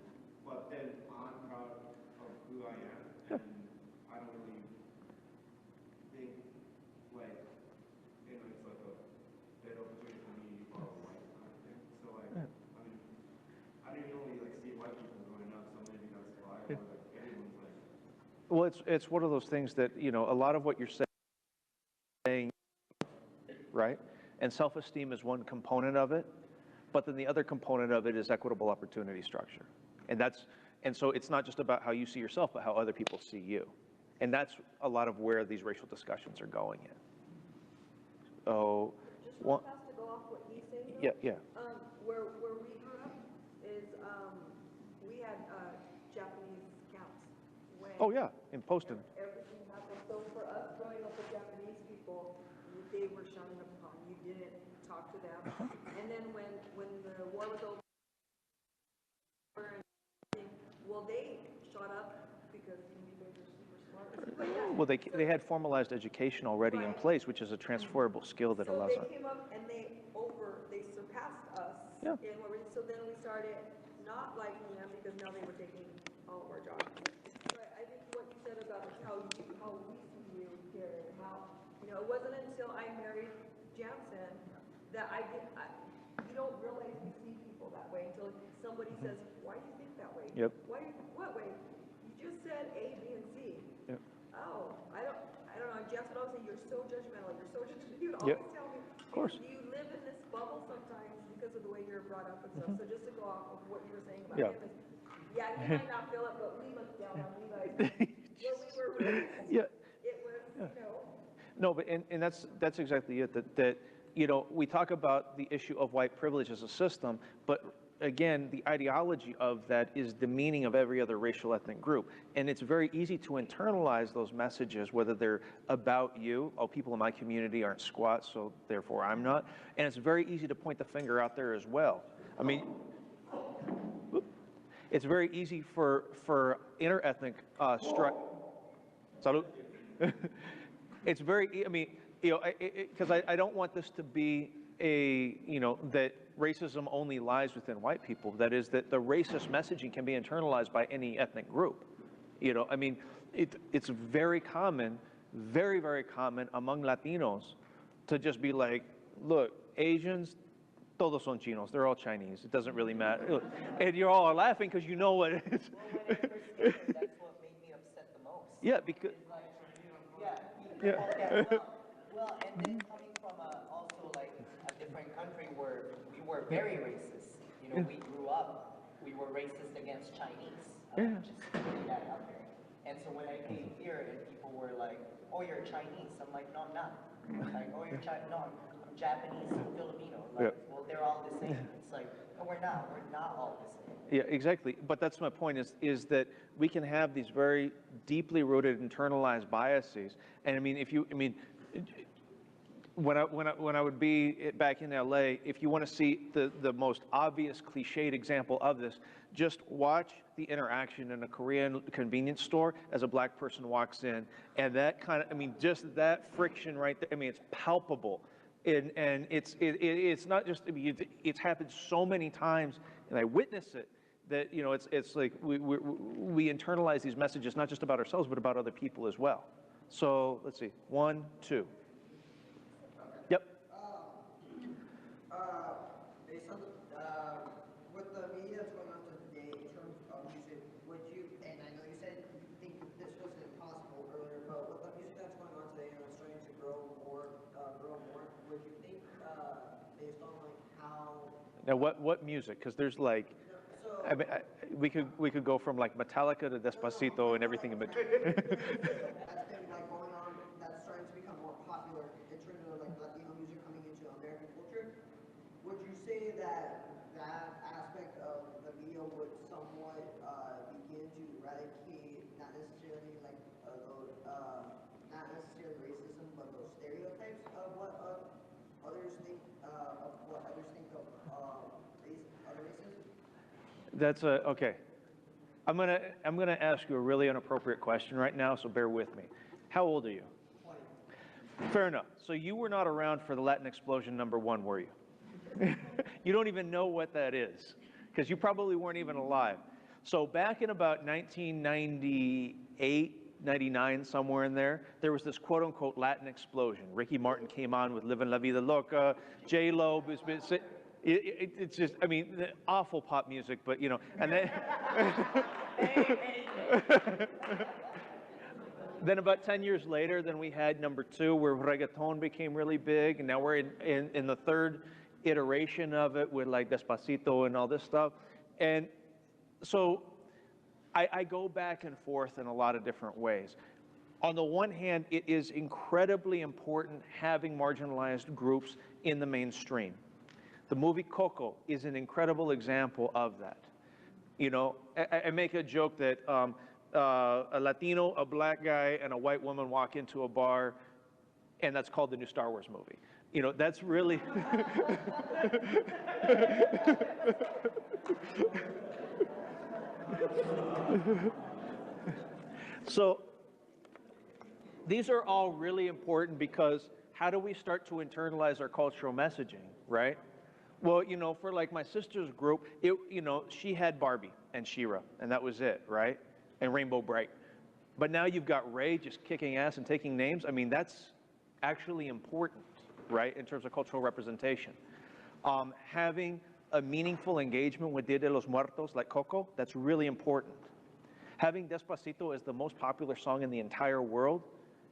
But then I'm proud of who I am, Yeah. and I don't really think like, you know, it's like a bad opportunity for me to borrow white kind of thing. So like, Yeah. I mean, I didn't really like see white people growing up, so maybe that's why. Yeah. Or like everyone's like, Well, it's one of those things that, you know, a lot of what you're saying, right? And self-esteem is one component of it, but then the other component of it is equitable opportunity structure. And so it's not just about how you see yourself, but how other people see you. And that's a lot of where these racial discussions are going in. So, Just real fast to go off what he's saying though. yeah. Where we grew up is, we had, Japanese camps. When Oh yeah, in Poston. everything happened. So for us growing up with Japanese people, they were shunned upon. You didn't talk to them. And then when the war was over, and everything, well, they shot up because you guys are super smart. But yeah, Well, they had formalized education already in Right. place, which is a transferable skill that so allows they us. came up and they surpassed us. Yeah. In what so then we started not liking them because now they were taking all of our jobs. But I think what you said about how we see you here and how, you know, it wasn't until I married Jansen that you don't realize you see people that way until somebody says, why do you think that way? Yep. What way? You just said A, B, and C. Yep. Oh, I don't know. Jansen always say, you're so judgmental. You're so judgmental. You'd Yep. always tell me. Of course. You live in this bubble sometimes because of the way you're brought up and stuff. So just to go off of what you were saying about Yeah. him is, yeah, he might not feel it, but we looked down on you guys when we were raised. Yeah. It was, you know. No, but and that's exactly it. That you know, we talk about the issue of white privilege as a system, but again, the ideology of that is the meaning of every other racial ethnic group, and it's very easy to internalize those messages, whether they're about you. Oh, people in my community aren't squat, so therefore I'm not. And it's very easy to point the finger out there as well. I mean, it's very easy for interethnic strife. Salud. It's very, I mean, you know, because I don't want this to be a, you know, that racism only lies within white people. That is, that the racist messaging can be internalized by any ethnic group. You know, I mean, it's very common, very, very common among Latinos to just be like, look, Asians, todos son chinos. They're all Chinese. It doesn't really matter. And you're all laughing because you know what it is. Well, when I first came here, that's what made me upset the most. Yeah, because, It's like, yeah, Yeah. well, and then coming from also like a different country where we were very racist. You know, we grew up, we were racist against Chinese. Just putting that out there. And so when I came here and people were like, oh, you're Chinese. I'm like, no, I'm not. Like, oh, you're Chinese. No, I'm Japanese and Filipino. Like, well, they're all the same. It's like, no, we're not. We're not all the same. yeah, exactly. But that's my point is that we can have these very deeply rooted internalized biases. And I mean, when I would be back in LA, if you want to see the most obvious cliched example of this, just watch the interaction in a Korean convenience store as a black person walks in, and that kind of, I mean, just that friction right there. I mean, it's palpable, and it's not just, I mean, it's happened so many times, and I witness it. That, you know, it's like we internalize these messages not just about ourselves but about other people as well. So let's see, 1, 2. Yep. Based on with the media that's going on today in terms of music, would you, and I know you said you think that this was impossible earlier, but with the music that's going on today and it's starting to grow more, would you think, based on like how... Now what music? Because there's like, I mean, we could go from like Metallica to Despacito and everything in between. That's been like going on, that's starting to become more popular in terms of like Latino music coming into American culture. Would you say that that aspect of the media would somewhat begin to eradicate not necessarily like not necessarily racism, but those stereotypes of what others think of other races? That's okay. I'm gonna ask you a really inappropriate question right now, so bear with me. How old are you? 20. Fair enough. So you were not around for the Latin explosion #1, were you? You don't even know what that is, because you probably weren't even alive. So back in about 1998, 99, somewhere in there, there was this quote-unquote Latin explosion. Ricky Martin came on with Livin' La Vida Loca, J-Lo, it's just, I mean, awful pop music, but, you know, and then... Then about 10 years later, then we had number 2, where reggaeton became really big, and now we're in the third iteration of it with like Despacito and all this stuff. And so I go back and forth in a lot of different ways. On the one hand, it is incredibly important having marginalized groups in the mainstream. The movie Coco is an incredible example of that. You know, I make a joke that a Latino, a black guy, and a white woman walk into a bar, and that's called the new Star Wars movie. You know, that's really... So these are all really important, because how do we start to internalize our cultural messaging, right? Well, you know, for like my sister's group, you know, she had Barbie and She-Ra, and that was it, right? And Rainbow Bright. But now you've got Ray just kicking ass and taking names. I mean, that's actually important, right, in terms of cultural representation. Having a meaningful engagement with Dia de los Muertos like Coco, that's really important. Having Despacito as the most popular song in the entire world,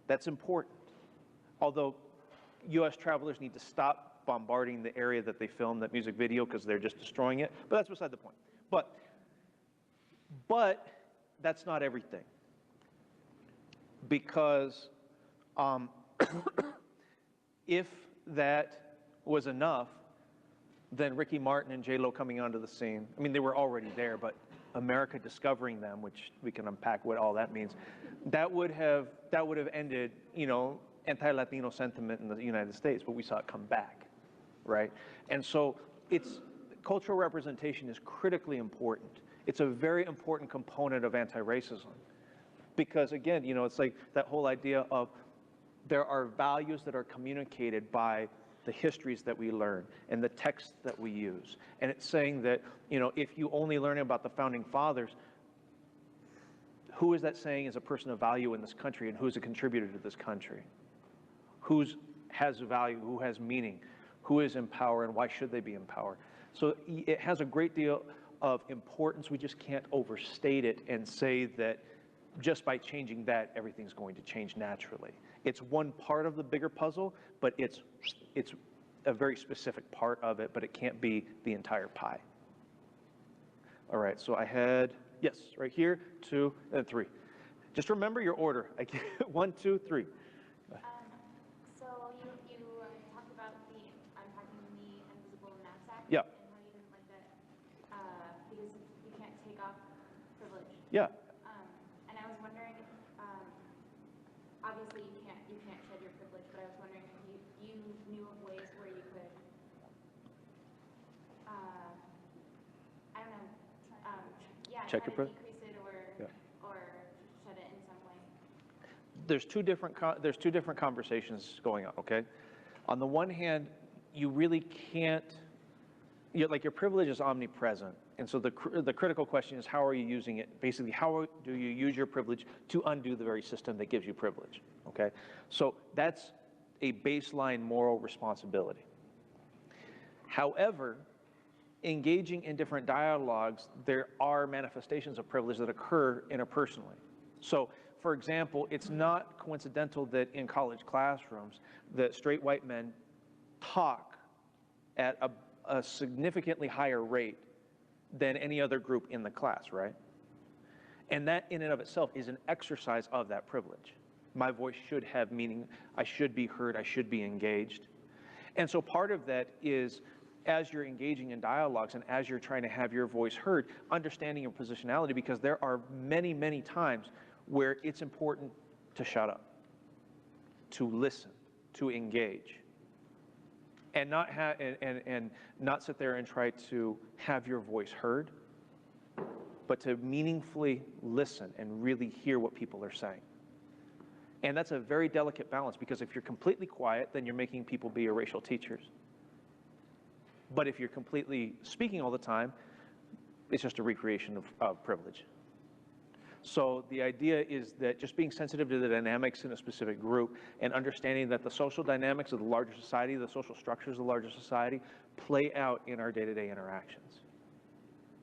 that's important. Although U.S. travelers need to stop bombarding the area that they filmed that music video, because they're just destroying it. But that's beside the point. But that's not everything. Because if that was enough, then Ricky Martin and J-Lo coming onto the scene, I mean, they were already there, but America discovering them, which we can unpack what all that means, that would have ended, you know, anti-Latino sentiment in the United States, but we saw it come back, right? And so cultural representation is critically important. It's a very important component of anti-racism. Because again, you know, it's like that whole idea of there are values that are communicated by the histories that we learn and the texts that we use. And it's saying that, you know, if you only learn about the founding fathers, who is that saying is a person of value in this country, and who's a contributor to this country? Who has value, who has meaning, who is in power, and why should they be in power? So it has a great deal of importance. We just can't overstate it and say that just by changing that, everything's going to change naturally. It's one part of the bigger puzzle, but it's a very specific part of it, but it can't be the entire pie. All right, so I had, yes, right here, 2, and 3. Just remember your order. 1, 2, 3. So you talked about unpacking the invisible knapsack. Yeah. And how you didn't like that because you can't take off privilege. Yeah. And I was wondering, obviously you can't shed your privilege, but I was wondering if you knew of ways where you could, I don't know, check your privilege? decrease it or shed it in some way. There's two different conversations going on, okay? On the one hand, you really can't, like your privilege is omnipresent. And so the critical question is, how are you using it? Basically, how do you use your privilege to undo the very system that gives you privilege, okay? So that's a baseline moral responsibility. However, engaging in different dialogues, there are manifestations of privilege that occur interpersonally. So, for example, it's not coincidental that in college classrooms, that straight white men talk at a significantly higher rate than any other group in the class, right? And that in and of itself is an exercise of that privilege. My voice should have meaning. I should be heard. I should be engaged. And so part of that is, as you're engaging in dialogues and as you're trying to have your voice heard, understanding your positionality, because there are many, many times where it's important to shut up, to listen, to engage, and not sit there and try to have your voice heard, but to meaningfully listen and really hear what people are saying. And that's a very delicate balance, because if you're completely quiet, then you're making people be your racial teachers. But if you're completely speaking all the time, it's just a recreation of privilege. So the idea is that just being sensitive to the dynamics in a specific group and understanding that the social dynamics of the larger society, the social structures of the larger society, play out in our day-to-day interactions.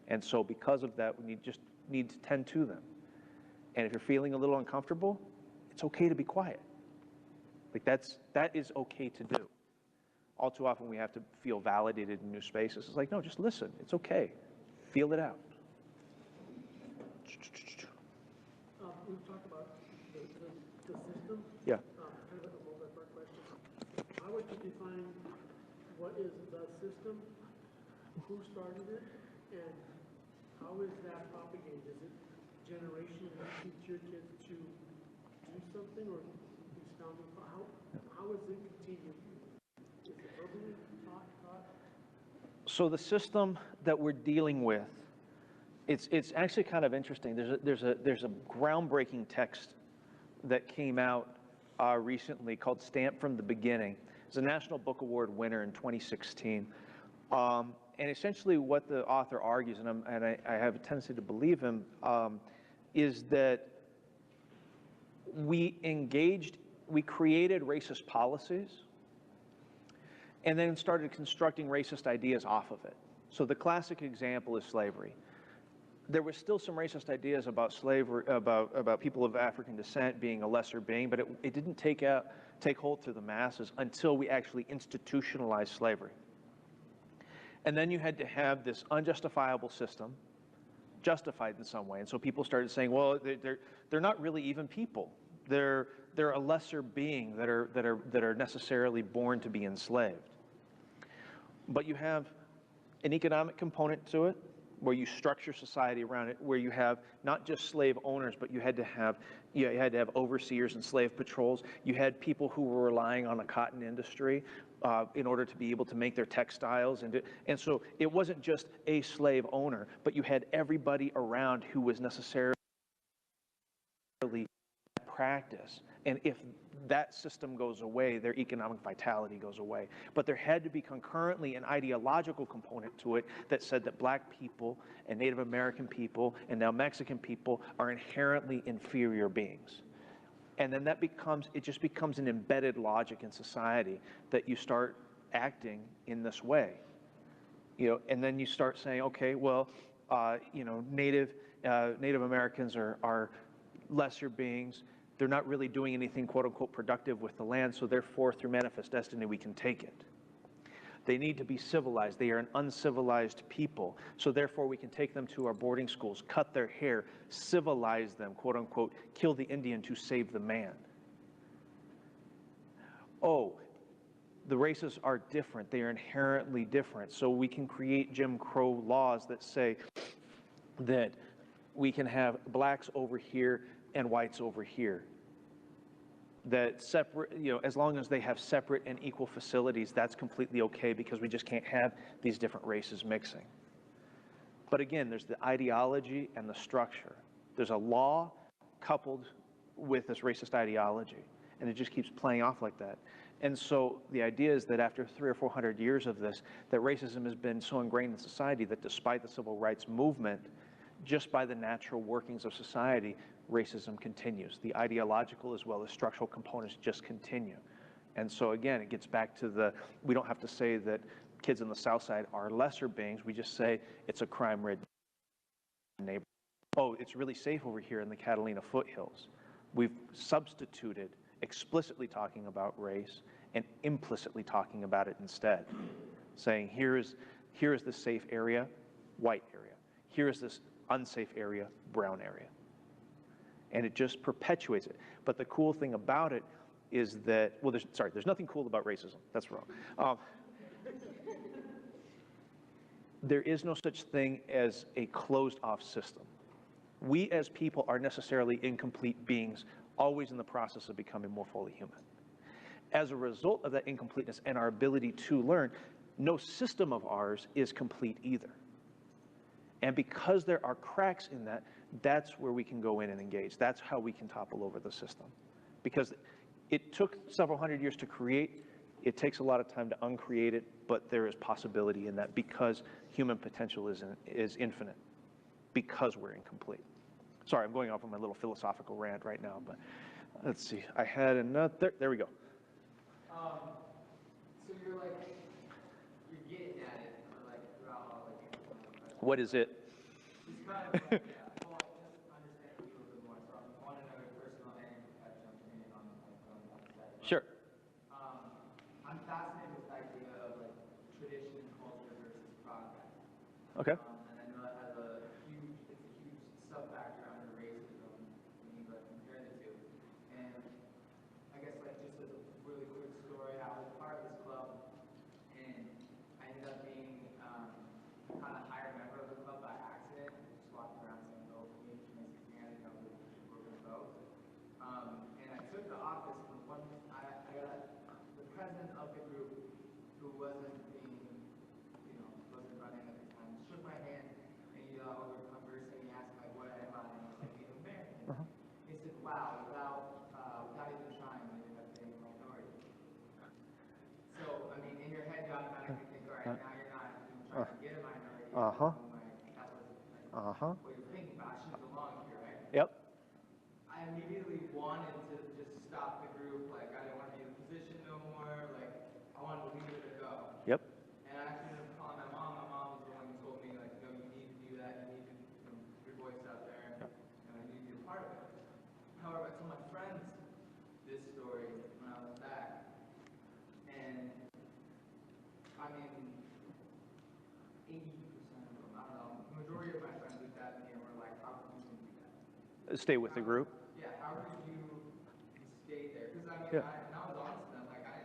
And so because of that, we just need to tend to them. And if you're feeling a little uncomfortable, it's okay to be quiet. Like that is okay to do. All too often we have to feel validated in new spaces. It's like, no, just listen. It's okay. Feel it out. We've talked about the system. Yeah. Kind of a multi-part question. How would you define what is the system? Who started it? And how is that propagated? Is it generational? You teach your kids to do something or these founding? How is it continued? Is it verbally taught? So the system that we're dealing with, it's actually kind of interesting. There's a groundbreaking text that came out recently called "Stamped from the Beginning." It's a National Book Award winner in 2016. And essentially what the author argues, and I have a tendency to believe him, is that we created racist policies and then started constructing racist ideas off of it. So the classic example is slavery. There was still some racist ideas about slavery, about people of African descent being a lesser being, but it didn't take hold through the masses until we actually institutionalized slavery. And then you had to have this unjustifiable system justified in some way. And so people started saying, well, they're not really even people. They're a lesser being that are necessarily born to be enslaved. But you have an economic component to it, where you structure society around it, where you have not just slave owners, but you had to have overseers and slave patrols. You had people who were relying on the cotton industry in order to be able to make their textiles, and so it wasn't just a slave owner, but you had everybody around who was necessarily practice. And if that system goes away, their economic vitality goes away. But there had to be concurrently an ideological component to it that said that black people and Native American people and now Mexican people are inherently inferior beings. And then it just becomes an embedded logic in society that you start acting in this way. And then you start saying, okay, well, Native Americans are lesser beings. They're not really doing anything, quote unquote, productive with the land, so therefore, through manifest destiny, we can take it. They need to be civilized. They are an uncivilized people, so therefore, we can take them to our boarding schools, cut their hair, civilize them, quote unquote, kill the Indian to save the man. Oh, the races are different. They are inherently different, so we can create Jim Crow laws that say that we can have blacks over here and whites over here. That separate, as long as they have separate and equal facilities, that's completely okay because we just can't have these different races mixing. But again, there's the ideology and the structure. There's a law coupled with this racist ideology, and it just keeps playing off like that. And so the idea is that after 300 or 400 years of this, that racism has been so ingrained in society that despite the civil rights movement, just by the natural workings of society, racism continues. The ideological as well as structural components just continue. And so again, it gets back to we don't have to say that kids in the South Side are lesser beings. We just say it's a crime-ridden neighborhood. Oh, it's really safe over here in the Catalina foothills. We've substituted explicitly talking about race and implicitly talking about it instead. Saying here is the safe area, white area. Here is this unsafe area, brown area. And it just perpetuates it. But the cool thing about it is that, well, there's nothing cool about racism. That's wrong. There is no such thing as a closed-off system. We as people are necessarily incomplete beings, always in the process of becoming more fully human. As a result of that incompleteness and our ability to learn, no system of ours is complete either. And because there are cracks in that, that's where we can go in and engage. That's how we can topple over the system. Because it took several hundred years to create It takes a lot of time to uncreate it, but there is possibility in that because human potential is infinite, because we're incomplete. Sorry, I'm going off on my little philosophical rant right now, but let's see. I had another, there we go. So you're getting at it, like throughout all What is it? Just kind of like, well, just understanding you a little bit more. So I want to know your personal and professional opinion on going back to that. Sure. I'm fascinated with the idea of like tradition, culture versus progress. Okay. And I know it has it's a huge sub-factor under racism when you like compare the two. And I guess like just as a really quick story, I was part of this club, and I ended up being kind of higher member of the club by accident. Just walking around saying, "Oh, me, Miss Canada, we're gonna vote." And I took the office from I got the president of the group who wasn't running at the time, shook my hand, and we were conversing. He asked like what I am, and I was like Native American. He said, "Wow, without even trying, you ended up being a minority." So I mean, in your head, you automatically think, all right, now you're not trying to get a minority. That was what you're thinking about. I should belong here, right? Yep. I immediately wanted to just stop the group. Like I didn't want to be in the position no more. Like I wanted to leave it to go. Yep. And I actually ended up calling my mom. My mom was the one who told me, like, no, you need to do that. You need to your voice out there. And you need to be a part of it. However, I told my friends this story when I was back. And I mean, 80% of them, I don't know, the majority of my friends looked at me and were like, how could you do that? Stay with the group. Yeah, how could you stay there? Because I mean, and I was honest with them, like I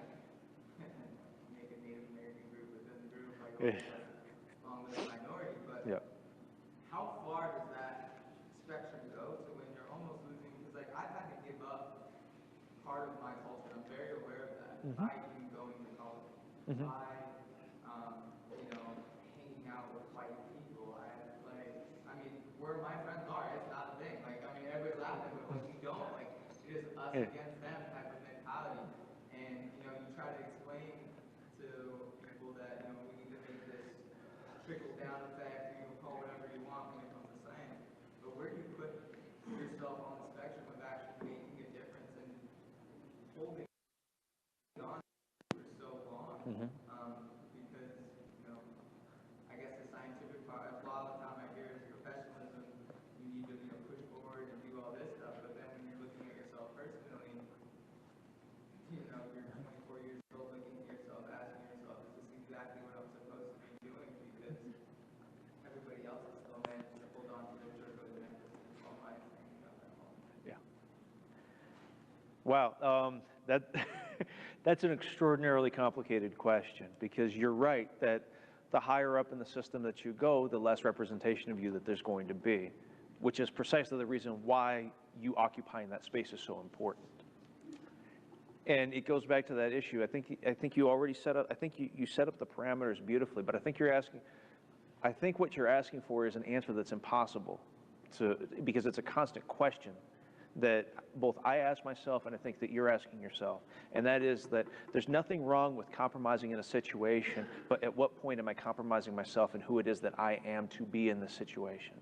didn't make a Native American group within the group, like along with a minority, but how far does that spectrum go to when you're almost losing? Because like I've had to give up part of my culture. I'm very aware of that. By even going to college, by hanging out with white people. I mean, where my friends are, it's not a thing. Like I mean, everybody's laughing, but like we don't. Like it is us against them type of mentality. And you try to explain to people that we need to make this trickle down effect. You can call whatever you want when it comes to science. But where do you put yourself on the spectrum of actually making a difference and holding on for so long? Because I guess the scientific part, a lot of the time I hear is professionalism. You need to push forward and do all this stuff. But then when you're looking at yourself personally, you're 24 years old, looking at yourself, asking yourself, is this exactly what I'm supposed to be doing? Because everybody else is still managing to hold on to their jerk of the neck. All my thing about that moment. Yeah. Wow. That's an extraordinarily complicated question because you're right that the higher up in the system that you go, the less representation of you that there's going to be, which is precisely the reason why you occupying that space is so important. And it goes back to that issue. I think you already set up. I think you set up the parameters beautifully. But I think what you're asking for is an answer that's impossible, because it's a constant question that both I ask myself and I think that you're asking yourself. And that is that there's nothing wrong with compromising in a situation, but at what point am I compromising myself and who it is that I am to be in this situation?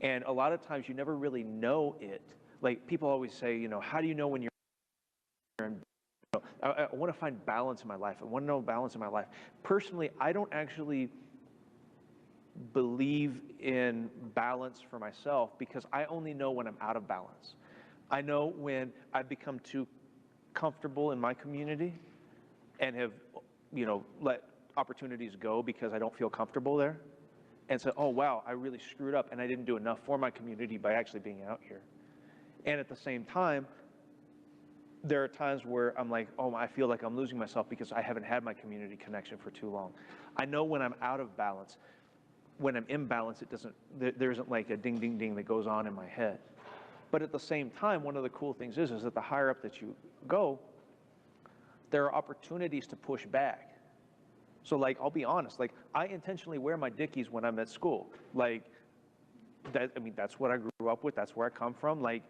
And a lot of times you never really know it. Like people always say, how do you know when you're I want to find balance in my life. I want to know balance in my life. Personally, I don't actually believe in balance for myself because I only know when I'm out of balance. I know when I've become too comfortable in my community and have, let opportunities go because I don't feel comfortable there and said, oh, wow, I really screwed up and I didn't do enough for my community by actually being out here. And at the same time, there are times where I'm like, oh, I feel like I'm losing myself because I haven't had my community connection for too long. I know when I'm out of balance. When I'm in balance, there isn't like a ding, ding, ding that goes on in my head. But at the same time, one of the cool things is that the higher up that you go, there are opportunities to push back. So like, I'll be honest, like I intentionally wear my Dickies when I'm at school. Like, that's what I grew up with. That's where I come from. Like,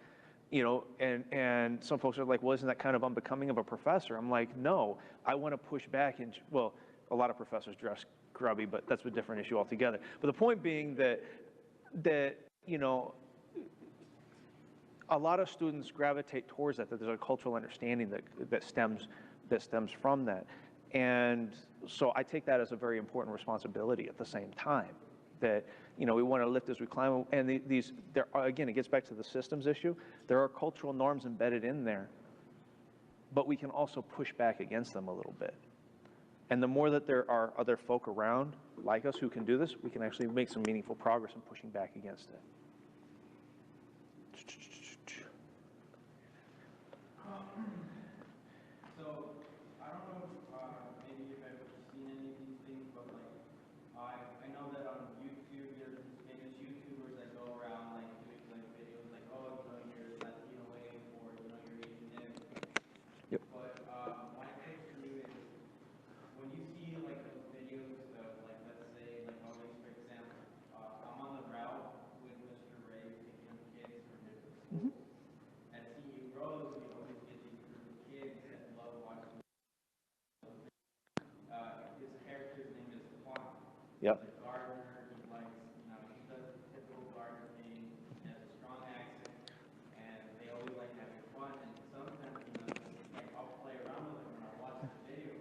You know, and some folks are like, well, isn't that kind of unbecoming of a professor? I'm like, no, I want to push back. And well, a lot of professors dress grubby, but that's a different issue altogether. But the point being that you know, a lot of students gravitate towards that there's a cultural understanding that stems from that. And so I take that as a very important responsibility at the same time. That, you know, we want to lift as we climb, and there are, again, it gets back to the systems issue. There are cultural norms embedded in there, but we can also push back against them a little bit. And the more that there are other folk around like us who can do this, we can actually make some meaningful progress in pushing back against it. So, I don't know, maybe you've ever seen any of these things, but like, I know that on YouTube, there's these famous YouTubers that go around like doing like videos like, oh, you know, you're Latino wave, or you know, you're Asian in. Yep. But my question to you is, when you see like those videos of like, let's say, like always, for example, I'm on the route with Mr. Ray picking up kids from different schools. At CU Rose, we always get these group of kids that love watching. His character's name is Juan. Yep. He's a gardener. He likes, you know, he does the typical gardener thing. He has a strong accent, and they always like having fun. And sometimes, you know, like I'll play around with them when I watch the video.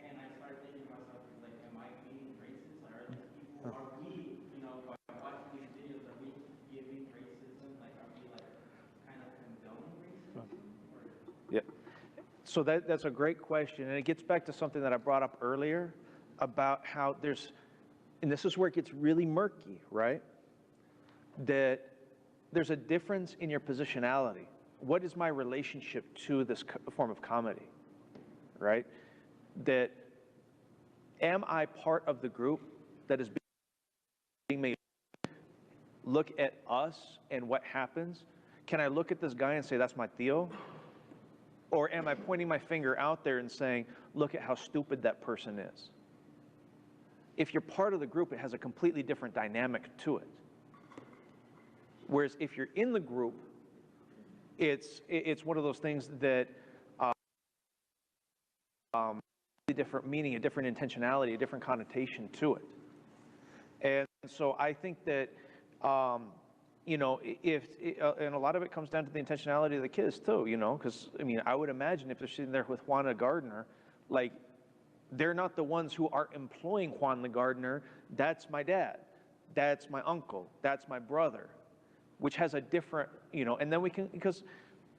And I start thinking to myself, like, am I being racist? Are these people? Are we, you know, by watching these videos, are we giving racism? Like, are we like kind of condoning racism? Or Yeah. So that's a great question, and it gets back to something that I brought up earlier about how and this is where it gets really murky, right? That there's a difference in your positionality. What is my relationship to this form of comedy, right? That am I part of the group that is being made? Look at us and what happens. Can I look at this guy and say, that's my Theo? Or am I pointing my finger out there and saying, look at how stupid that person is? If you're part of the group, it has a completely different dynamic to it. Whereas if you're in the group, it's one of those things that a different meaning, a different intentionality, a different connotation to it. And so I think that, you know, and a lot of it comes down to the intentionality of the kids too, you know, because, I mean, I would imagine if they're sitting there with Juan the gardener, like, they're not the ones who are employing Juan the gardener. That's my dad. That's my uncle. That's my brother, which has a different, you know, and then we can, because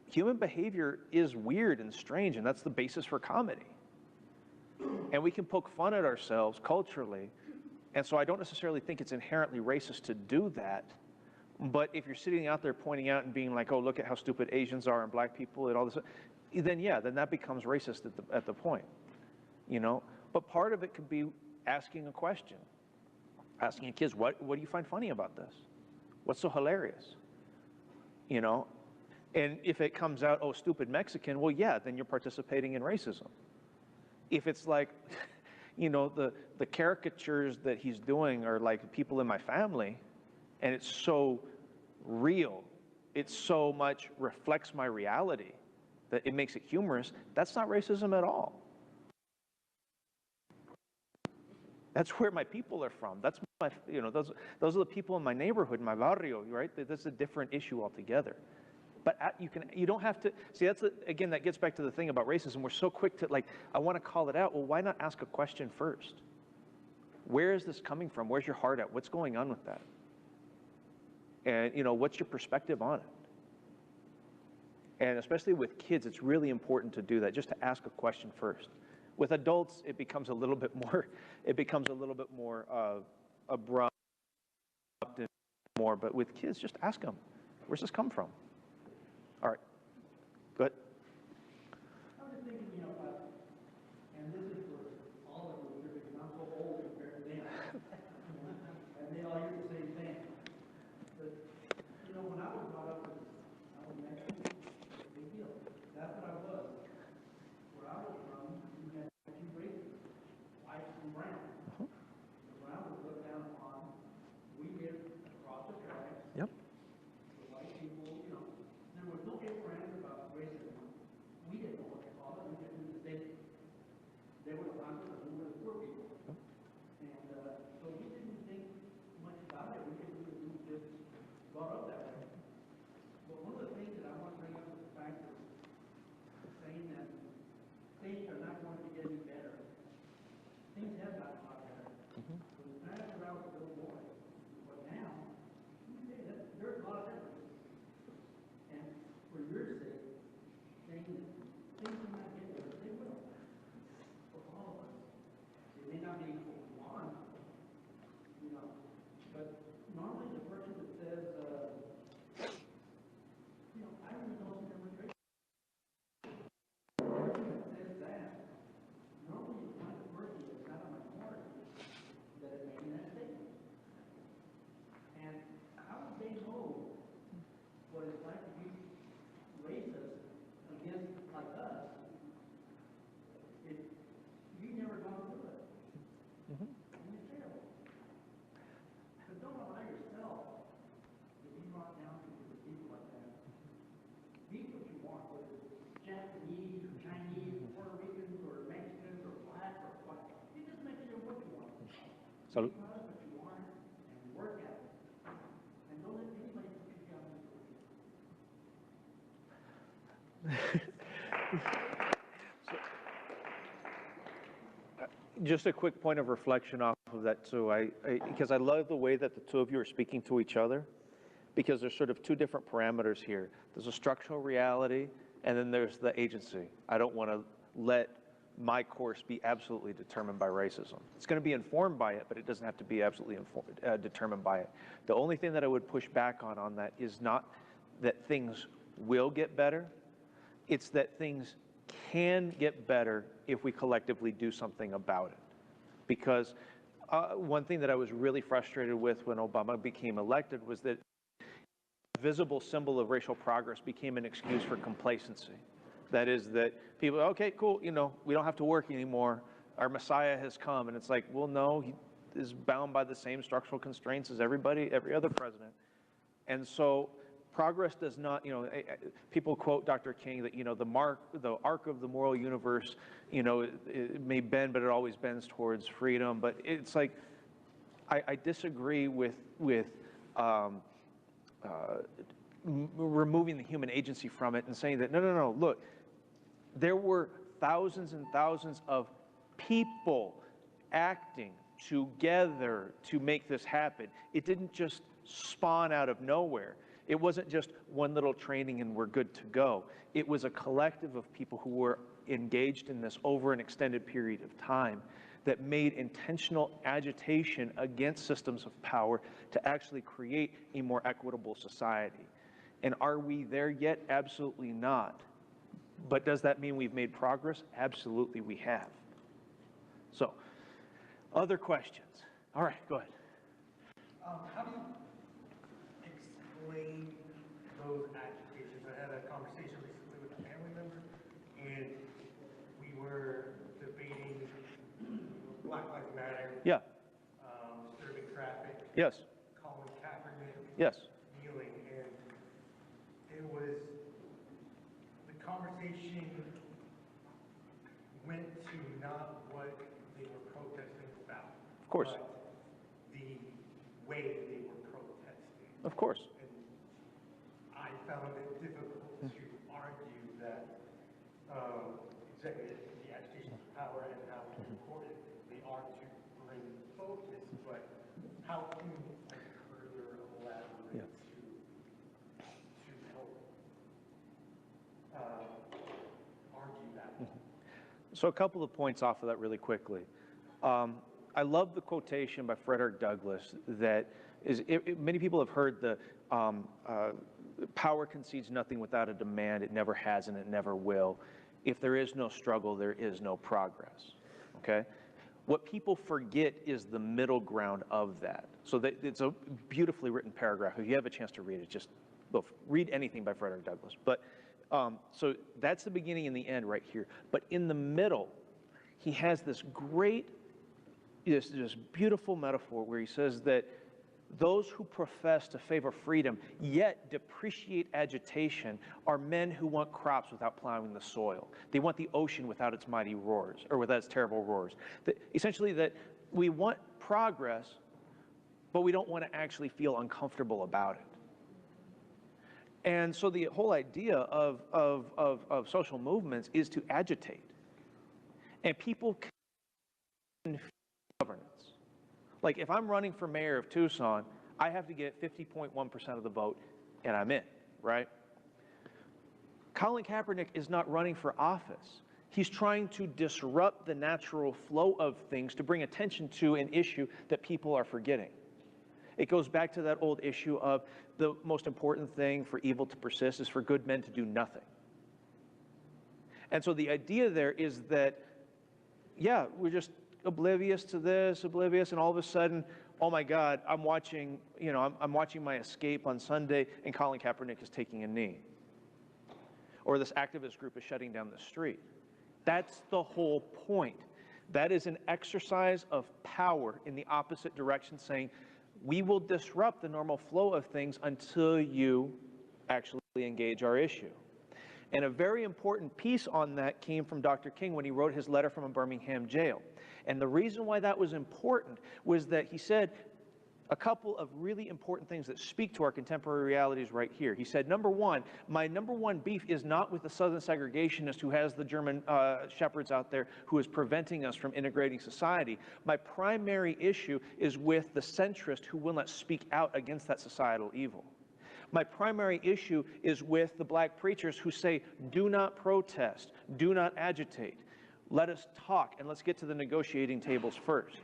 human behavior is weird and strange, and that's the basis for comedy. And we can poke fun at ourselves culturally. And so I don't necessarily think it's inherently racist to do that. But if you're sitting out there pointing out and being like, oh, look at how stupid Asians are and black people and all this, then yeah, then that becomes racist at the point, you know? But part of it could be asking a question, asking kids, what do you find funny about this? What's so hilarious? You know? And if it comes out, oh, stupid Mexican, well, yeah, then you're participating in racism. If it's like, you know, the caricatures that he's doing are like people in my family, and it's so real, it so much reflects my reality that it makes it humorous, that's not racism at all. That's where my people are from. That's my, you know, those are the people in my neighborhood, my barrio, right? That's a different issue altogether. But you don't have to, see, again, that gets back to the thing about racism. We're so quick to, like, I want to call it out. Well, why not ask a question first? Where is this coming from? Where's your heart at? What's going on with that? And, you know, what's your perspective on it? And especially with kids, it's really important to do that, just to ask a question first. With adults, it becomes a little bit more, abrupt and more, but with kids, just ask them, where's this come from? All right, go ahead. I was just thinking, you know, and this is for all of us here, because I'm so old compared to them. And they all hear the same thing. But, you know, when I was brought up, I was Mexican, big deal. That's what I was. Where I was from, we had two races, white and brown. The brown was looked down upon. We lived across the tracks. Yep. The white people Salud. But you aren't, and we work at it. And don't let anybody put you down as Just a quick point of reflection off of that too. Because I love the way that the two of you are speaking to each other, because there's sort of two different parameters here. There's a structural reality, and then there's the agency. I don't want to let my course be absolutely determined by racism. It's going to be informed by it, but it doesn't have to be absolutely determined by it. The only thing that I would push back on that is not that things will get better. It's that things can get better if we collectively do something about it. Because one thing that I was really frustrated with when Obama became elected was that a visible symbol of racial progress became an excuse for complacency. That is that people, okay, cool, you know, we don't have to work anymore. Our Messiah has come. And it's like, well, no, he is bound by the same structural constraints as every other president. And so progress does not, you know, people quote Dr. King that, you know, the arc of the moral universe, you know, it may bend, but it always bends towards freedom. But it's like, I disagree with removing the human agency from it and saying that, no, look, there were thousands and thousands of people acting together to make this happen. It didn't just spawn out of nowhere. It wasn't just one little training and we're good to go. It was a collective of people who were engaged in this over an extended period of time that made intentional agitation against systems of power to actually create a more equitable society. And are we there yet? Absolutely not. But does that mean we've made progress? Absolutely we have. So, other questions? All right, go ahead. How do you explain those agitations? I had a conversation recently with a family member, and we were debating Black Lives Matter, Yeah. disturbing traffic, Yes. Colin Kaepernick, Yes. kneeling, and it was, the conversation went to not what they were protesting about. Of course. But the way they were protesting. Of course. And I found it difficult to argue that executive, the agitation of power and how important they are to bring focus, but how can I further elaborate to help argue that? So a couple of points off of that really quickly. I love the quotation by Frederick Douglass that is, many people have heard the power concedes nothing without a demand. It never has and it never will. If there is no struggle, there is no progress, okay? What people forget is the middle ground of that. So it's a beautifully written paragraph. If you have a chance to read it, just read anything by Frederick Douglass. But so that's the beginning and the end right here. But in the middle, he has this great, this beautiful metaphor where he says that those who profess to favor freedom yet depreciate agitation are men who want crops without plowing the soil. They want the ocean without its mighty roars, or without its terrible roars. Essentially that we want progress, but we don't want to actually feel uncomfortable about it. And so the whole idea of social movements is to agitate. And people can feel governance. Like if I'm running for mayor of Tucson, I have to get 50.1% of the vote and I'm in, right? Colin Kaepernick is not running for office. He's trying to disrupt the natural flow of things to bring attention to an issue that people are forgetting. It goes back to that old issue of the most important thing for evil to persist is for good men to do nothing. And so the idea there is that, yeah, we're just oblivious to this, and all of a sudden, oh my God, I'm watching my Escape on Sunday and Colin Kaepernick is taking a knee. Or this activist group is shutting down the street. That's the whole point. That is an exercise of power in the opposite direction, saying, we will disrupt the normal flow of things until you actually engage our issue. And a very important piece on that came from Dr. King when he wrote his letter from a Birmingham jail. And the reason why that was important was that he said a couple of really important things that speak to our contemporary realities right here. He said, number one, my number one beef is not with the Southern segregationist who has the German shepherds out there who is preventing us from integrating society. My primary issue is with the centrist who will not speak out against that societal evil. My primary issue is with the black preachers who say, do not protest, do not agitate. Let us talk and let's get to the negotiating tables first.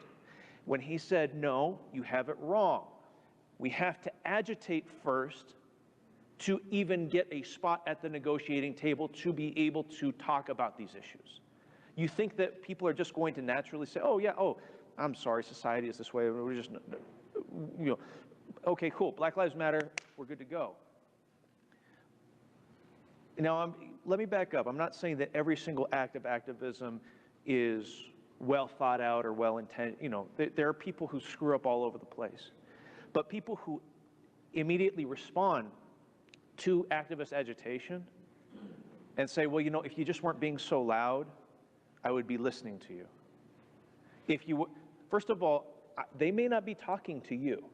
When he said, no, you have it wrong. We have to agitate first to even get a spot at the negotiating table to be able to talk about these issues. You think that people are just going to naturally say, oh yeah, oh, I'm sorry, society is this way. We're just, you know, okay, cool, Black Lives Matter, we're good to go. Now, let me back up. I'm not saying that every single act of activism is well thought out or well intended. You know, there are people who screw up all over the place. But people who immediately respond to activist agitation and say, well, you know, if you just weren't being so loud, I would be listening to you. If you, first of all, they may not be talking to you.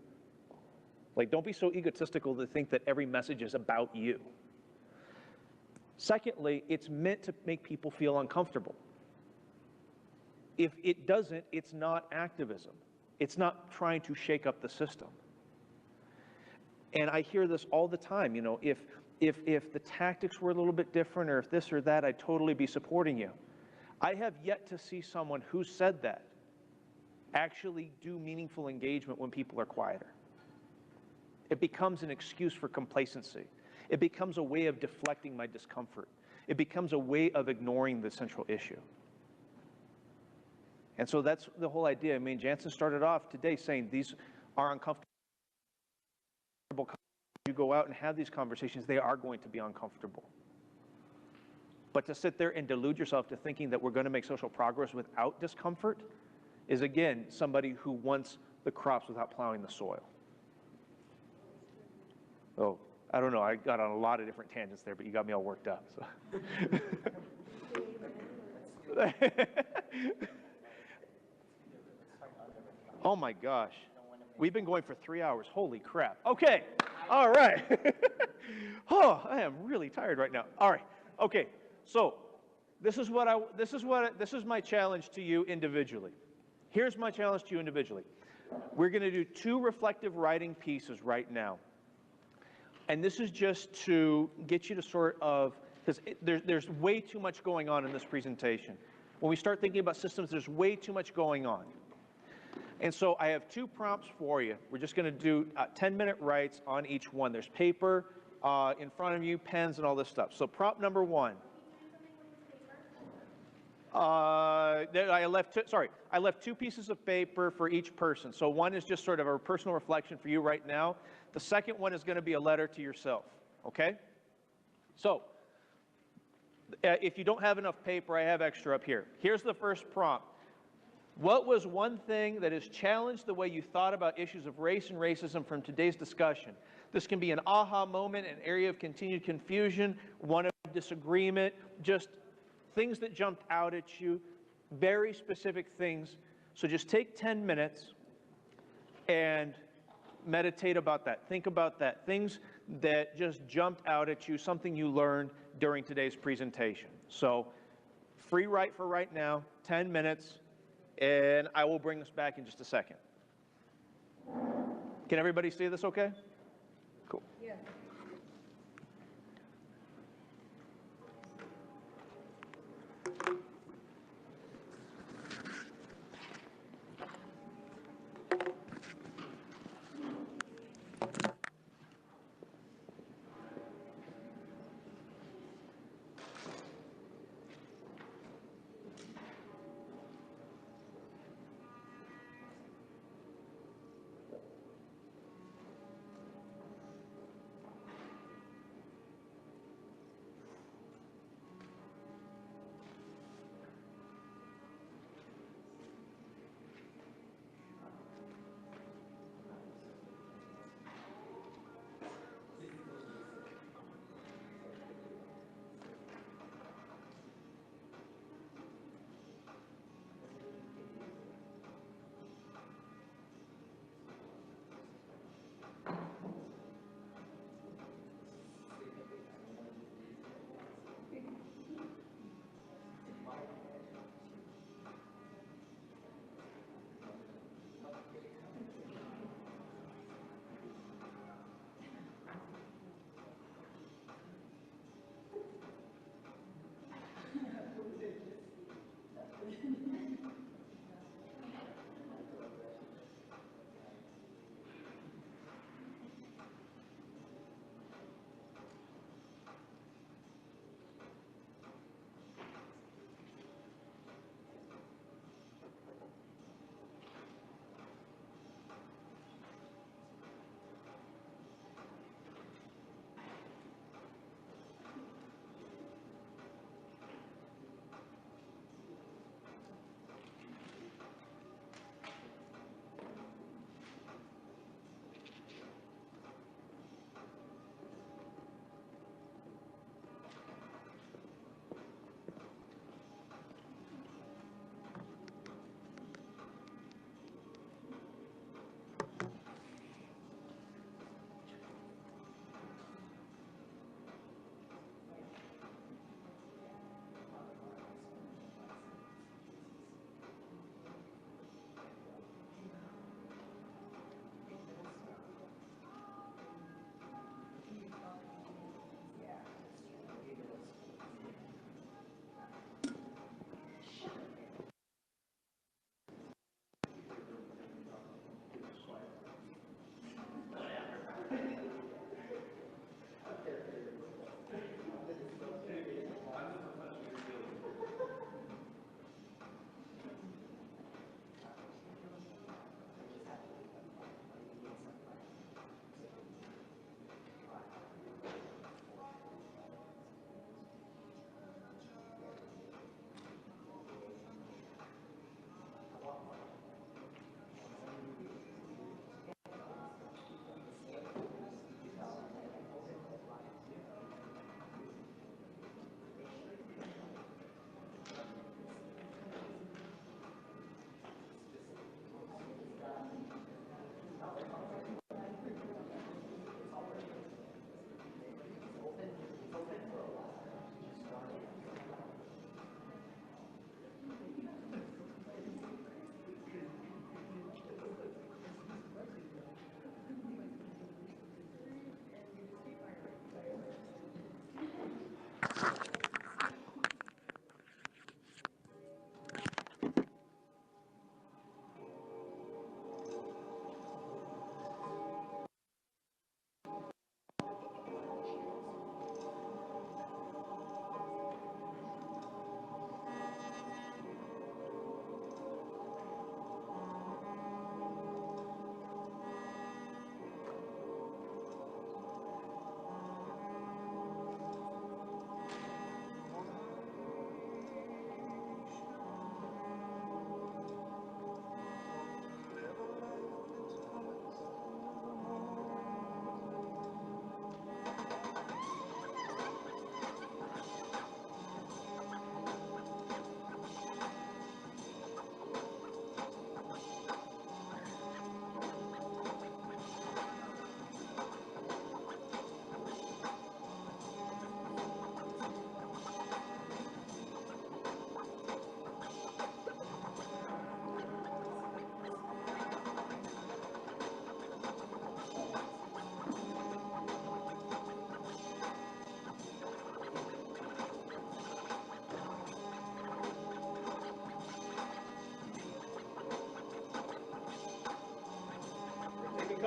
Like, don't be so egotistical to think that every message is about you. Secondly, it's meant to make people feel uncomfortable. If it doesn't, it's not activism. It's not trying to shake up the system. And I hear this all the time, you know, if the tactics were a little bit different or if this or that, I'd totally be supporting you. I have yet to see someone who said that actually do meaningful engagement when people are quieter. It becomes an excuse for complacency. It becomes a way of deflecting my discomfort. It becomes a way of ignoring the central issue. And so that's the whole idea. I mean, Jansen started off today saying these are uncomfortable. You go out and have these conversations, they are going to be uncomfortable. But to sit there and delude yourself to thinking that we're going to make social progress without discomfort is, again, somebody who wants the crops without plowing the soil. Oh, I don't know. I got on a lot of different tangents there, but you got me all worked up. So. Oh my gosh. We've been going for 3 hours. Holy crap. Okay. All right. Oh, I am really tired right now. All right. Okay. So this is my challenge to you individually. Here's my challenge to you individually. We're going to do 2 reflective writing pieces right now. And this is just to get you to sort of, because there's way too much going on in this presentation. When we start thinking about systems, there's way too much going on. And so I have 2 prompts for you. We're just going to do 10-minute writes on each one. There's paper in front of you, pens, and all this stuff. So prompt number 1. I left 2 pieces of paper for each person. So one is just sort of a personal reflection for you right now. The second one is going to be a letter to yourself, okay? So if you don't have enough paper, I have extra up here. Here's the first prompt. What was one thing that has challenged the way you thought about issues of race and racism from today's discussion? This can be an aha moment, an area of continued confusion, one of disagreement, just things that jumped out at you, very specific things. So just take 10 minutes and meditate about that. Think about that. Things that just jumped out at you, something you learned during today's presentation. So free write for right now, 10 minutes, and I will bring this back in just a second. Can everybody see this okay? Cool. Yeah.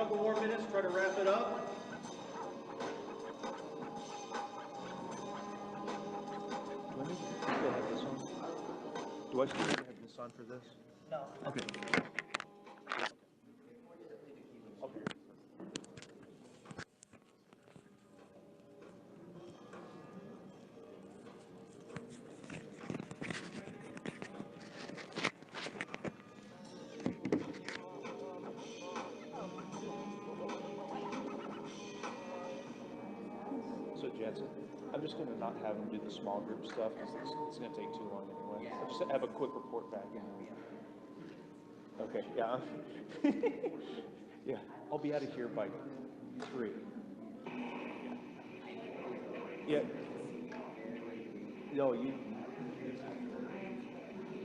couple more minutes, try to wrap it up. Do I need to still have this on? Do I still need to have this on for this? No. Okay. Okay. So Jansen, I'm just gonna not have him do the small group stuff, because it's gonna take too long anyway. I'll just have a quick report back. Okay, yeah. Yeah, I'll be out of here by 3. Yeah. No, you.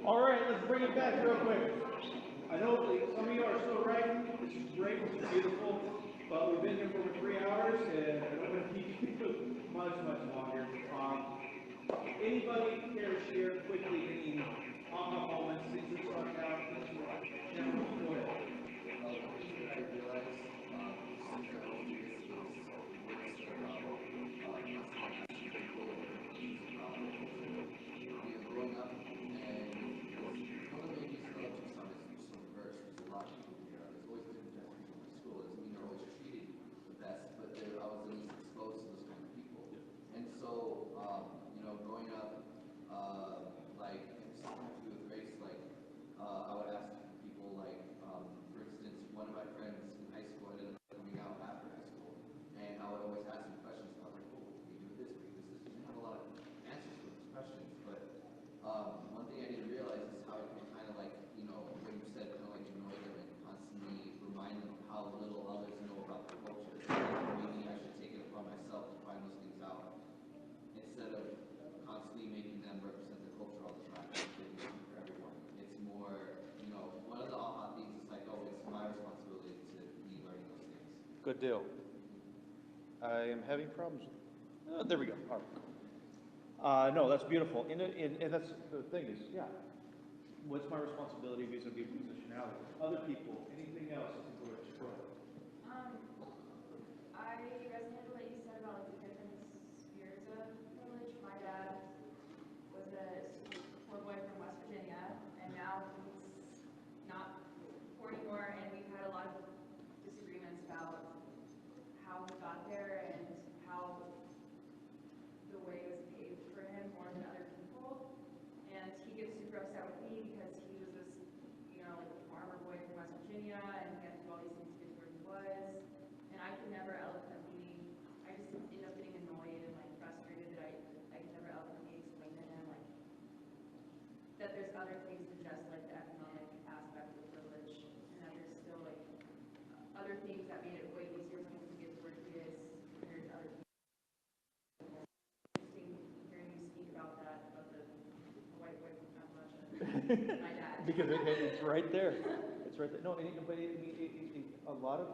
All right, let's bring it back real quick. I know some of you are still writing. This is great, this is beautiful, but we've been here for over 3 hours, and I don't want to keep you much longer. Anybody care to share quickly any aha moments, things that struck out? Go ahead. Growing up, and one of the main reasons I love Tucson is you're so diverse. There's a lot of people here. There's always different types of people in school. It doesn't mean you're always treated the best, but I was at least exposed to those kind of people. And so, growing up, like, something to do with race, like, I would ask people, like, for instance, one of my friends in high school ended up coming out after high school, and I would always ask him questions about, like, oh, what do you do this, what do you do this? We didn't have a lot of answers for those questions, but one thing I didn't realize is how it can kind of, like, what you said, kind of like annoy them and constantly remind them of how little others know about their culture. Maybe I should take it upon myself to find those things out instead of constantly making them represent the culture all the time. It's for everyone. It's more, one of the aha things is like, oh, it's my responsibility to be learning those things. Good deal. I am having problems. There we go. All right. No, that's beautiful. And that's the thing is, yeah. What's my responsibility vis-a-vis positionality? Other people, anything else? Go ahead. I resonated with what you said about like the different spheres of privilege. My dad was a poor boy from West Virginia, and now he's not poor anymore, and we've had a lot of disagreements about how he got there and how the way was paved for him more than other people. And he gets super upset with me because he was this, like farmer boy from West Virginia, and he had to do all these things to get to where he was. And I could never eloquently, I just ended up getting annoyed and like frustrated that I could never eloquently explain to him like that there's other things than just like the economic aspect of privilege, and that there's still like other things that made it way easier for him to get to where he is compared to other people. Interesting hearing you speak about that, about the white boy from Appalachia, my dad. Because it's right there. It's right there. No, but a lot of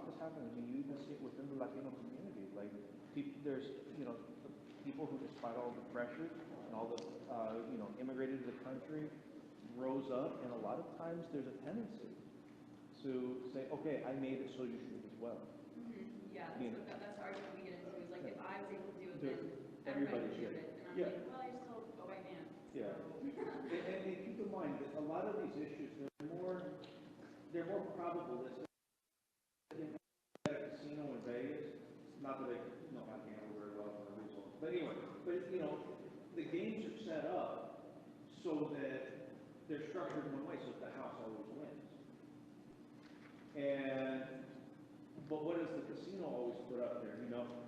this happens. I mean, you even see it within the Latino community. Like, there's people who, despite all the pressure and all the immigrated to the country, rose up, and a lot of times there's a tendency to say, okay, I made it, so you should as well. Mm-hmm. Yeah, that's the argument we get into. Is like, if I was able to do it, then everybody should. And I'm like, well, you're still a white man. Yeah. And keep in mind that a lot of these issues, they're more probable that at a casino in Vegas, not that I gamble very well for the results, but anyway, the games are set up so that they're structured in one way, so that the house always wins. But what does the casino always put up there?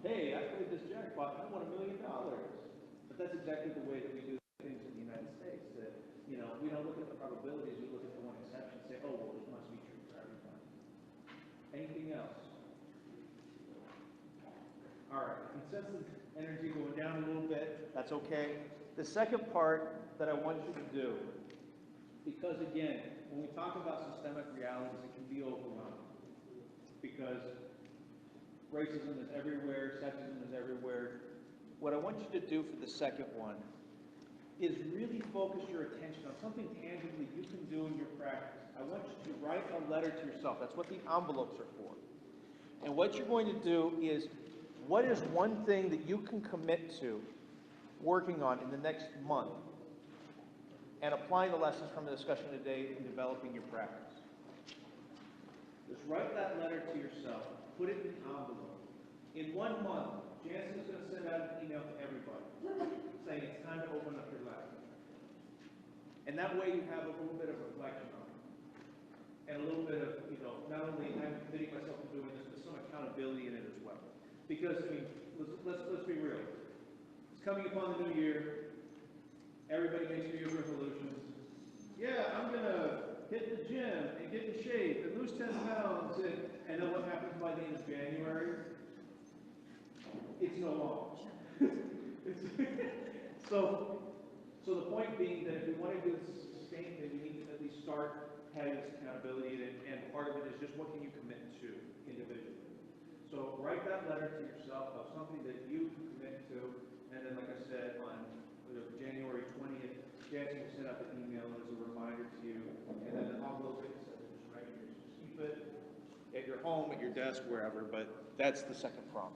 Hey, I played this jackpot, I won $1 million. But that's exactly the way that we do things in the United States. That we don't look at the probabilities, we look at the one exception and say, oh, well, this must be true for everybody. Anything else? All right, consensus energy going down a little bit. That's okay. The second part that I want you to do, because again, when we talk about systemic realities, it can be overwhelming. Because racism is everywhere, sexism is everywhere. What I want you to do for the second one is really focus your attention on something tangibly you can do in your practice. I I want you to write a letter to yourself. That's what the envelopes are for. And what you're going to do is, what is one thing that you can commit to working on in the next month and applying the lessons from the discussion today in developing your practice? Just write that letter to yourself, put it in the envelope. In 1 month, Jansen is going to send out an email to everybody saying it's time to open up your lab. And that way you have a little bit of reflection on it. And a little bit of, not only I'm committing myself to doing this, but some accountability in it as well. Because, I mean, let's be real. It's coming upon the new year. Everybody makes New Year's resolutions. Yeah, I'm going to hit the gym and get in shape and lose 10 pounds. And then what happens by the end of January? It's no longer. So the point being that if we want to do this sustained thing, we need to at least start having this accountability in it, and part of it is just what can you commit to individually. So write that letter to yourself of something that you can commit to, and then like I said, on January 20th, Jansen will send out the email as a reminder to you, and then the envelope that says just right here. Just keep it at your home, at your desk, wherever, but that's the second prompt.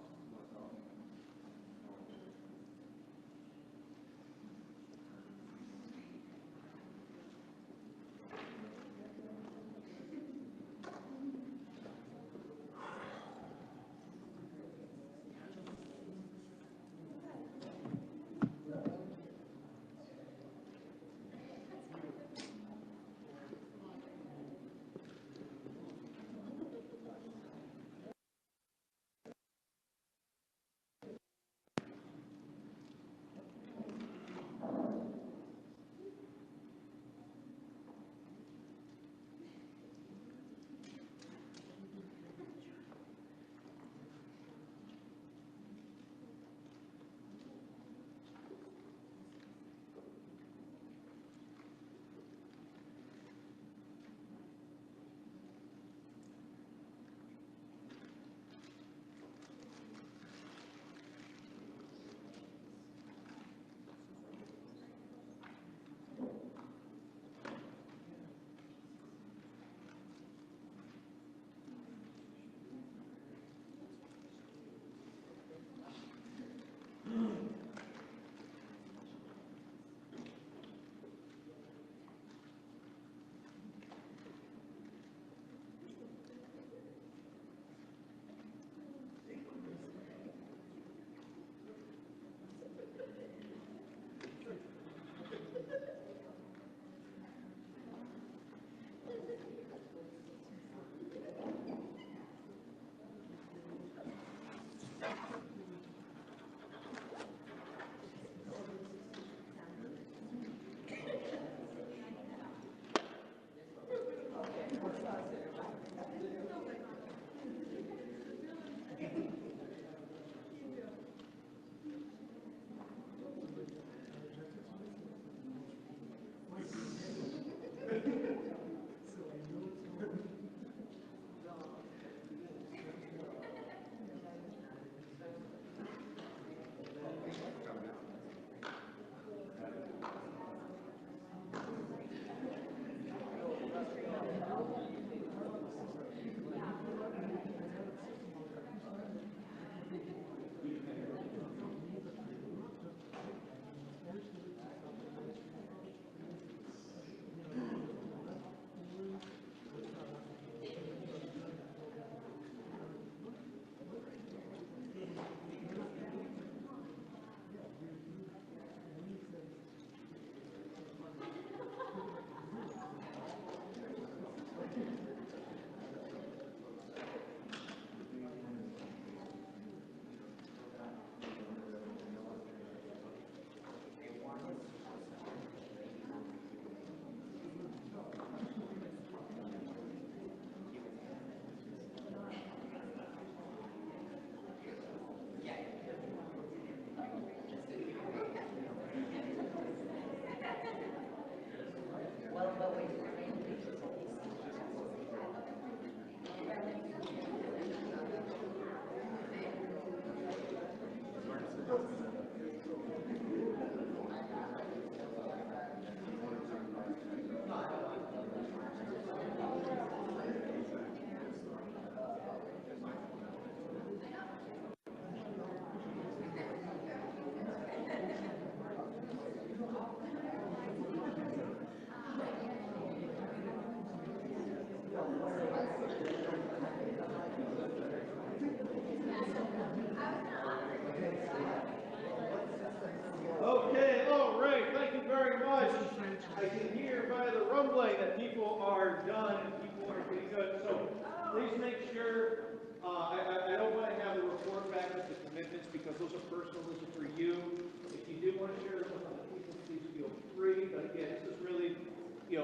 that people are done and people are getting good. So please make sure, I don't want to have the report back with the commitments because those are personal, those are for you. If you do want to share them with other people, please feel free. But again, this is really,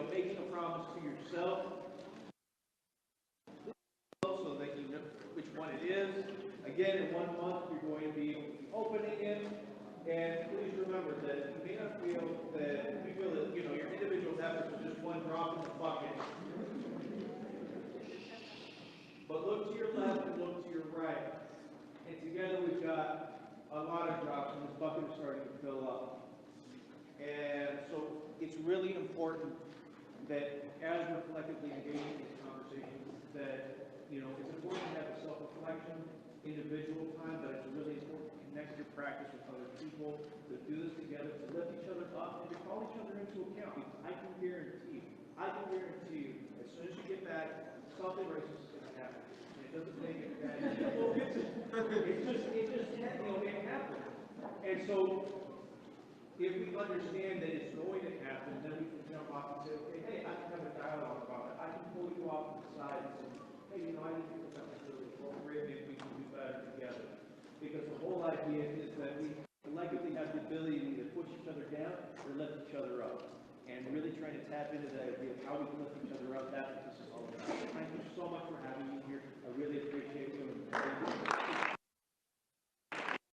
making a promise to yourself so that you know which one it is. Again, in 1 month, you're going to be opening it. And please remember that you may not feel that you feel that, your individual efforts are just one drop in the bucket. But look to your left and look to your right. And together we've got a lot of drops and this bucket is starting to fill up. And so it's really important that as we're collectively engaging in these conversations, that, it's important to have a self-reflection, individual time, but it's really important to connect your practice with other people, to do this together, to lift each other up, and to call each other into account. Because I can guarantee you, as soon as you get back, something racist is going to happen. And it doesn't make it bad. It happens. And so, if we understand that it's going to happen, then we can jump off and say, okay, hey, I can have a dialogue about it. I can pull you off to the side and say, hey, I think that was really appropriate. Maybe we can do better together. Because the whole idea is that we collectively have the ability to push each other down or lift each other up. And really trying to tap into that idea of how we can lift each other up. That's what this is all about. Thank you so much for having me here. I really appreciate you.